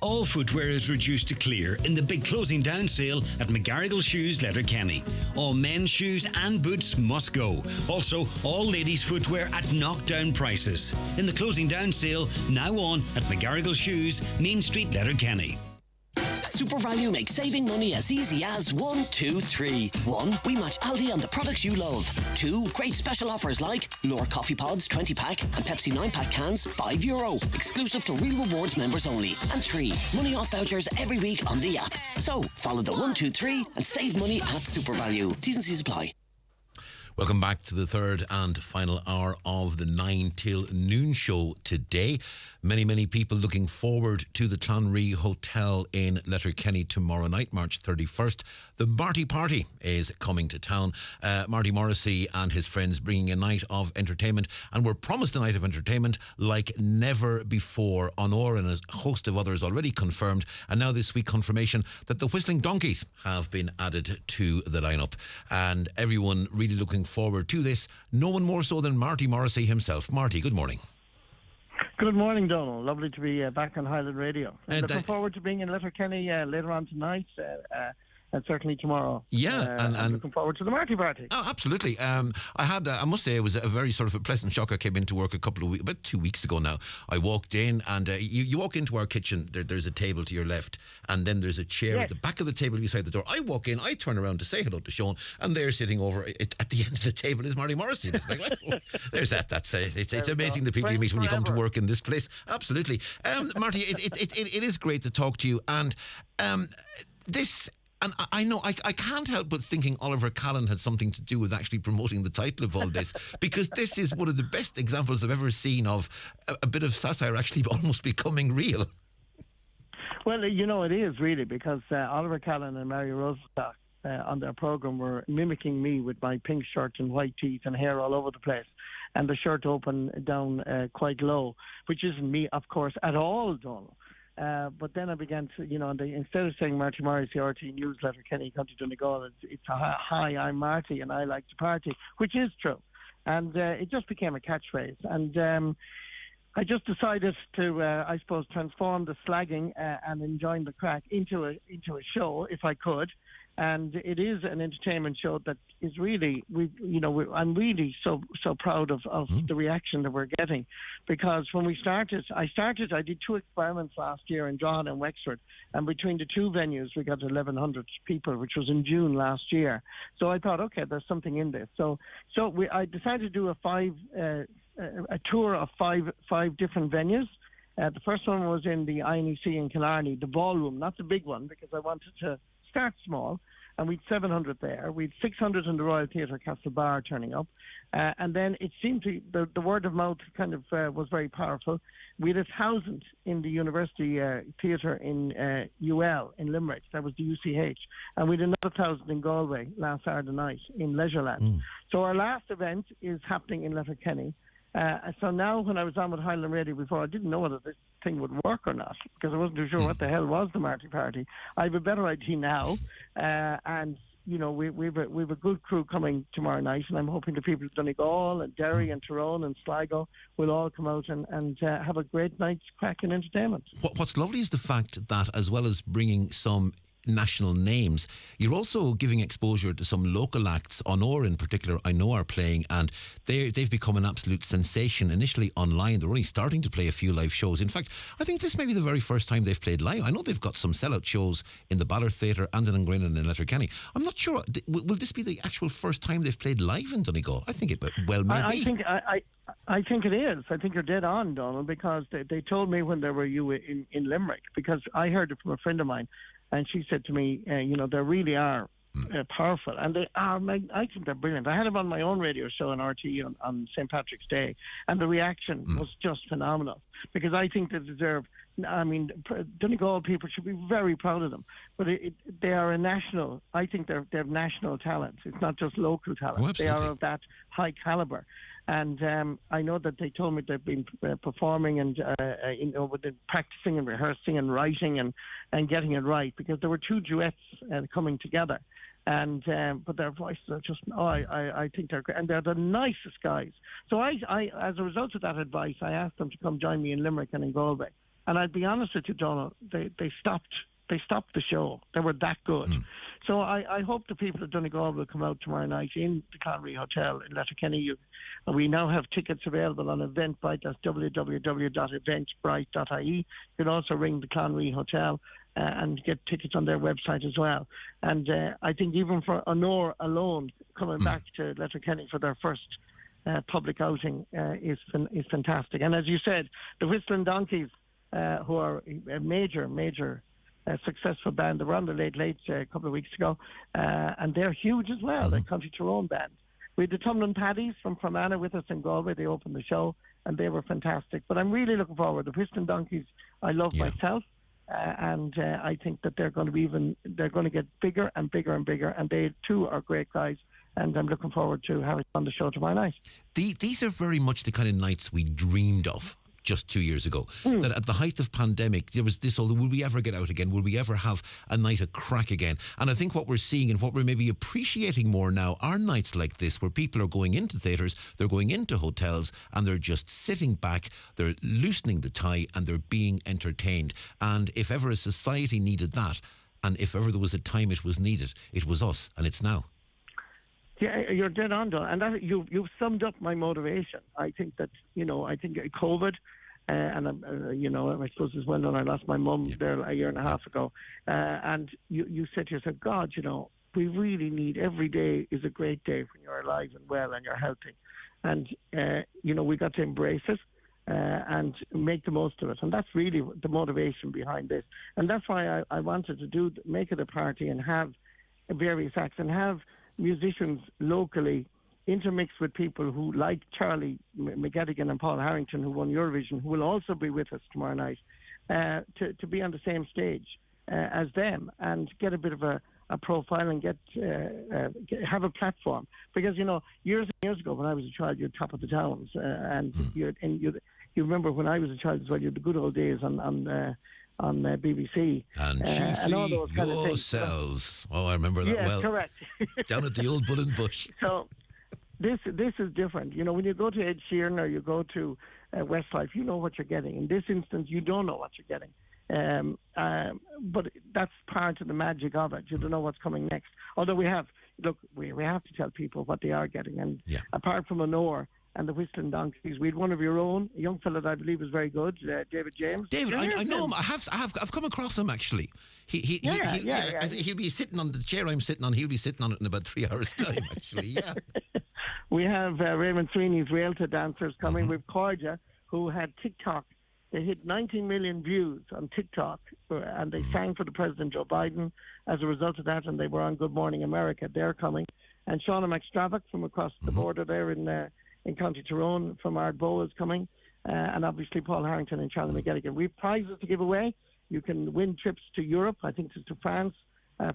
All footwear is reduced to clear in the big closing down sale at McGarrigle Shoes, Letterkenny. All men's shoes and boots must go. Also, all ladies' footwear at knockdown prices. In the closing down sale, now on at McGarrigle Shoes, Main Street, Letterkenny. Super Value makes saving money as easy as 1, 2, 3. 1. We match Aldi on the products you love. 2. Great special offers like Lure Coffee Pods 20-pack and Pepsi 9-pack cans €5. Exclusive to Real Rewards members only. And 3. Money off vouchers every week on the app. So, follow the 1, 2, 3 and save money at Super Value. T's and C's apply. Welcome back to the third and final hour of the 9 till noon show today. Many people looking forward to the Clonree Hotel in Letterkenny tomorrow night, March 31st. The Marty Party is coming to town. Marty Morrissey and his friends bringing a night of entertainment, and we're promised a night of entertainment like never before. Honor and a host of others already confirmed, and now this week confirmation that the Whistling Donkeys have been added to the lineup, and everyone really looking forward to this. No one more so than Marty Morrissey himself. Marty, good morning. Good morning, Donal. Lovely to be back on Highland Radio. And looking forward to being in Letterkenny later on tonight and certainly tomorrow. Yeah, and looking forward to the Marty Party. Oh, absolutely. I must say, it was a very sort of a pleasant shock. I came into work about 2 weeks ago now. I walked in, and you walk into our kitchen, there's a table to your left, and then there's a chair at the back of the table beside the door. I walk in, I turn around to say hello to Sean, and there sitting over at the end of the table is Marty Morrissey. It's like, oh, there's that. It's amazing the people you meet when you come to work in this place. Absolutely. Marty, it is great to talk to you, and this... And I know I can't help but thinking Oliver Callan had something to do with actually promoting the title of all this, because this is one of the best examples I've ever seen of a bit of satire actually almost becoming real. Well, it is really, because Oliver Callan and Mary Rosenstock on their programme were mimicking me with my pink shirt and white teeth and hair all over the place, and the shirt open down quite low, which isn't me, of course, at all, Donal. But then I began to, instead of saying Marty Morrissey, RT News, Letterkenny, County Donegal, it's hi, I'm Marty and I like to party, which is true. And it just became a catchphrase. And I just decided to, I suppose, transform the slagging and enjoying the crack into a show, if I could. And it is an entertainment show that is really, I'm really so proud of the reaction that we're getting, because when we started, I did 2 experiments last year in Drogheda and Wexford, and between the 2 venues we got 1,100 people, which was in June last year. So I thought, okay, there's something in this. So I decided to do a tour of five different venues. The first one was in the INEC in Killarney, the ballroom, not the big one, because I wanted to start small, and we'd 700 there. We'd 600 in the Royal Theatre Castlebar turning up, and then it seemed to the word of mouth kind of was very powerful. We had 1,000 in the University Theatre in UL in Limerick. That was the UCH, and we had another 1,000 in Galway last Saturday night in Leisureland. So our last event is happening in Letterkenny. So now, when I was on with Highland Radio before, I didn't know whether this thing would work or not, because I wasn't too sure what the hell was the Marty Party. I have a better idea now, and we've a good crew coming tomorrow night, and I'm hoping the people of Donegal and Derry and Tyrone and Sligo will all come out and have a great night's cracking entertainment. What's lovely is the fact that, as well as bringing some national names, you're also giving exposure to some local acts. Honor in particular, I know, are playing, and they've become an absolute sensation initially online. They're only starting to play a few live shows. In fact, I think this may be the very first time they've played live. I know they've got some sellout shows in the Ballard Theatre and in Engrin and in Letterkenny. I'm not sure, will this be the actual first time they've played live in Donegal? I think it well may be. I think it is. I think you're dead on, Donal, because they told me when they were in Limerick, because I heard it from a friend of mine, and she said to me, they really are powerful, and they are. I think they're brilliant. I had them on my own radio show on RT on St. Patrick's Day, and the reaction was just phenomenal, because I think they deserve. I mean, Donegal people should be very proud of them, but they are a national. I think they have national talent. It's not just local talent. Oh, they are of that high caliber. And I know that they told me they've been performing and practicing and rehearsing and writing and getting it right, because there were two duets coming together. And but their voices are just I think they're great, and they're the nicest guys. So I as a result of that advice, I asked them to come join me in Limerick and in Galway. And I'd be honest with you, Donal, they stopped the show. They were that good. So I hope the people of Donegal will come out tomorrow night in the Conry Hotel in Letterkenny. We now have tickets available on Eventbrite. That's www.eventbrite.ie. You can also ring the Conry Hotel and get tickets on their website as well. And I think even for Honor alone, coming back to Letterkenny for their first public outing is fantastic. And as you said, the Whistling Donkeys, who are a major successful band. They were on the Late Late a couple of weeks ago, and they're huge as well. They're County Tyrone band. We had the Tumlin Paddies from Fermanagh with us in Galway. They opened the show, and they were fantastic. But I'm really looking forward. The Whistling Donkeys, I love myself, and I think that they're going to get bigger and bigger and bigger. And they too are great guys. And I'm looking forward to having on the show tomorrow night. These are very much the kind of nights we dreamed of just 2 years ago. That at the height of pandemic, there was this, will we ever get out again? Will we ever have a night of crack again? And I think what we're seeing and what we're maybe appreciating more now are nights like this, where people are going into theatres, they're going into hotels, and they're just sitting back, they're loosening the tie, and they're being entertained. And if ever a society needed that, and if ever there was a time it was needed, it was us, and it's now. Yeah, you're dead on, Donal. And that, you've summed up my motivation. I think that, I think COVID, and I suppose it's well known, I lost my mum there a year and a half ago. And you said to yourself, God, we really need, every day is a great day when you're alive and well and you're healthy. And, we got to embrace it and make the most of it. And that's really the motivation behind this. And that's why I wanted to make it a party and have various acts and have musicians locally intermixed with people who, like Charlie McGettigan and Paul Harrington, who won Eurovision, who will also be with us tomorrow night, to be on the same stage as them and get a bit of a profile and have a platform. Because, years and years ago when I was a child, you're Top of the Towns, and you remember when I was a child as well, you had the good old days on BBC and all those kind of things. Yourselves. Oh, I remember that well. Yeah, correct. Down at the old Bullen Bush. So this is different. When you go to Ed Sheeran or you go to Westlife, you know what you're getting. In this instance, you don't know what you're getting. But that's part of the magic of it. You don't know what's coming next. Although we have to tell people what they are getting. And apart from Honor and the Whistling Donkeys, we had one of your own, a young fella that I believe is very good, David James. David, I know him. I've come across him actually. He'll be sitting on the chair I'm sitting on. He'll be sitting on it in about 3 hours' time. Actually, yeah. We have Raymond Sweeney's Realtor dancers coming. We've Cordia, who had TikTok. They hit 19 million views on TikTok, and they sang for the President Joe Biden as a result of that, and they were on Good Morning America. They're coming. And Shauna McStravack from across the border there in County Tyrone from Ardbow is coming, and obviously Paul Harrington and Charlie McGettigan. We have prizes to give away. You can win trips to Europe, I think it's to France,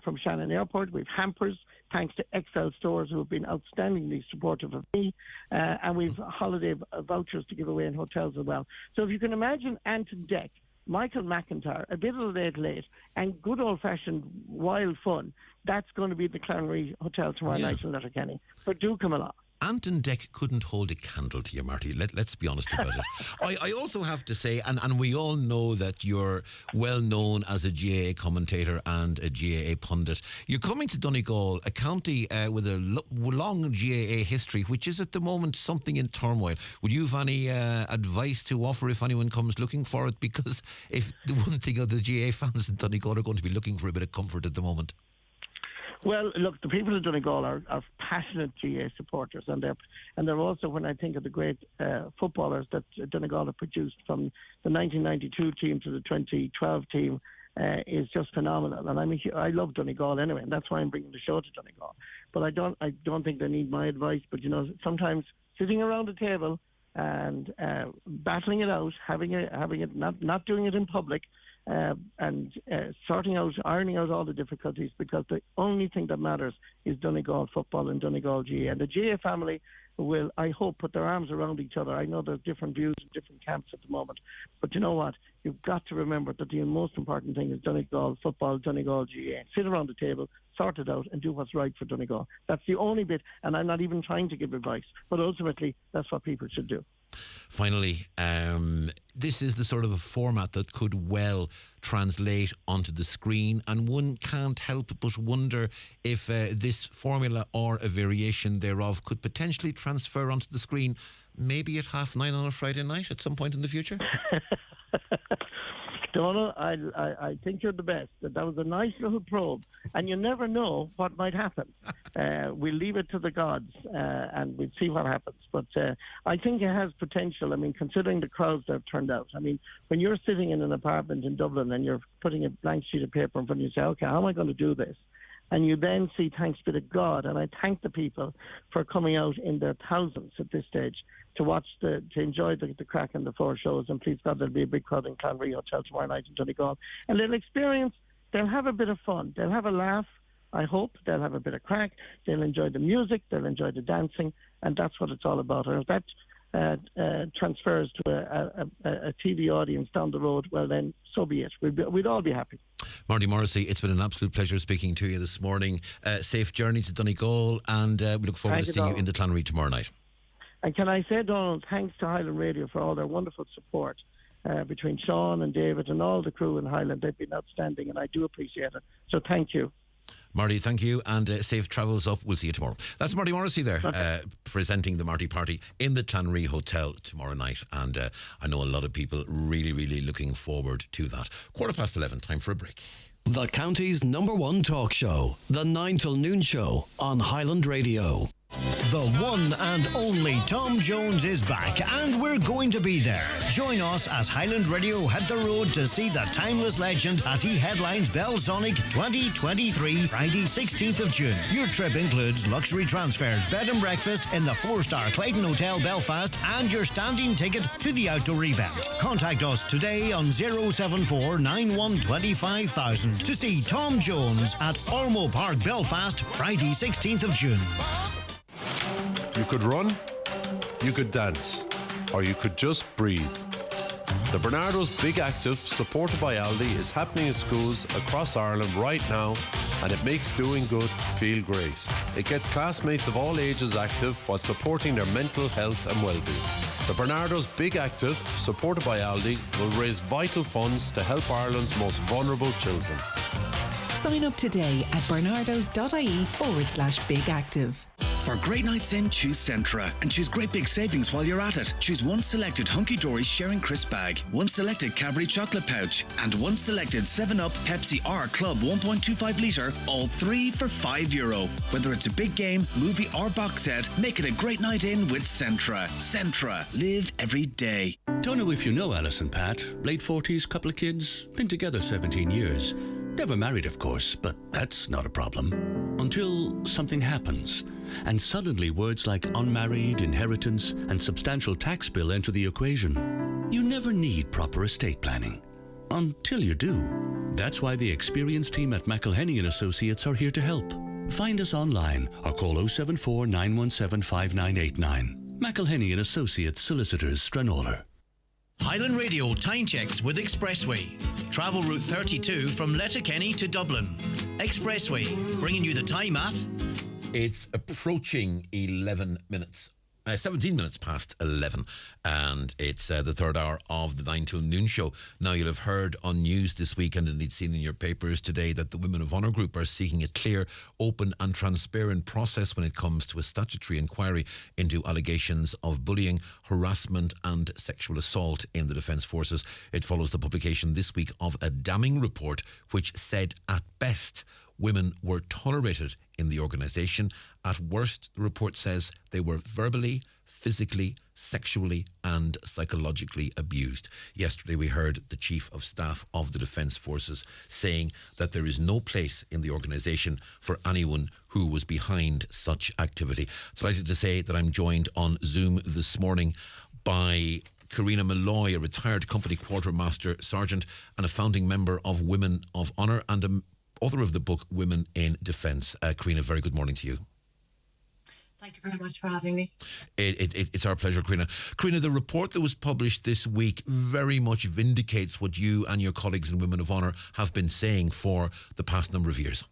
from Shannon Airport. We have hampers, thanks to XL Stores, who have been outstandingly supportive of me, and we've holiday vouchers to give away in hotels as well. So if you can imagine Anton Deck, Michael McIntyre, a bit of the late, and good old-fashioned wild fun, that's going to be the Clanry Hotel tomorrow night in Letterkenny. So do come along. Ant and Dec couldn't hold a candle to you, Marty. Let's be honest about it. I also have to say, and we all know that you're well known as a GAA commentator and a GAA pundit. You're coming to Donegal, a county with a long GAA history, which is at the moment something in turmoil. Would you have any advice to offer if anyone comes looking for it? Because if the one thing of the GAA fans in Donegal are going to be looking for a bit of comfort at the moment. Well, look, the people of Donegal are passionate GAA supporters, and they're also, when I think of the great footballers that Donegal have produced, from the 1992 team to the 2012 team, is just phenomenal. And I love Donegal anyway, and that's why I'm bringing the show to Donegal. But I don't think they need my advice. But sometimes sitting around a table and battling it out, having it, not doing it in public. And ironing out all the difficulties, because the only thing that matters is Donegal football and Donegal GAA. And the GAA family will, I hope, put their arms around each other. I know there's different views in different camps at the moment, but you know what? You've got to remember that the most important thing is Donegal football, Donegal GAA. Sit around the table, sort it out, and do what's right for Donegal. That's the only bit, and I'm not even trying to give advice, but ultimately that's what people should do. Finally, this is the sort of a format that could well translate onto the screen, and one can't help but wonder if this formula or a variation thereof could potentially transfer onto the screen, maybe at 9:30 on a Friday night at some point in the future. Donal, I think you're the best. That was a nice little probe, and you never know what might happen. We'll leave it to the gods, and we'll see what happens. But I think it has potential. I mean, considering the crowds that have turned out. I mean, when you're sitting in an apartment in Dublin and you're putting a blank sheet of paper in front of you and say, okay, how am I going to do this? And you then see, thanks be to God, and I thank the people for coming out in their thousands at this stage to watch to enjoy the crack and the 4 shows. And please God, there'll be a big crowd in Clanry Hotel tomorrow night in Donegal. And they'll have a bit of fun. They'll have a laugh, I hope. They'll have a bit of crack. They'll enjoy the music. They'll enjoy the dancing. And that's what it's all about. And if that transfers to a TV audience down the road, well then, so be it. We'd all be happy. Marty Morrissey, it's been an absolute pleasure speaking to you this morning. Safe journey to Donegal, and we look forward to seeing you in the Clanry tomorrow night. And can I say, Donald, thanks to Highland Radio for all their wonderful support between Sean and David and all the crew in Highland. They've been outstanding, and I do appreciate it. So thank you. Marty, thank you, and safe travels up. We'll see you tomorrow. That's Marty Morrissey there, presenting the Marty Party in the Clanry Hotel tomorrow night. And I know a lot of people really, really looking forward to that. 11:15, time for a break. The county's #1 talk show, the 9 till noon show on Highland Radio. The one and only Tom Jones is back, and we're going to be there. Join us as Highland Radio hit the road to see the timeless legend as he headlines Belsonic 2023, Friday 16th of June. Your trip includes luxury transfers, bed and breakfast in the 4-star Clayton Hotel Belfast, and your standing ticket to the outdoor event. Contact us today on 074 9125,000 to see Tom Jones at Ormo Park Belfast, Friday 16th of June. You could run, you could dance, or you could just breathe. The Bernardo's Big Active, supported by Aldi, is happening in schools across Ireland right now, and it makes doing good feel great. It gets classmates of all ages active while supporting their mental health and well-being. The Bernardo's Big Active, supported by Aldi, will raise vital funds to help Ireland's most vulnerable children. Sign up today at bernardos.ie/Big Active. For great nights in, choose Centra and choose great big savings while you're at it. Choose one selected Hunky Dory Sharing Crisp bag, one selected Cadbury chocolate pouch, and one selected 7-Up Pepsi R Club 1.25 litre, all 3 for €5. Whether it's a big game, movie or box set, make it a great night in with Centra. Centra. Live every day. Don't know if you know Alice and Pat. Late 40s, couple of kids, been together 17 years. Never married, of course, but that's not a problem. Until something happens. And suddenly words like unmarried, inheritance, and substantial tax bill enter the equation. You never need proper estate planning. Until you do. That's why the experienced team at McElhenney & Associates are here to help. Find us online or call 074 917 5989. McElhenney & Associates, Solicitors, Stranola. Highland Radio time checks with Expressway. Travel route 32 from Letterkenny to Dublin. Expressway, bringing you the time at It's approaching 17 minutes past 11, and it's the third hour of the 9 till noon show. Now, you'll have heard on news this week, and indeed seen in your papers today, that the Women of Honour group are seeking a clear, open and transparent process when it comes to a statutory inquiry into allegations of bullying, harassment and sexual assault in the Defence Forces. It follows the publication this week of a damning report which said, at best, women were tolerated in the organisation. At worst, the report says they were verbally, physically, sexually and psychologically abused. Yesterday we heard the Chief of Staff of the Defence Forces saying that there is no place in the organisation for anyone who was behind such activity. Delighted to say that I'm joined on Zoom this morning by Karina Malloy, a retired company quartermaster sergeant and a founding member of Women of Honour and a author of the book Women in Defence. Karina, very good morning to you. Thank you very much for having me. It's our pleasure, Karina. Karina, the report that was published this week very much vindicates what you and your colleagues in Women of Honour have been saying for the past number of years.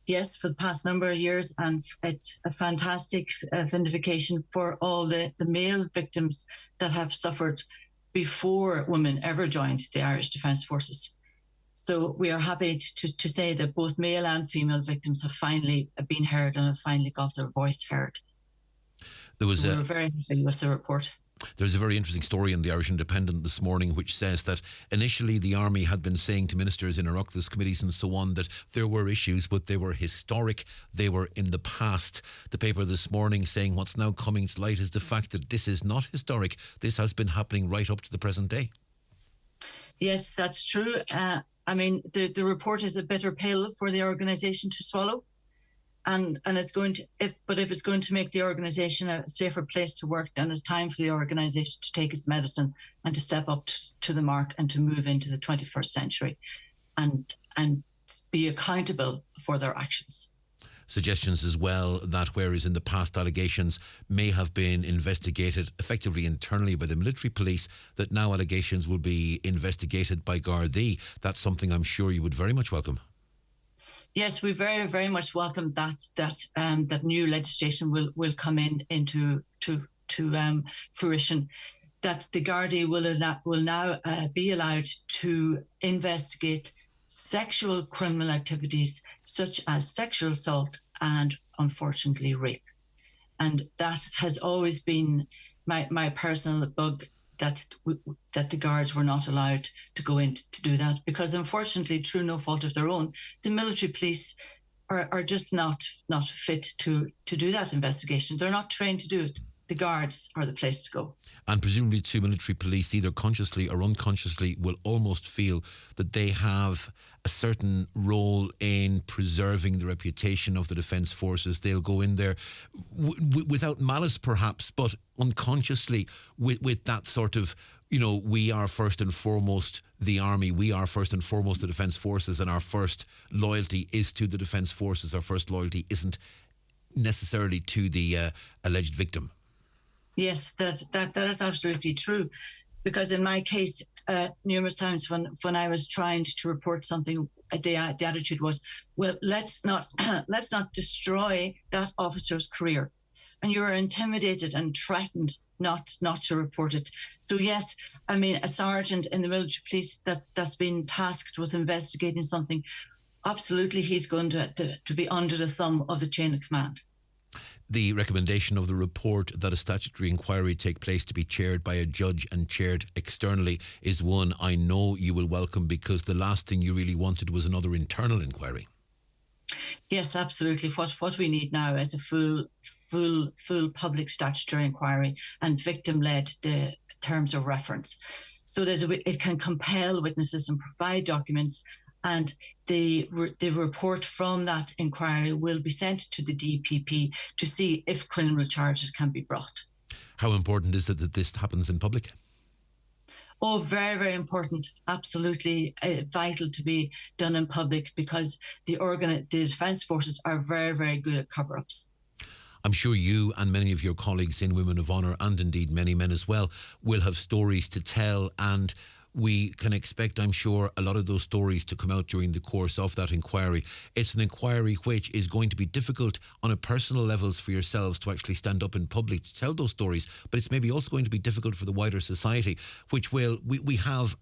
Yes, for the past number of years, and it's a fantastic vindication for all the male victims that have suffered before women ever joined the Irish Defence Forces. So we are happy to say that both male and female victims have finally been heard and have finally got their voice heard. We're very happy with the report. There's a very interesting story in the Irish Independent this morning which says that initially the Army had been saying to ministers in Oireachtas committees and so on that there were issues, but they were historic, they were in the past. The paper this morning saying what's now coming to light is the fact that this is not historic. This has been happening right up to the present day. Yes, that's true. I mean, the report is a bitter pill for the organisation to swallow, and it's going to. If it's going to make the organisation a safer place to work, then it's time for the organisation to take its medicine and to step up to the mark and to move into the 21st century, and be accountable for their actions. Suggestions as well that whereas in the past allegations may have been investigated effectively internally by the military police, that now allegations will be investigated by Gardaí. That's something I'm sure you would very much welcome. Yes, we very, very much welcome that new legislation will come into fruition. That the Gardaí will now be allowed to investigate sexual criminal activities such as sexual assault and, unfortunately, rape. And that has always been my personal bug, that the guards were not allowed to go in to do that, because, unfortunately, through no fault of their own, the military police are just not fit to do that investigation. They're not trained to do it. The guards are the place to go. And presumably too, military police, either consciously or unconsciously, will almost feel that they have a certain role in preserving the reputation of the Defence Forces. They'll go in there without malice perhaps, but unconsciously with that sort of, we are first and foremost the Army, we are first and foremost the Defence Forces, and our first loyalty is to the Defence Forces. Our first loyalty isn't necessarily to the alleged victim. Yes, that is absolutely true, because in my case, numerous times when I was trying to report something, the attitude was, well, let's not destroy that officer's career, and you are intimidated and threatened not to report it. So yes, I mean, a sergeant in the military police that's been tasked with investigating something, absolutely, he's going to be under the thumb of the chain of command. The recommendation of the report that a statutory inquiry take place to be chaired by a judge and chaired externally is one I know you will welcome, because the last thing you really wanted was another internal inquiry. Yes, absolutely. What we need now is a full public statutory inquiry and victim-led terms of reference, so that it can compel witnesses and provide documents. And the report from that inquiry will be sent to the DPP to see if criminal charges can be brought. How important is it that this happens in public? Oh, very, very important. Absolutely vital to be done in public, because the Defence Forces are very, very good at cover-ups. I'm sure you and many of your colleagues in Women of Honour, and indeed many men as well, will have stories to tell. And we can expect, I'm sure, a lot of those stories to come out during the course of that inquiry. It's an inquiry which is going to be difficult on a personal levels for yourselves to actually stand up in public to tell those stories, but it's maybe also going to be difficult for the wider society, which we have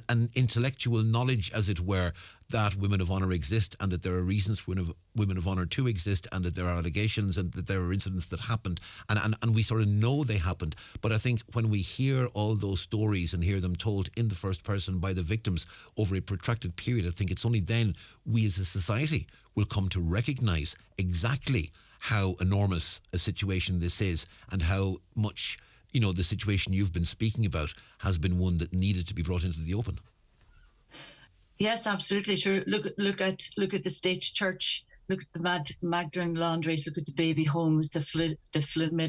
an intellectual knowledge, as it were, that women of honour exist and that there are reasons for women of honour to exist and that there are allegations and that there are incidents that happened and we sort of know they happened. But I think when we hear all those stories and hear them told in the first person by the victims over a protracted period, I think it's only then we as a society will come to recognise exactly how enormous a situation this is and how much, you know, the situation you've been speaking about has been one that needed to be brought into the open. Yes, absolutely. Sure. Look at the State Church. Look at the Magdalen laundries. Look at the baby homes. The Flynn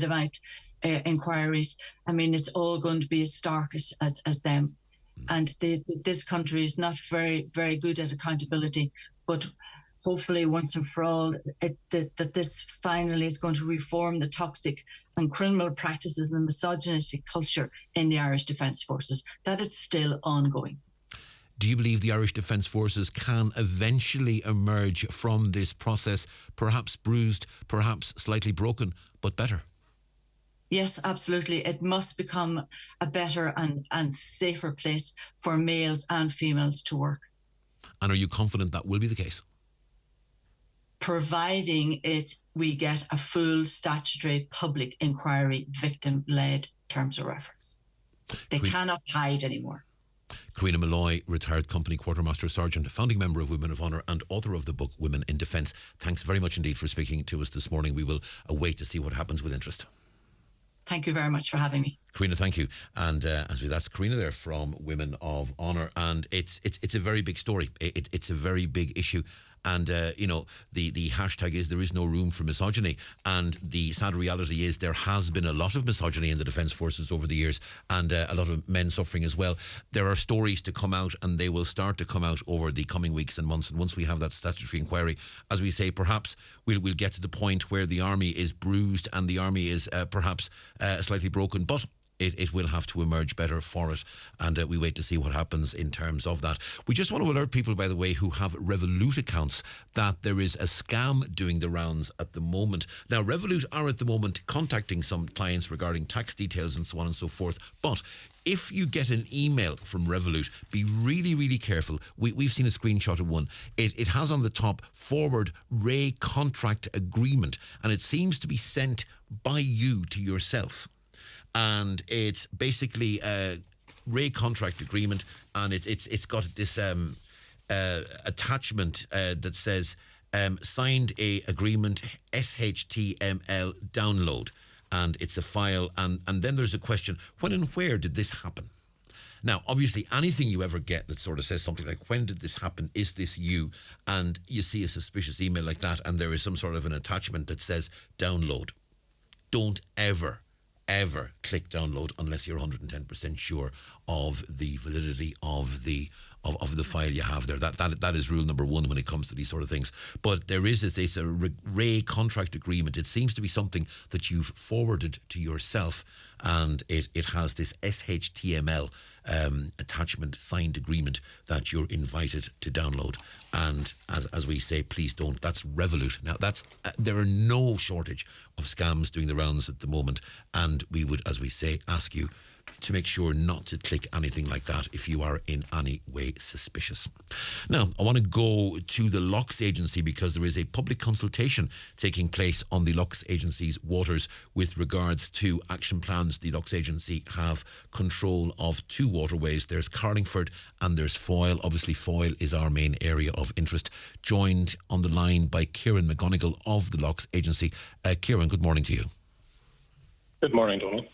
inquiries. I mean, it's all going to be as stark as them. And this country is not very, very good at accountability. But hopefully, once and for all, that this finally is going to reform the toxic and criminal practices and the misogynistic culture in the Irish Defence Forces. That it's still ongoing. Do you believe the Irish Defence Forces can eventually emerge from this process, perhaps bruised, perhaps slightly broken, but better? Yes, absolutely. It must become a better and safer place for males and females to work. And are you confident that will be the case? Providing we get a full statutory public inquiry, victim-led terms of reference. They cannot hide anymore. Karina Malloy, retired company quartermaster sergeant, founding member of Women of Honour and author of the book Women in Defence. Thanks very much indeed for speaking to us this morning. We will await to see what happens with interest. Thank you very much for having me. Karina, thank you. And that's Karina there from Women of Honour. And it's a very big story. It's a very big issue. And, you know, the hashtag is there is no room for misogyny. And the sad reality is there has been a lot of misogyny in the Defence Forces over the years and a lot of men suffering as well. There are stories to come out and they will start to come out over the coming weeks and months. And once we have that statutory inquiry, as we say, perhaps we'll get to the point where the army is bruised and the army is perhaps slightly broken. But it will have to emerge better for it, and we wait to see what happens in terms of that. We just want to alert people, by the way, who have Revolut accounts that there is a scam doing the rounds at the moment. Now, Revolut are at the moment contacting some clients regarding tax details and so on and so forth, but if you get an email from Revolut, be really, really careful. We've seen a screenshot of one. It has on the top, forward Ray contract agreement, and it seems to be sent by you to yourself. And it's basically a Ray contract agreement, and it's got this attachment that says signed a agreement SHTML download, and it's a file, and then there's a question: when and where did this happen? Now, obviously, anything you ever get that sort of says something like, when did this happen? Is this you? And you see a suspicious email like that, and there is some sort of an attachment that says download. Don't ever click download unless you're 110% sure of the validity of the file you have there. That is rule number one when it comes to these sort of things. But there is a Ray contract agreement. It seems to be something that you've forwarded to yourself, and it has this SHTML attachment signed agreement that you're invited to download. And as we say, please don't. That's Revolut. Now, there are no shortage of scams doing the rounds at the moment, and we would, as we say, ask you to make sure not to click anything like that if you are in any way suspicious. Now, I want to go to the Locks Agency because there is a public consultation taking place on the Locks Agency's waters with regards to action plans. The Locks Agency have control of two waterways. There's Carlingford and there's Foyle. Obviously, Foyle is our main area of interest. Joined on the line by Kieran McGonigal of the Locks Agency. Kieran, good morning to you. Good morning, Donal.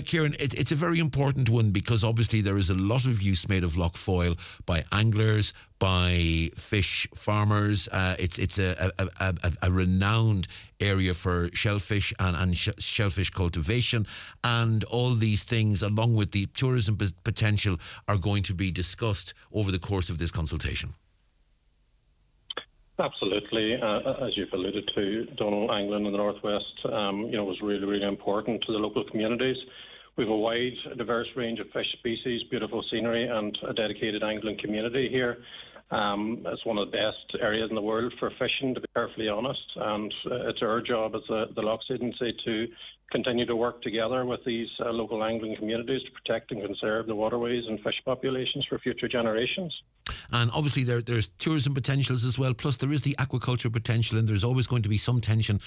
Kieran, it's a very important one because obviously there is a lot of use made of Lough Foyle by anglers, by fish farmers. It's a renowned area for shellfish and shellfish cultivation, and all these things, along with the tourism potential, are going to be discussed over the course of this consultation. Absolutely. As you've alluded to, Donal, angling in the northwest, was really, really important to the local communities. We have a wide, diverse range of fish species, beautiful scenery, and a dedicated angling community here. It's one of the best areas in the world for fishing, to be perfectly honest, and it's our job as the Lochs Agency to continue to work together with these local angling communities to protect and conserve the waterways and fish populations for future generations. And obviously there's tourism potentials as well, plus there is the aquaculture potential, and there's always going to be some tension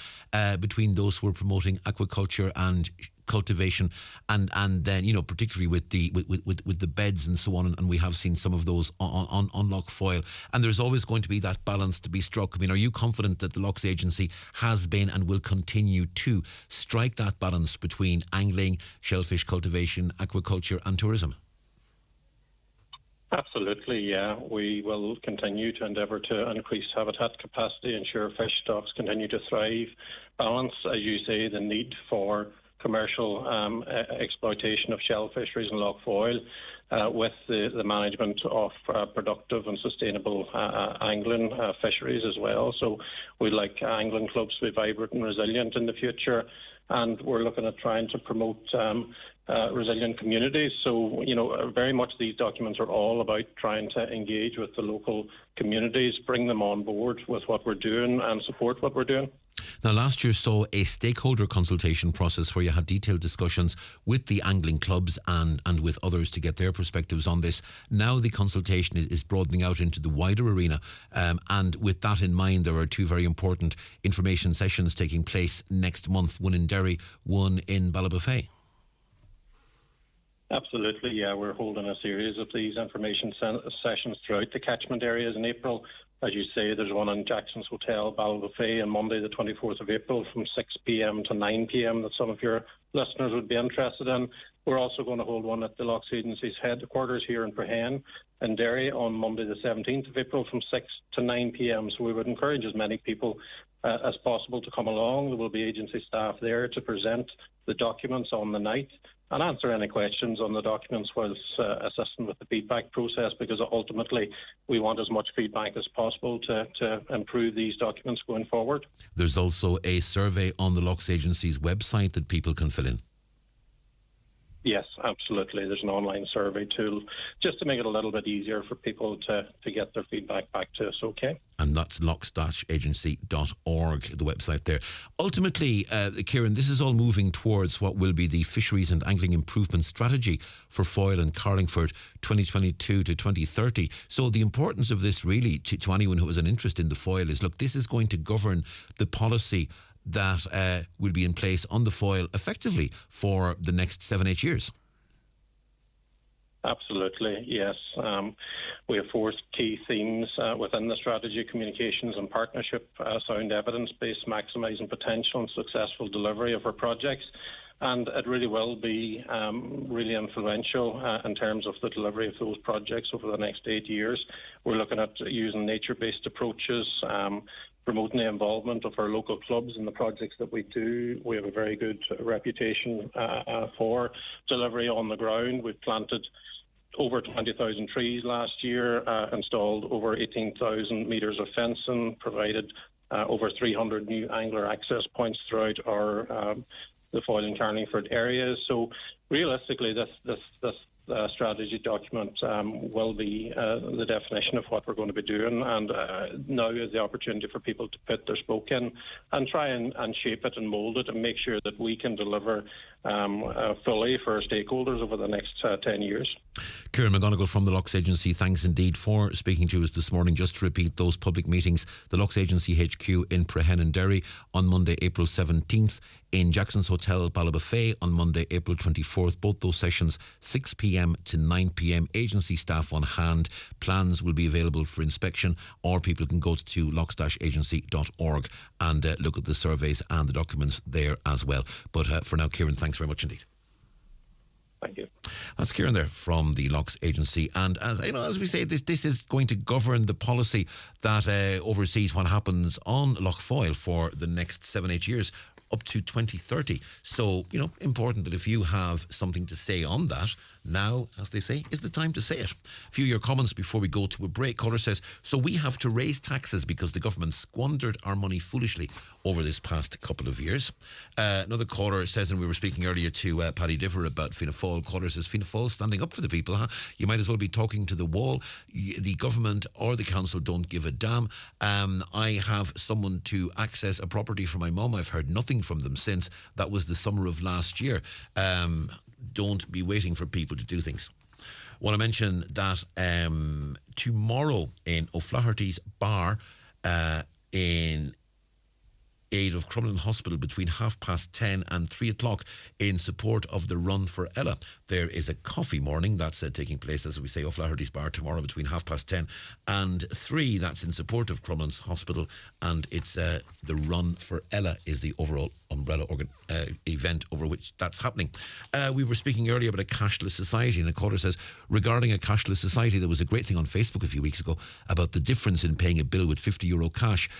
between those who are promoting aquaculture and cultivation, and then, you know, particularly with the beds and so on, and we have seen some of those on Loch Foyle, and there's always going to be that balance to be struck. I mean, are you confident that the Lochs Agency has been and will continue to strike that balance between angling, shellfish cultivation, aquaculture and tourism? Absolutely, yeah. We will continue to endeavour to increase habitat capacity, ensure fish stocks continue to thrive, balance, as you say, the need for commercial exploitation of shell fisheries in Loch Foyle with the management of productive and sustainable angling fisheries as well. So we'd like angling clubs to be vibrant and resilient in the future, and we're looking at trying to promote resilient communities. So, you know, very much these documents are all about trying to engage with the local communities, bring them on board with what we're doing and support what we're doing. Now, last year saw a stakeholder consultation process where you had detailed discussions with the angling clubs and with others to get their perspectives on this. Now the consultation is broadening out into the wider arena, and with that in mind, there are two very important information sessions taking place next month, one in Derry, one in Ballybofey. Absolutely, yeah. We're holding a series of these information sessions throughout the catchment areas in April. As you say, there's one in Jackson's Hotel, Ballybofey, on Monday the 24th of April from 6 p.m. to 9 p.m. that some of your listeners would be interested in. We're also going to hold one at the Lochs Agency's headquarters here in Prehen in Derry on Monday the 17th of April from 6 to 9 p.m. So we would encourage as many people as possible to come along. There will be agency staff there to present the documents on the night and answer any questions on the documents whilst assisting with the feedback process, because ultimately we want as much feedback as possible to improve these documents going forward. There's also a survey on the Lochs Agency's website that people can fill in. Yes, absolutely. There's an online survey tool just to make it a little bit easier for people to get their feedback back to us, okay? And that's lochs-agency.org, the website there. Ultimately, Kieran, this is all moving towards what will be the Fisheries and Angling Improvement Strategy for Foyle and Carlingford 2022 to 2030. So the importance of this really to anyone who has an interest in the Foyle is, look, this is going to govern the policy that will be in place on the Foyle effectively for the next 7-8 years. Absolutely, yes. We have 4 key themes within the strategy: communications and partnership, sound evidence-based, maximising potential and successful delivery of our projects. And it really will be really influential in terms of the delivery of those projects over the next 8 years. We're looking at using nature-based approaches, promoting the involvement of our local clubs in the projects that we do. We have a very good reputation for delivery on the ground. We've planted over 20,000 trees last year, installed over 18,000 metres of fencing, provided over 300 new angler access points throughout our the Foyle and Carlingford areas. So realistically, this strategy document will be the definition of what we're going to be doing, and now is the opportunity for people to put their spoke in and try and shape it and mould it and make sure that we can deliver fully for our stakeholders over the next 10 years. Kieran McConnell from the Lochs Agency, thanks indeed for speaking to us this morning. Just to repeat those public meetings, the Lochs Agency HQ in Prehen and Derry on Monday, April 17th, in Jackson's Hotel, Ballybofey on Monday, April 24th. Both those sessions, 6 p.m. to 9 p.m. Agency staff on hand. Plans will be available for inspection, or people can go to lochs-agency.org and look at the surveys and the documents there as well. But for now, Kieran, thanks very much indeed. Thank you. That's Kieran there from the Lochs Agency, and as we say, this is going to govern the policy that oversees what happens on Loch Foyle for the next 7-8 years, up to 2030. So, important that if you have something to say on that, Now, as they say, is the time to say it. A few of your comments before we go to a break. Caller says, so we have to raise taxes because the government squandered our money foolishly over this past couple of years. Another caller says, and we were speaking earlier to Paddy Differ about Fianna Fáil. Caller says, Fianna Fáil standing up for the people, huh? You might as well be talking to the wall. The government or the council don't give a damn. I have someone to access a property for my mum. I've heard nothing from them since. That was the summer of last year. Don't be waiting for people to do things. I want to mention that tomorrow in O'Flaherty's Bar in aid of Crumlin Hospital between 10:30 and 3 o'clock in support of the Run for Ella. There is a coffee morning that's taking place, as we say, O'Flaherty's Bar tomorrow between 10:30 and 3. That's in support of Crumlin's Hospital, and it's the Run for Ella is the overall umbrella event over which that's happening. We were speaking earlier about a cashless society, and a caller says, regarding a cashless society, there was a great thing on Facebook a few weeks ago about the difference in paying a bill with €50 cash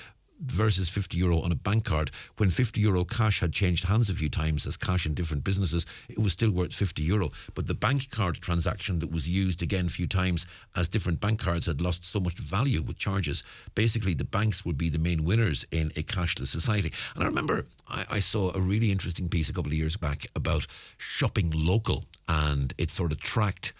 versus €50 on a bank card. When €50 cash had changed hands a few times as cash in different businesses, it was still worth €50. But the bank card transaction that was used again a few times as different bank cards had lost so much value with charges. Basically, the banks would be the main winners in a cashless society. And I remember I saw a really interesting piece a couple of years back about shopping local, and it sort of tracked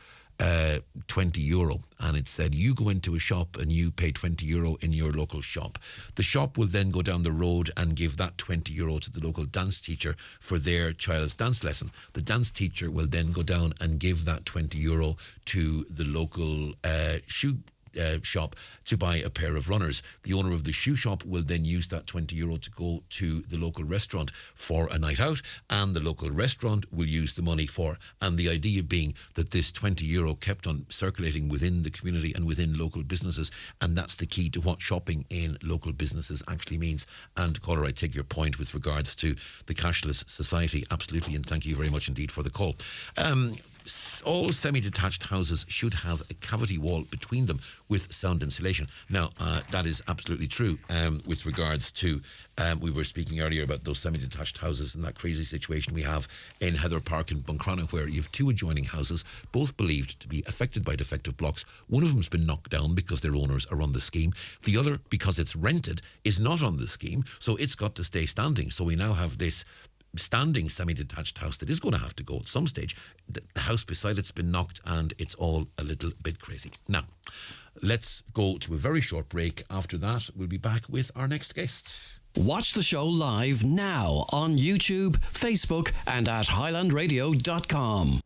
€20, and it said you go into a shop and you pay €20 in your local shop. The shop will then go down the road and give that €20 to the local dance teacher for their child's dance lesson. The dance teacher will then go down and give that €20 to the local shoe shop to buy a pair of runners. The owner of the shoe shop will then use that €20 to go to the local restaurant for a night out, and the local restaurant will use the money for, and the idea being that this €20 kept on circulating within the community and within local businesses, and that's the key to what shopping in local businesses actually means. And caller, I take your point with regards to the cashless society, absolutely, and thank you very much indeed for the call. All semi-detached houses should have a cavity wall between them with sound insulation. Now, that is absolutely true with regards to, we were speaking earlier about those semi-detached houses and that crazy situation we have in Heather Park in Buncrana, where you have two adjoining houses, both believed to be affected by defective blocks. One of them's been knocked down because their owners are on the scheme. The other, because it's rented, is not on the scheme, so it's got to stay standing. So we now have this standing semi-detached house that is going to have to go at some stage. The house beside it's been knocked, and it's all a little bit crazy. Now, let's go to a very short break. After that, we'll be back with our next guest. Watch the show live now on YouTube, Facebook and at highlandradio.com.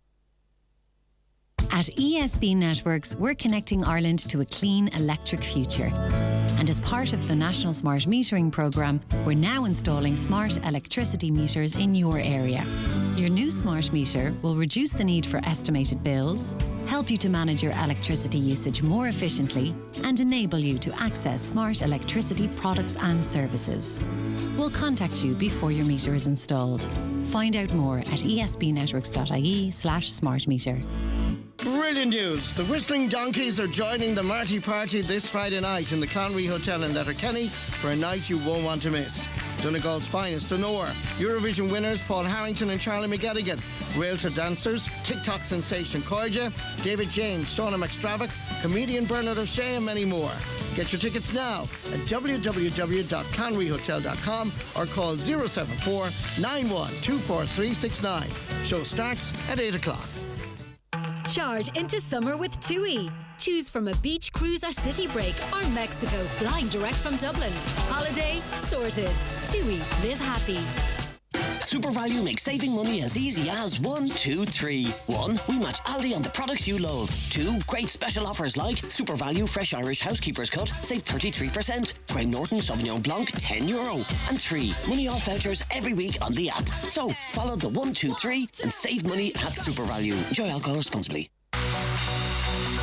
At ESB Networks, we're connecting Ireland to a clean electric future. And as part of the National Smart Metering Programme, we're now installing smart electricity meters in your area. Your new smart meter will reduce the need for estimated bills, help you to manage your electricity usage more efficiently, and enable you to access smart electricity products and services. We'll contact you before your meter is installed. Find out more at esbnetworks.ie/smartmeter. Brilliant news! The Whistling Donkeys are joining the Marty Party this Friday night in the Conry Hotel in Letterkenny for a night you won't want to miss. Donegal's finest Donor, Eurovision winners Paul Harrington and Charlie McGettigan, Realtor dancers, TikTok sensation Koija, David James, Shauna McStravick, comedian Bernard O'Shea and many more. Get your tickets now at www.conryhotel.com or call 074 91 Show starts at 8 o'clock. Charge into summer with TUI. Choose from a beach cruise or city break or Mexico flying direct from Dublin. Holiday sorted. TUI, live happy. Super Value makes saving money as easy as 1, 2, 3. 1. We match Aldi on the products you love. 2. Great special offers like Super Value Fresh Irish Housekeeper's Cut, save 33%. Graham Norton Sauvignon Blanc, €10. And 3. Money off vouchers every week on the app. So, follow the 1, 2, 3 and save money at Super Value. Enjoy alcohol responsibly.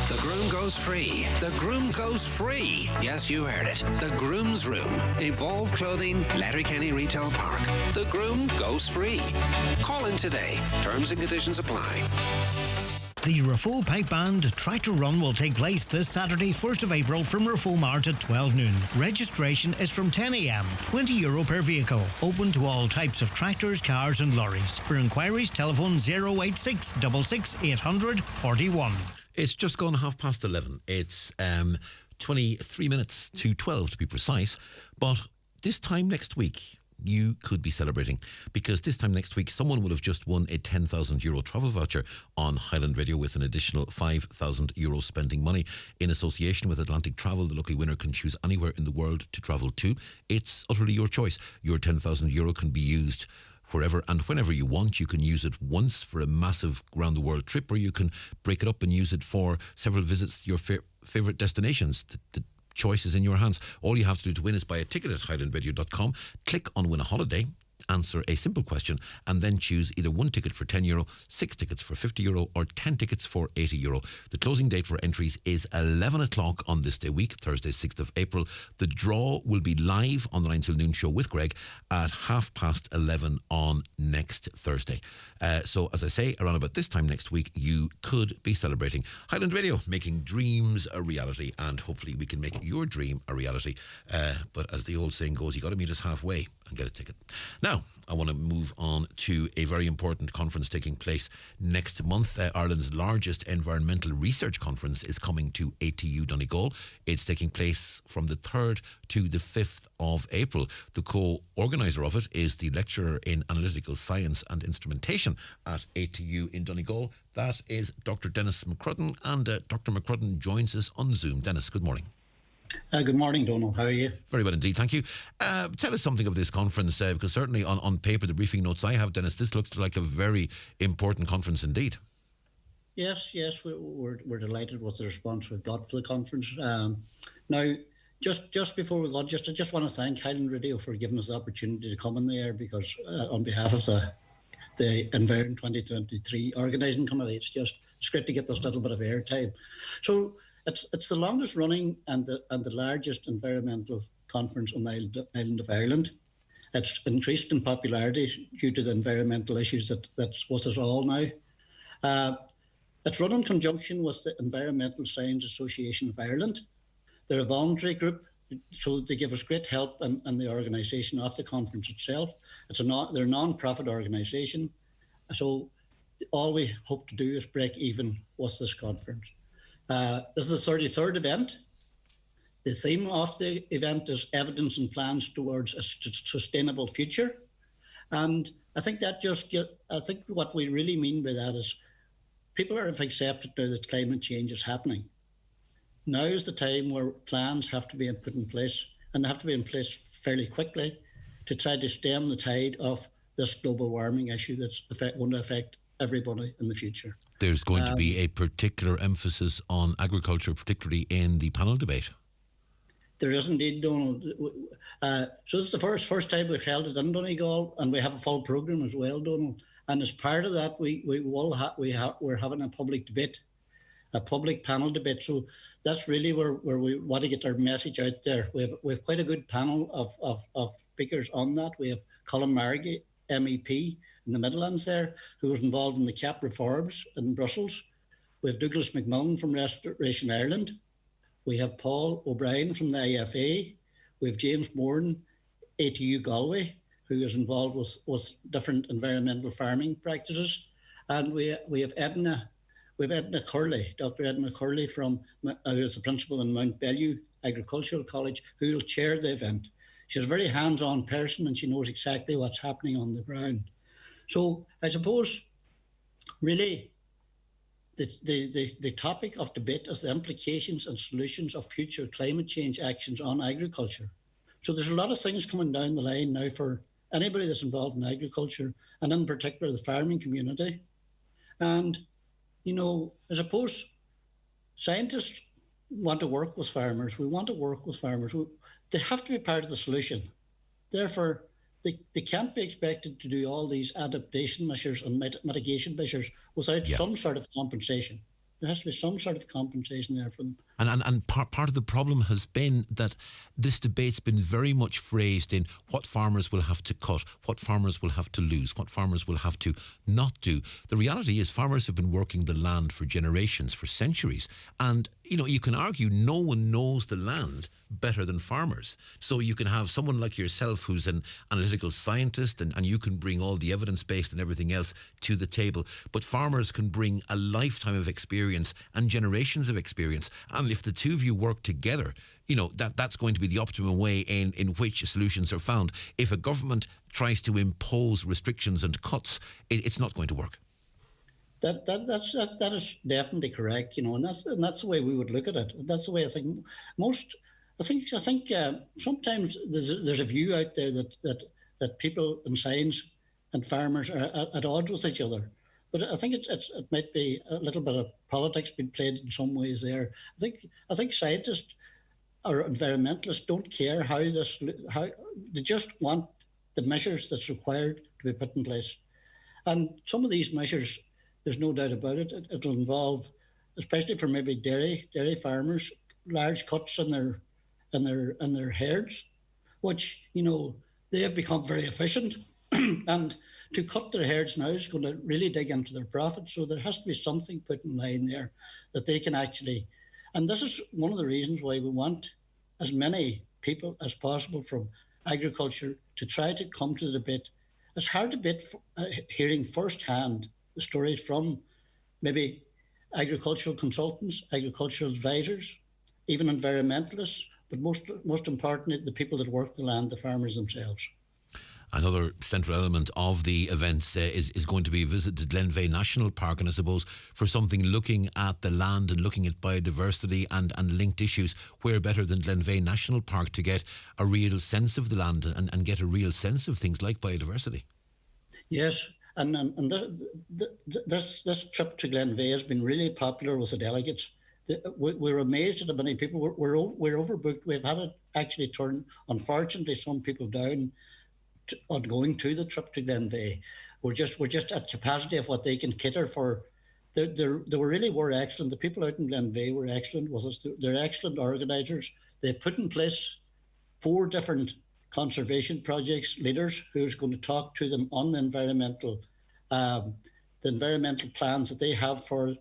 The groom goes free. The groom goes free. Yes, you heard it. The Groom's Room. Evolve Clothing, Letterkenny Retail Park. The groom goes free. Call in today. Terms and conditions apply. The Rafo Pipe Band Tractor Run will take place this Saturday, 1st of April from Rafo Mart at 12 noon. Registration is from 10 a.m, €20 per vehicle. Open to all types of tractors, cars and lorries. For inquiries, telephone 086 66 800 41. It's just gone 11:30. It's 23 minutes to 12 to be precise. But this time next week, you could be celebrating, because this time next week someone would have just won a €10,000 travel voucher on Highland Radio, with an additional €5,000 spending money in association with Atlantic Travel. The lucky winner can choose anywhere in the world to travel to. It's utterly your choice. Your €10,000 can be used wherever and whenever you want. You can use it once for a massive round the world trip, or you can break it up and use it for several visits to your favourite destinations. The choice is in your hands. All you have to do to win is buy a ticket at highlandradio.com, click on Win a Holiday, answer a simple question, and then choose either one ticket for €10, 6 tickets for €50, or 10 tickets for €80. The closing date for entries is 11 o'clock on this day week, Thursday 6th of April. The draw will be live on the 9 till noon show with Greg at 11:30 on next Thursday. So as I say, around about this time next week, you could be celebrating. Highland Radio, making dreams a reality, and hopefully we can make your dream a reality. But as the old saying goes, you got to meet us halfway and get a ticket. Now, I want to move on to a very important conference taking place next month. Ireland's largest environmental research conference is coming to ATU Donegal. It's taking place from the 3rd to the 5th of April. The co-organiser of it is the lecturer in analytical science and instrumentation at ATU in Donegal. That is Dr. Dennis McCrudden, and Dr. McCrudden joins us on Zoom. Dennis, good morning. Good morning, Donal. How are you? Very well indeed, thank you. Tell us something of this conference, because certainly on paper, the briefing notes I have, Dennis, this looks like a very important conference indeed. Yes, we're delighted with the response we've got for the conference. Now, just before we go, I just want to thank Highland Radio for giving us the opportunity to come in the air, because on behalf of the Environ 2023 organising committee, it's great to get this little bit of airtime. So it's the longest running and the largest environmental conference on the island of Ireland. It's increased in popularity due to the environmental issues that's with us all now. It's run in conjunction with the Environmental Science Association of Ireland. They're a voluntary group, so they give us great help in the organisation of the conference itself. They're a non-profit organisation, so all we hope to do is break even with this conference. This is the 33rd event. The theme of the event is evidence and plans towards a sustainable future. And I think I think what we really mean by that is people have accepted now that climate change is happening. Now is the time where plans have to be put in place, and they have to be in place fairly quickly to try to stem the tide of this global warming issue that's going to affect everybody in the future. There's going to be a particular emphasis on agriculture, particularly in the panel debate. There is indeed, Donal. So this is the first time we've held it in Donegal, and we have a full programme as well, Donal. And as part of that, we're having a public debate, a public panel debate. So that's really where we want to get our message out there. We have quite a good panel of speakers on that. We have Colin Margie, MEP in the Midlands there, who was involved in the CAP reforms in Brussels. We have Douglas McMillan from Restoration Ireland. We have Paul O'Brien from the IFA. We have James Moran, ATU Galway, who is involved with different environmental farming practices. And we have Edna Curley, Dr. Edna Curley, who is the principal in Mount Bellew Agricultural College, who will chair the event. She's a very hands-on person, and she knows exactly what's happening on the ground. So I suppose really the topic of debate is the implications and solutions of future climate change actions on agriculture. So there's a lot of things coming down the line now for anybody that's involved in agriculture, and in particular the farming community. And, I suppose scientists want to work with farmers. We want to work with farmers. They have to be part of the solution. Therefore, they can't be expected to do all these adaptation measures and mitigation measures without some sort of compensation. There has to be some sort of compensation there for them. And part of the problem has been that this debate's been very much phrased in what farmers will have to cut, what farmers will have to lose, what farmers will have to not do. The reality is farmers have been working the land for generations, for centuries. And, you can argue no one knows the land better than farmers. So you can have someone like yourself who's an analytical scientist and you can bring all the evidence-based and everything else to the table. But farmers can bring a lifetime of experience and generations of experience. And if the two of you work together, that's going to be the optimum way in which solutions are found. If a government tries to impose restrictions and cuts, it's not going to work. That is definitely correct, and that's the way we would look at it. That's the way I think I think sometimes there's a view out there that people in science and farmers are at odds with each other. But I think it might be a little bit of politics being played in some ways there. I think scientists or environmentalists don't care how they just want the measures that's required to be put in place. And some of these measures, there's no doubt about it, it'll involve, especially for maybe dairy farmers, large cuts in their herds, which they have become very efficient, and to cut their herds now is going to really dig into their profits. So there has to be something put in line there that they can actually, and this is one of the reasons why we want as many people as possible from agriculture to try to come to the debate. It's hard to debate hearing firsthand the stories from maybe agricultural consultants, agricultural advisors, even environmentalists, but most importantly, the people that work the land, the farmers themselves. Another central element of the events is going to be a visit to Glenveigh National Park, and I suppose for something looking at the land and looking at biodiversity and linked issues, where better than Glenveigh National Park to get a real sense of the land and get a real sense of things like biodiversity? Yes, and this trip to Glenveigh has been really popular with the delegates. We're amazed at how many people. We're overbooked. We've had it actually turn, unfortunately, some people down on going to the trip to Glenveigh. We're just at capacity of what they can cater for. They really were excellent. The people out in Glenveigh were excellent with us. They're excellent organisers. They put in place 4 different conservation projects leaders who's going to talk to them on the environmental plans that they have for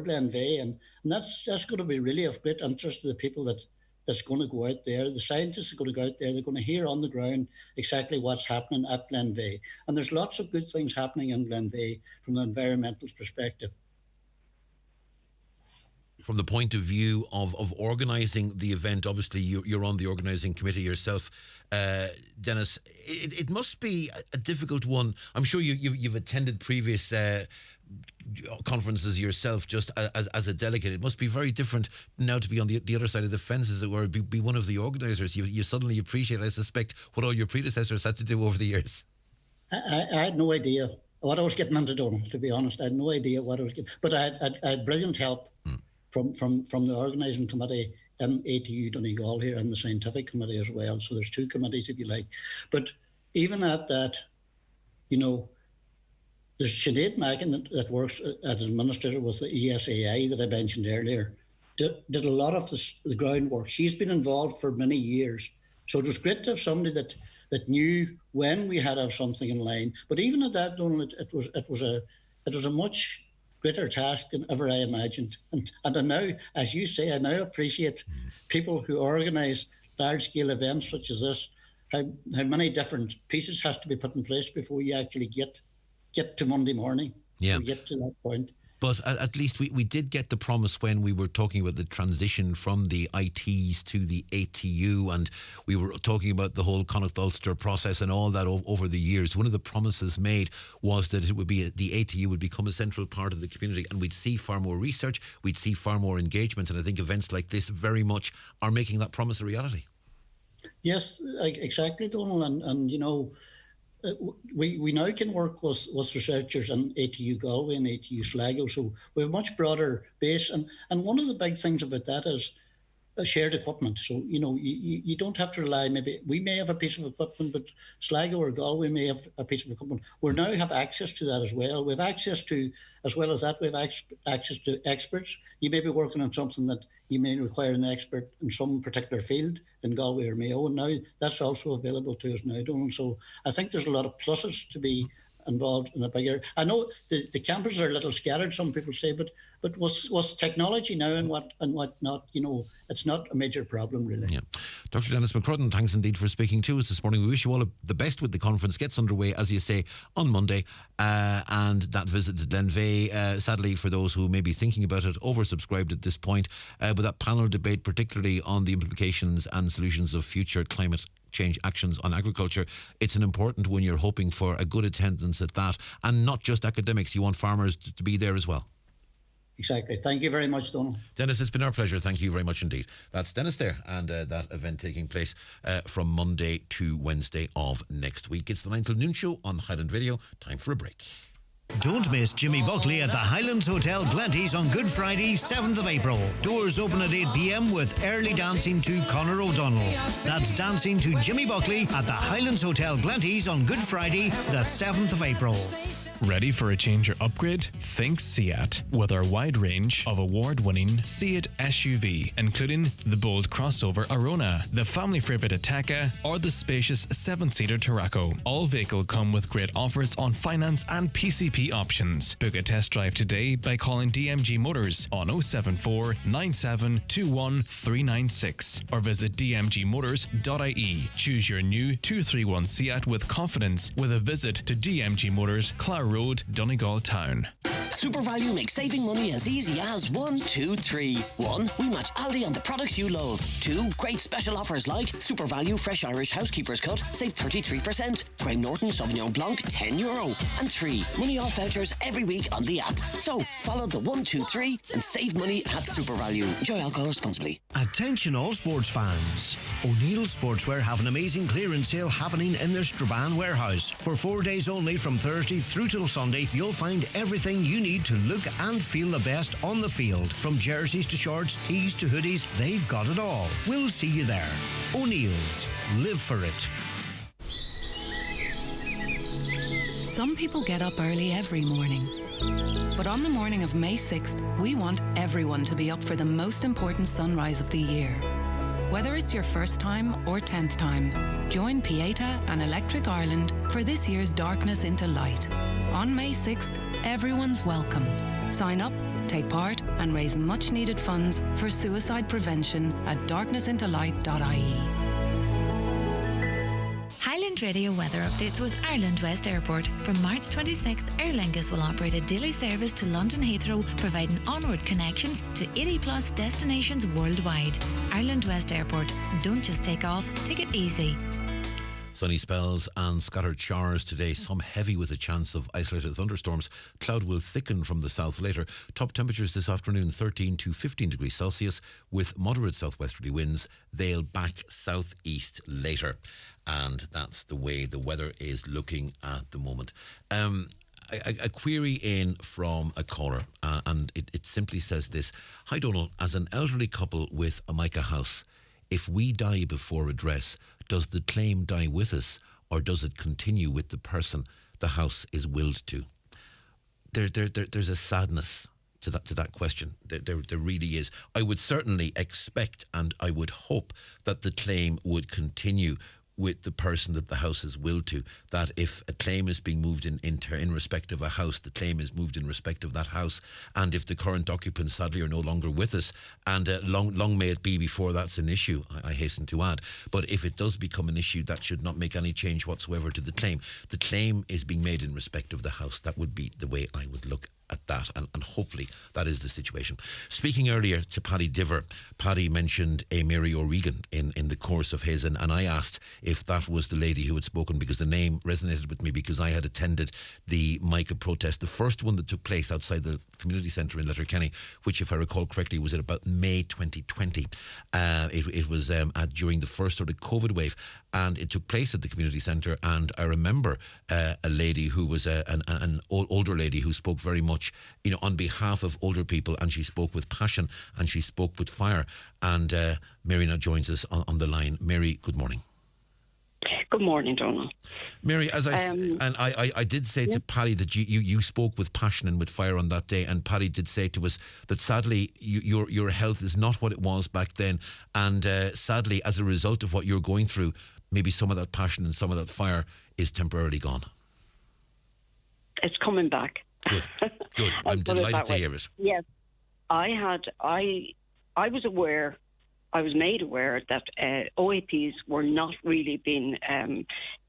Glenveigh, and that's going to be really of great interest to the people that's going to go out there. The scientists are going to go out there. They're going to hear on the ground exactly what's happening at Glenveigh. And there's lots of good things happening in Glenveigh from the environmental perspective. From the point of view of organising the event, obviously you're on the organising committee yourself, Dennis. It must be a difficult one. I'm sure you've attended previous conferences yourself, just as a delegate. It must be very different now to be on the other side of the fence, as it were, be one of the organisers. You suddenly appreciate, I suspect, what all your predecessors had to do over the years. I had no idea what I was getting into, Donal, to be honest. I had no idea what I was getting, but I had brilliant help from the organising committee in ATU Donegal here, and the scientific committee as well. So there's 2 committees, if you like. But even at that, there's Sinead Mackin that works as administrator with the ESAI that I mentioned earlier, did a lot of the groundwork. She's been involved for many years. So it was great to have somebody that knew when we had to have something in line. But even at that, Donal, it was a much greater task than ever I imagined. And I now, as you say, I now appreciate people who organise large-scale events such as this, how many different pieces has to be put in place before you actually get to Monday morning. Yeah. Get to that point. But at least we did get the promise when we were talking about the transition from the ITs to the ATU, and we were talking about the whole Connacht Ulster process and all that over the years. One of the promises made was that it would be the ATU would become a central part of the community, and we'd see far more research, we'd see far more engagement, and I think events like this very much are making that promise a reality. Yes, exactly, Donal, and we now can work with researchers in ATU Galway and ATU Sligo, so we have a much broader base, and one of the big things about that is shared equipment. So you don't have to rely. Maybe we may have a piece of equipment, but Sligo or Galway may have a piece of equipment. We now have access to that as well. We have access to, as well as that, we have access to experts. You may be working on something that you may require an expert in some particular field in Galway or Mayo, and now that's also available to us now, Donal. So I think there's a lot of pluses to be involved in a bigger. I know the campuses are a little scattered, some people say, but with technology now and what not, it's not a major problem really. Yeah. Dr. Dennis McCrudden, thanks indeed for speaking to us this morning. We wish you all the best with the conference. Gets underway, as you say, on Monday, and that visit to Glenveigh, sadly for those who may be thinking about it, oversubscribed at this point, but that panel debate, particularly on the implications and solutions of future climate change actions on agriculture, it's an important one. You're hoping for a good attendance at that, and not just academics. You want farmers to be there as well. Exactly. Thank you very much, Donal. Dennis, it's been our pleasure. Thank you very much indeed. That's Dennis there, and that event taking place from Monday to Wednesday of next week. It's the 9 till noon show on Highland Radio. Time for a break. Don't miss Jimmy Buckley at the Highlands Hotel Glenties on Good Friday, 7th of April. Doors open at 8 p.m. with early dancing to Conor O'Donnell. That's dancing to Jimmy Buckley at the Highlands Hotel Glenties on Good Friday, the 7th of April. Ready for a change or upgrade? Think Seat. With our wide range of award-winning Seat SUV, including the bold crossover Arona, the family favourite Ateca, or the spacious 7-seater Tarraco. All vehicles come with great offers on finance and PCP options. Book a test drive today by calling DMG Motors on 074 9721 396 or visit dmgmotors.ie. Choose your new 231 Seat with confidence with a visit to DMG Motors, Clara Road, Donegal Town. Super Value makes saving money as easy as 1, 2, 3. 1. We match Aldi on the products you love. 2. Great special offers like Super Value Fresh Irish Housekeeper's Cut, save 33%. Graham Norton Sauvignon Blanc, €10. And 3. Money off vouchers every week on the app. So, follow the 1, 2, 3 and save money at Super Value. Enjoy alcohol responsibly. Attention all sports fans. O'Neill Sportswear have an amazing clearance sale happening in their Strabane warehouse. For 4 days only, from Thursday through till Sunday, you'll find everything you need to look and feel the best on the field. From jerseys to shorts, tees to hoodies, they've got it all. We'll see you there. O'Neill's. Live for it. Some people get up early every morning. But on the morning of May 6th, we want everyone to be up for the most important sunrise of the year. Whether it's your first time or 10th time, join Pieta and Electric Ireland for this year's Darkness into Light. On May 6th, everyone's welcome. Sign up, take part and raise much needed funds for suicide prevention at darknessintolight.ie. Highland Radio weather updates with Ireland West Airport. From March 26th, Aer Lingus will operate a daily service to London Heathrow, providing onward connections to 80 plus destinations worldwide. Ireland West Airport. Don't just take off, take it easy. Sunny spells and scattered showers today, some heavy with a chance of isolated thunderstorms. Cloud will thicken from the south later. Top temperatures this afternoon 13 to 15 degrees Celsius with moderate southwesterly winds. They'll back southeast later. And that's the way the weather is looking at the moment. A query in from a caller, and it simply says this. Hi Donal, as an elderly couple with a mica house, if we die before redress, does the claim die with us, or does it continue with the person the house is willed to? There's a sadness to that question. There really is. I would certainly expect, and I would hope, that the claim would continue with the person that the house is willed to, that if a claim is being moved in respect of a house, the claim is moved in respect of that house. And if the current occupants sadly are no longer with us, and long may it be before that's an issue, I hasten to add. But if it does become an issue, that should not make any change whatsoever to the claim. The claim is being made in respect of the house. That would be the way I would look at that, and hopefully that is the situation. Speaking earlier to Paddy Diver, Paddy mentioned a Mary O'Regan in the course of his, and I asked if that was the lady who had spoken, because the name resonated with me, because I had attended the MICA protest, the first one that took place outside the community centre in Letterkenny, which, if I recall correctly, was at about May 2020. It was during the first sort of COVID wave, and it took place at the community centre. And I remember a lady who was an older lady who spoke very much, on behalf of older people, and she spoke with passion and she spoke with fire. And Mary now joins us on the line. Mary, good morning. Good morning, Donal. Mary, as I did say to Paddy that you spoke with passion and with fire on that day, and Paddy did say to us that sadly your health is not what it was back then, and sadly as a result of what you're going through, maybe some of that passion and some of that fire is temporarily gone. It's coming back. Good. I'm delighted to hear it. Yes, I was aware. I was made aware that OAPs were not really being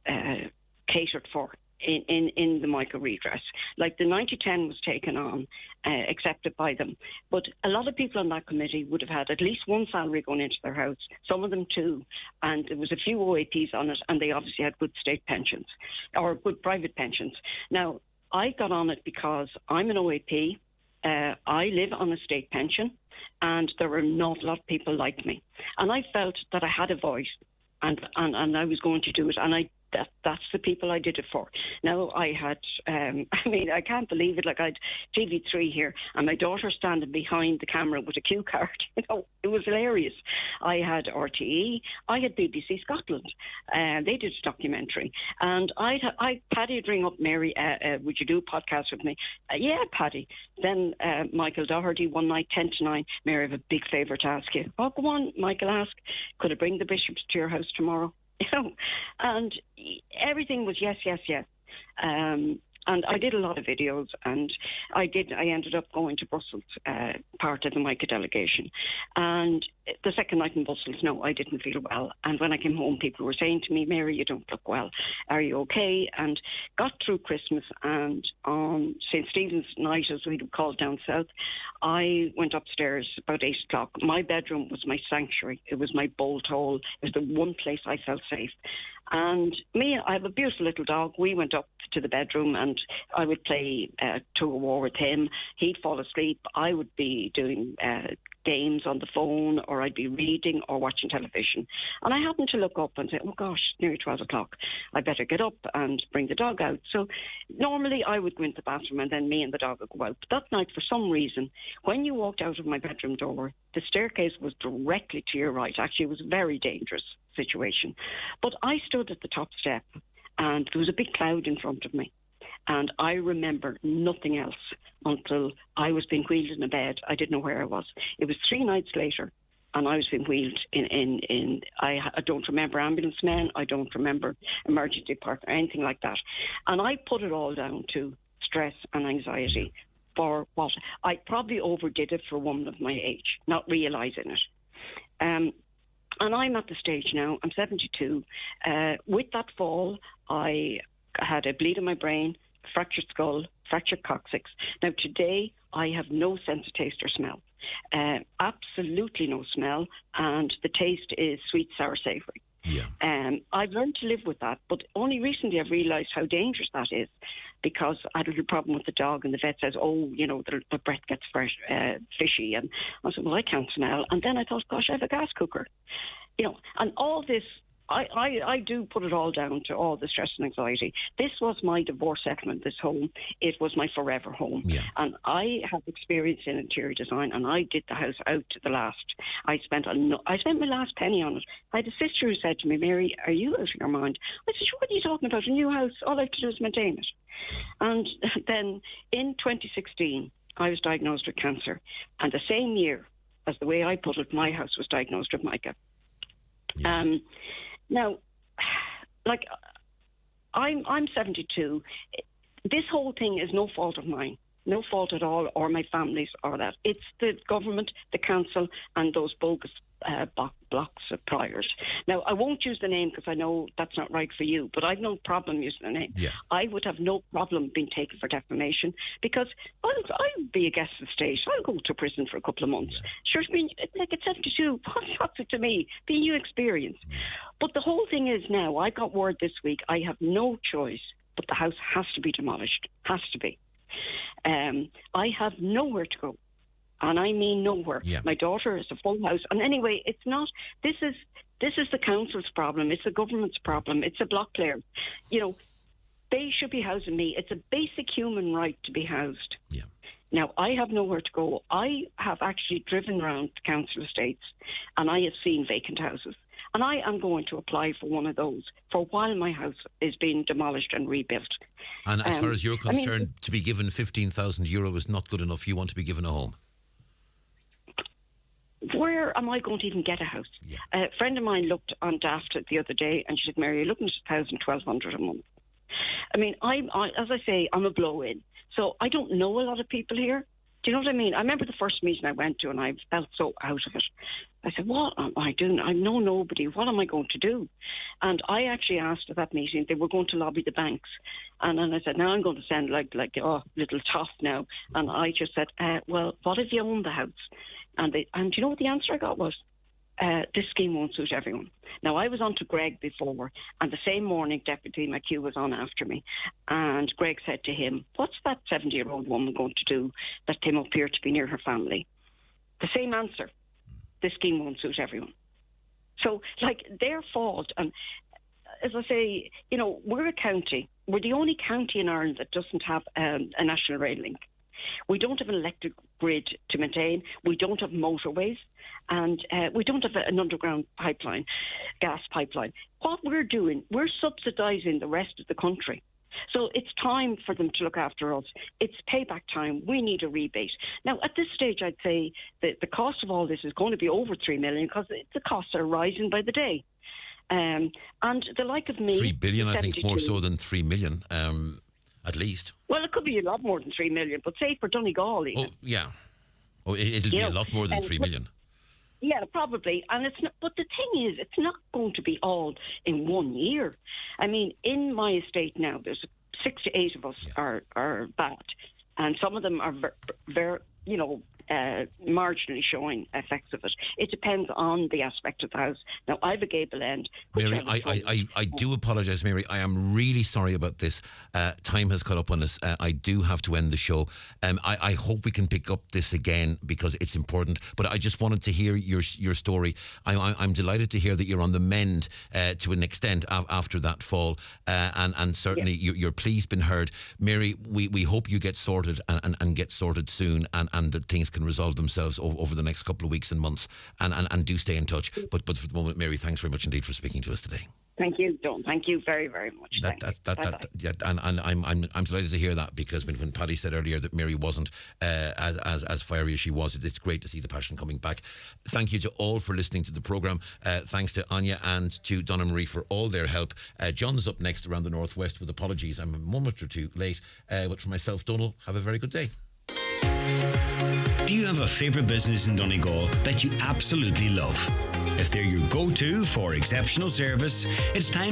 catered for in the micro redress. Like the 90-10 was taken on, accepted by them. But a lot of people on that committee would have had at least one salary going into their house, some of them two. And there was a few OAPs on it, and they obviously had good state pensions or good private pensions. Now, I got on it because I'm an OAP. I live on a state pension, and there were not a lot of people like me. And I felt that I had a voice, and I was going to do it, and that's the people I did it for. Now, I had, I can't believe it, like I had TV3 here, and my daughter standing behind the camera with a cue card. It was hilarious. I had RTE, I had BBC Scotland. They did a documentary. And Paddy would ring up Mary, would you do a podcast with me? Yeah, Paddy. Then Michael Doherty, one night, 10 to 9, Mary, I have a big favour to ask you. Oh, go on, Michael, ask. Could I bring the bishops to your house tomorrow? And everything was yes. And I did a lot of videos, and I ended up going to Brussels, part of the MICA delegation. And the second night in Brussels, no, I didn't feel well. And when I came home, people were saying to me, Mary, you don't look well. Are you okay? And got through Christmas, and on St. Stephen's night, as we would call it down south, I went upstairs about 8 o'clock. My bedroom was my sanctuary. It was my bolt hole. It was the one place I felt safe. And I have a beautiful little dog. We went up to the bedroom, and I would play tug of war with him. He'd fall asleep. I would be doing games on the phone, or I'd be reading or watching television. And I happened to look up and say, oh gosh, it's nearly 12 o'clock. I better get up and bring the dog out. So normally I would go into the bathroom, and then me and the dog would go out. But that night, for some reason, when you walked out of my bedroom door, the staircase was directly to your right. Actually, it was a very dangerous situation. But I stood at the top step, and there was a big cloud in front of me. And I remember nothing else until I was being wheeled in a bed. I didn't know where I was. It was 3 nights later, and I was being wheeled in I don't remember ambulance men. I don't remember emergency department or anything like that. And I put it all down to stress and anxiety for what? I probably overdid it for a woman of my age, not realising it. And I'm at the stage now, I'm 72. With that fall, I had a bleed in my brain, fractured skull, fractured coccyx. Now, today, I have no sense of taste or smell. Absolutely no smell, and the taste is sweet, sour, savoury. Yeah. I've learned to live with that, but only recently I've realised how dangerous that is, because I had a little problem with the dog, and the vet says, the breath gets fresh, fishy, and I said, well, I can't smell. And then I thought, gosh, I have a gas cooker. And all this, I do put it all down to all the stress and anxiety. This was my divorce settlement, this home. It was my forever home. Yeah. And I have experience in interior design, and I did the house out to the last. I spent my last penny on it. I had a sister who said to me, Mary, are you out of your mind? I said, what are you talking about? A new house, all I have to do is maintain it. And then in 2016, I was diagnosed with cancer. And the same year, as the way I put it, my house was diagnosed with MICA. Yeah. Now, like, I'm 72. This whole thing is no fault of mine, no fault at all, or my family's, or that. It's the government, the council, and those bogus block suppliers. Now, I won't use the name because I know that's not right for you, but I've no problem using the name. Yeah. I would have no problem being taken for defamation, because I'll be a guest of the state. I'll go to prison for a couple of months. Yeah. Sure, I mean, like at 72, what's it to me? Be a new experience. But the whole thing is now, I got word this week, I have no choice, but the house has to be demolished. Has to be. I have nowhere to go. And I mean nowhere. Yeah. My daughter is a full house. And anyway, it's not, this is the council's problem. It's the government's problem. It's a block player. They should be housing me. It's a basic human right to be housed. Yeah. Now, I have nowhere to go. I have actually driven around the council estates, and I have seen vacant houses. And I am going to apply for one of those for while my house is being demolished and rebuilt. And as far as you're concerned, to be given €15,000 is not good enough. You want to be given a home. Where am I going to even get a house? Yeah. A friend of mine looked on Daft the other day and she said, Mary, you're looking at $1,200 a month. I mean, as I say, I'm a blow-in. So I don't know a lot of people here. Do you know what I mean? I remember the first meeting I went to and I felt so out of it. I said, what am I doing? I know nobody. What am I going to do? And I actually asked at that meeting, they were going to lobby the banks. And then I said, now I'm going to send like little toff now. And I just said, well, what if you own the house? And do you know what the answer I got was? This scheme won't suit everyone. Now, I was on to Greg before, and the same morning, Deputy McHugh was on after me. And Greg said to him, what's that 70-year-old woman going to do that came up here to be near her family? The same answer. This scheme won't suit everyone. So, their fault. And as I say, we're a county. We're the only county in Ireland that doesn't have a national rail link. We don't have an electric grid to maintain. We don't have motorways. And we don't have an underground pipeline, gas pipeline. What we're doing, we're subsidising the rest of the country. So it's time for them to look after us. It's payback time. We need a rebate. Now, at this stage, I'd say that the cost of all this is going to be over $3 million because the costs are rising by the day. And the like of me... $3 billion, I think, more so than $3 million. At least. Well, it could be a lot more than 3 million, but say for Donegal. Even. Oh, yeah. Oh, it'll be a lot more than 3 million. Yeah, probably. And it's not, but the thing is, it's not going to be all in 1 year. I mean, in my estate now, there's 6 to 8 of us are bad, and some of them are very, marginally showing effects of it. It depends on the aspect of the house. Now, I have a gable end. Mary, I do apologise, Mary. I am really sorry about this. Time has caught up on us. I do have to end the show. I hope we can pick up this again because it's important. But I just wanted to hear your story. I'm delighted to hear that you're on the mend to an extent after that fall. And certainly your plea's been heard. Mary, we hope you get sorted and get sorted soon and that things can resolve themselves over the next couple of weeks and months, and do stay in touch. But for the moment, Mary, thanks very much indeed for speaking to us today. Thank you, Don. Thank you very, very much. And I'm delighted to hear that because when Paddy said earlier that Mary wasn't as fiery as she was, it's great to see the passion coming back. Thank you to all for listening to the programme. Thanks to Anya and to Donna Marie for all their help. John is up next around the northwest with apologies. I'm a moment or two late, but for myself, Donal, have a very good day. Do you have a favourite business in Donegal that you absolutely love? If they're your go-to for exceptional service, it's time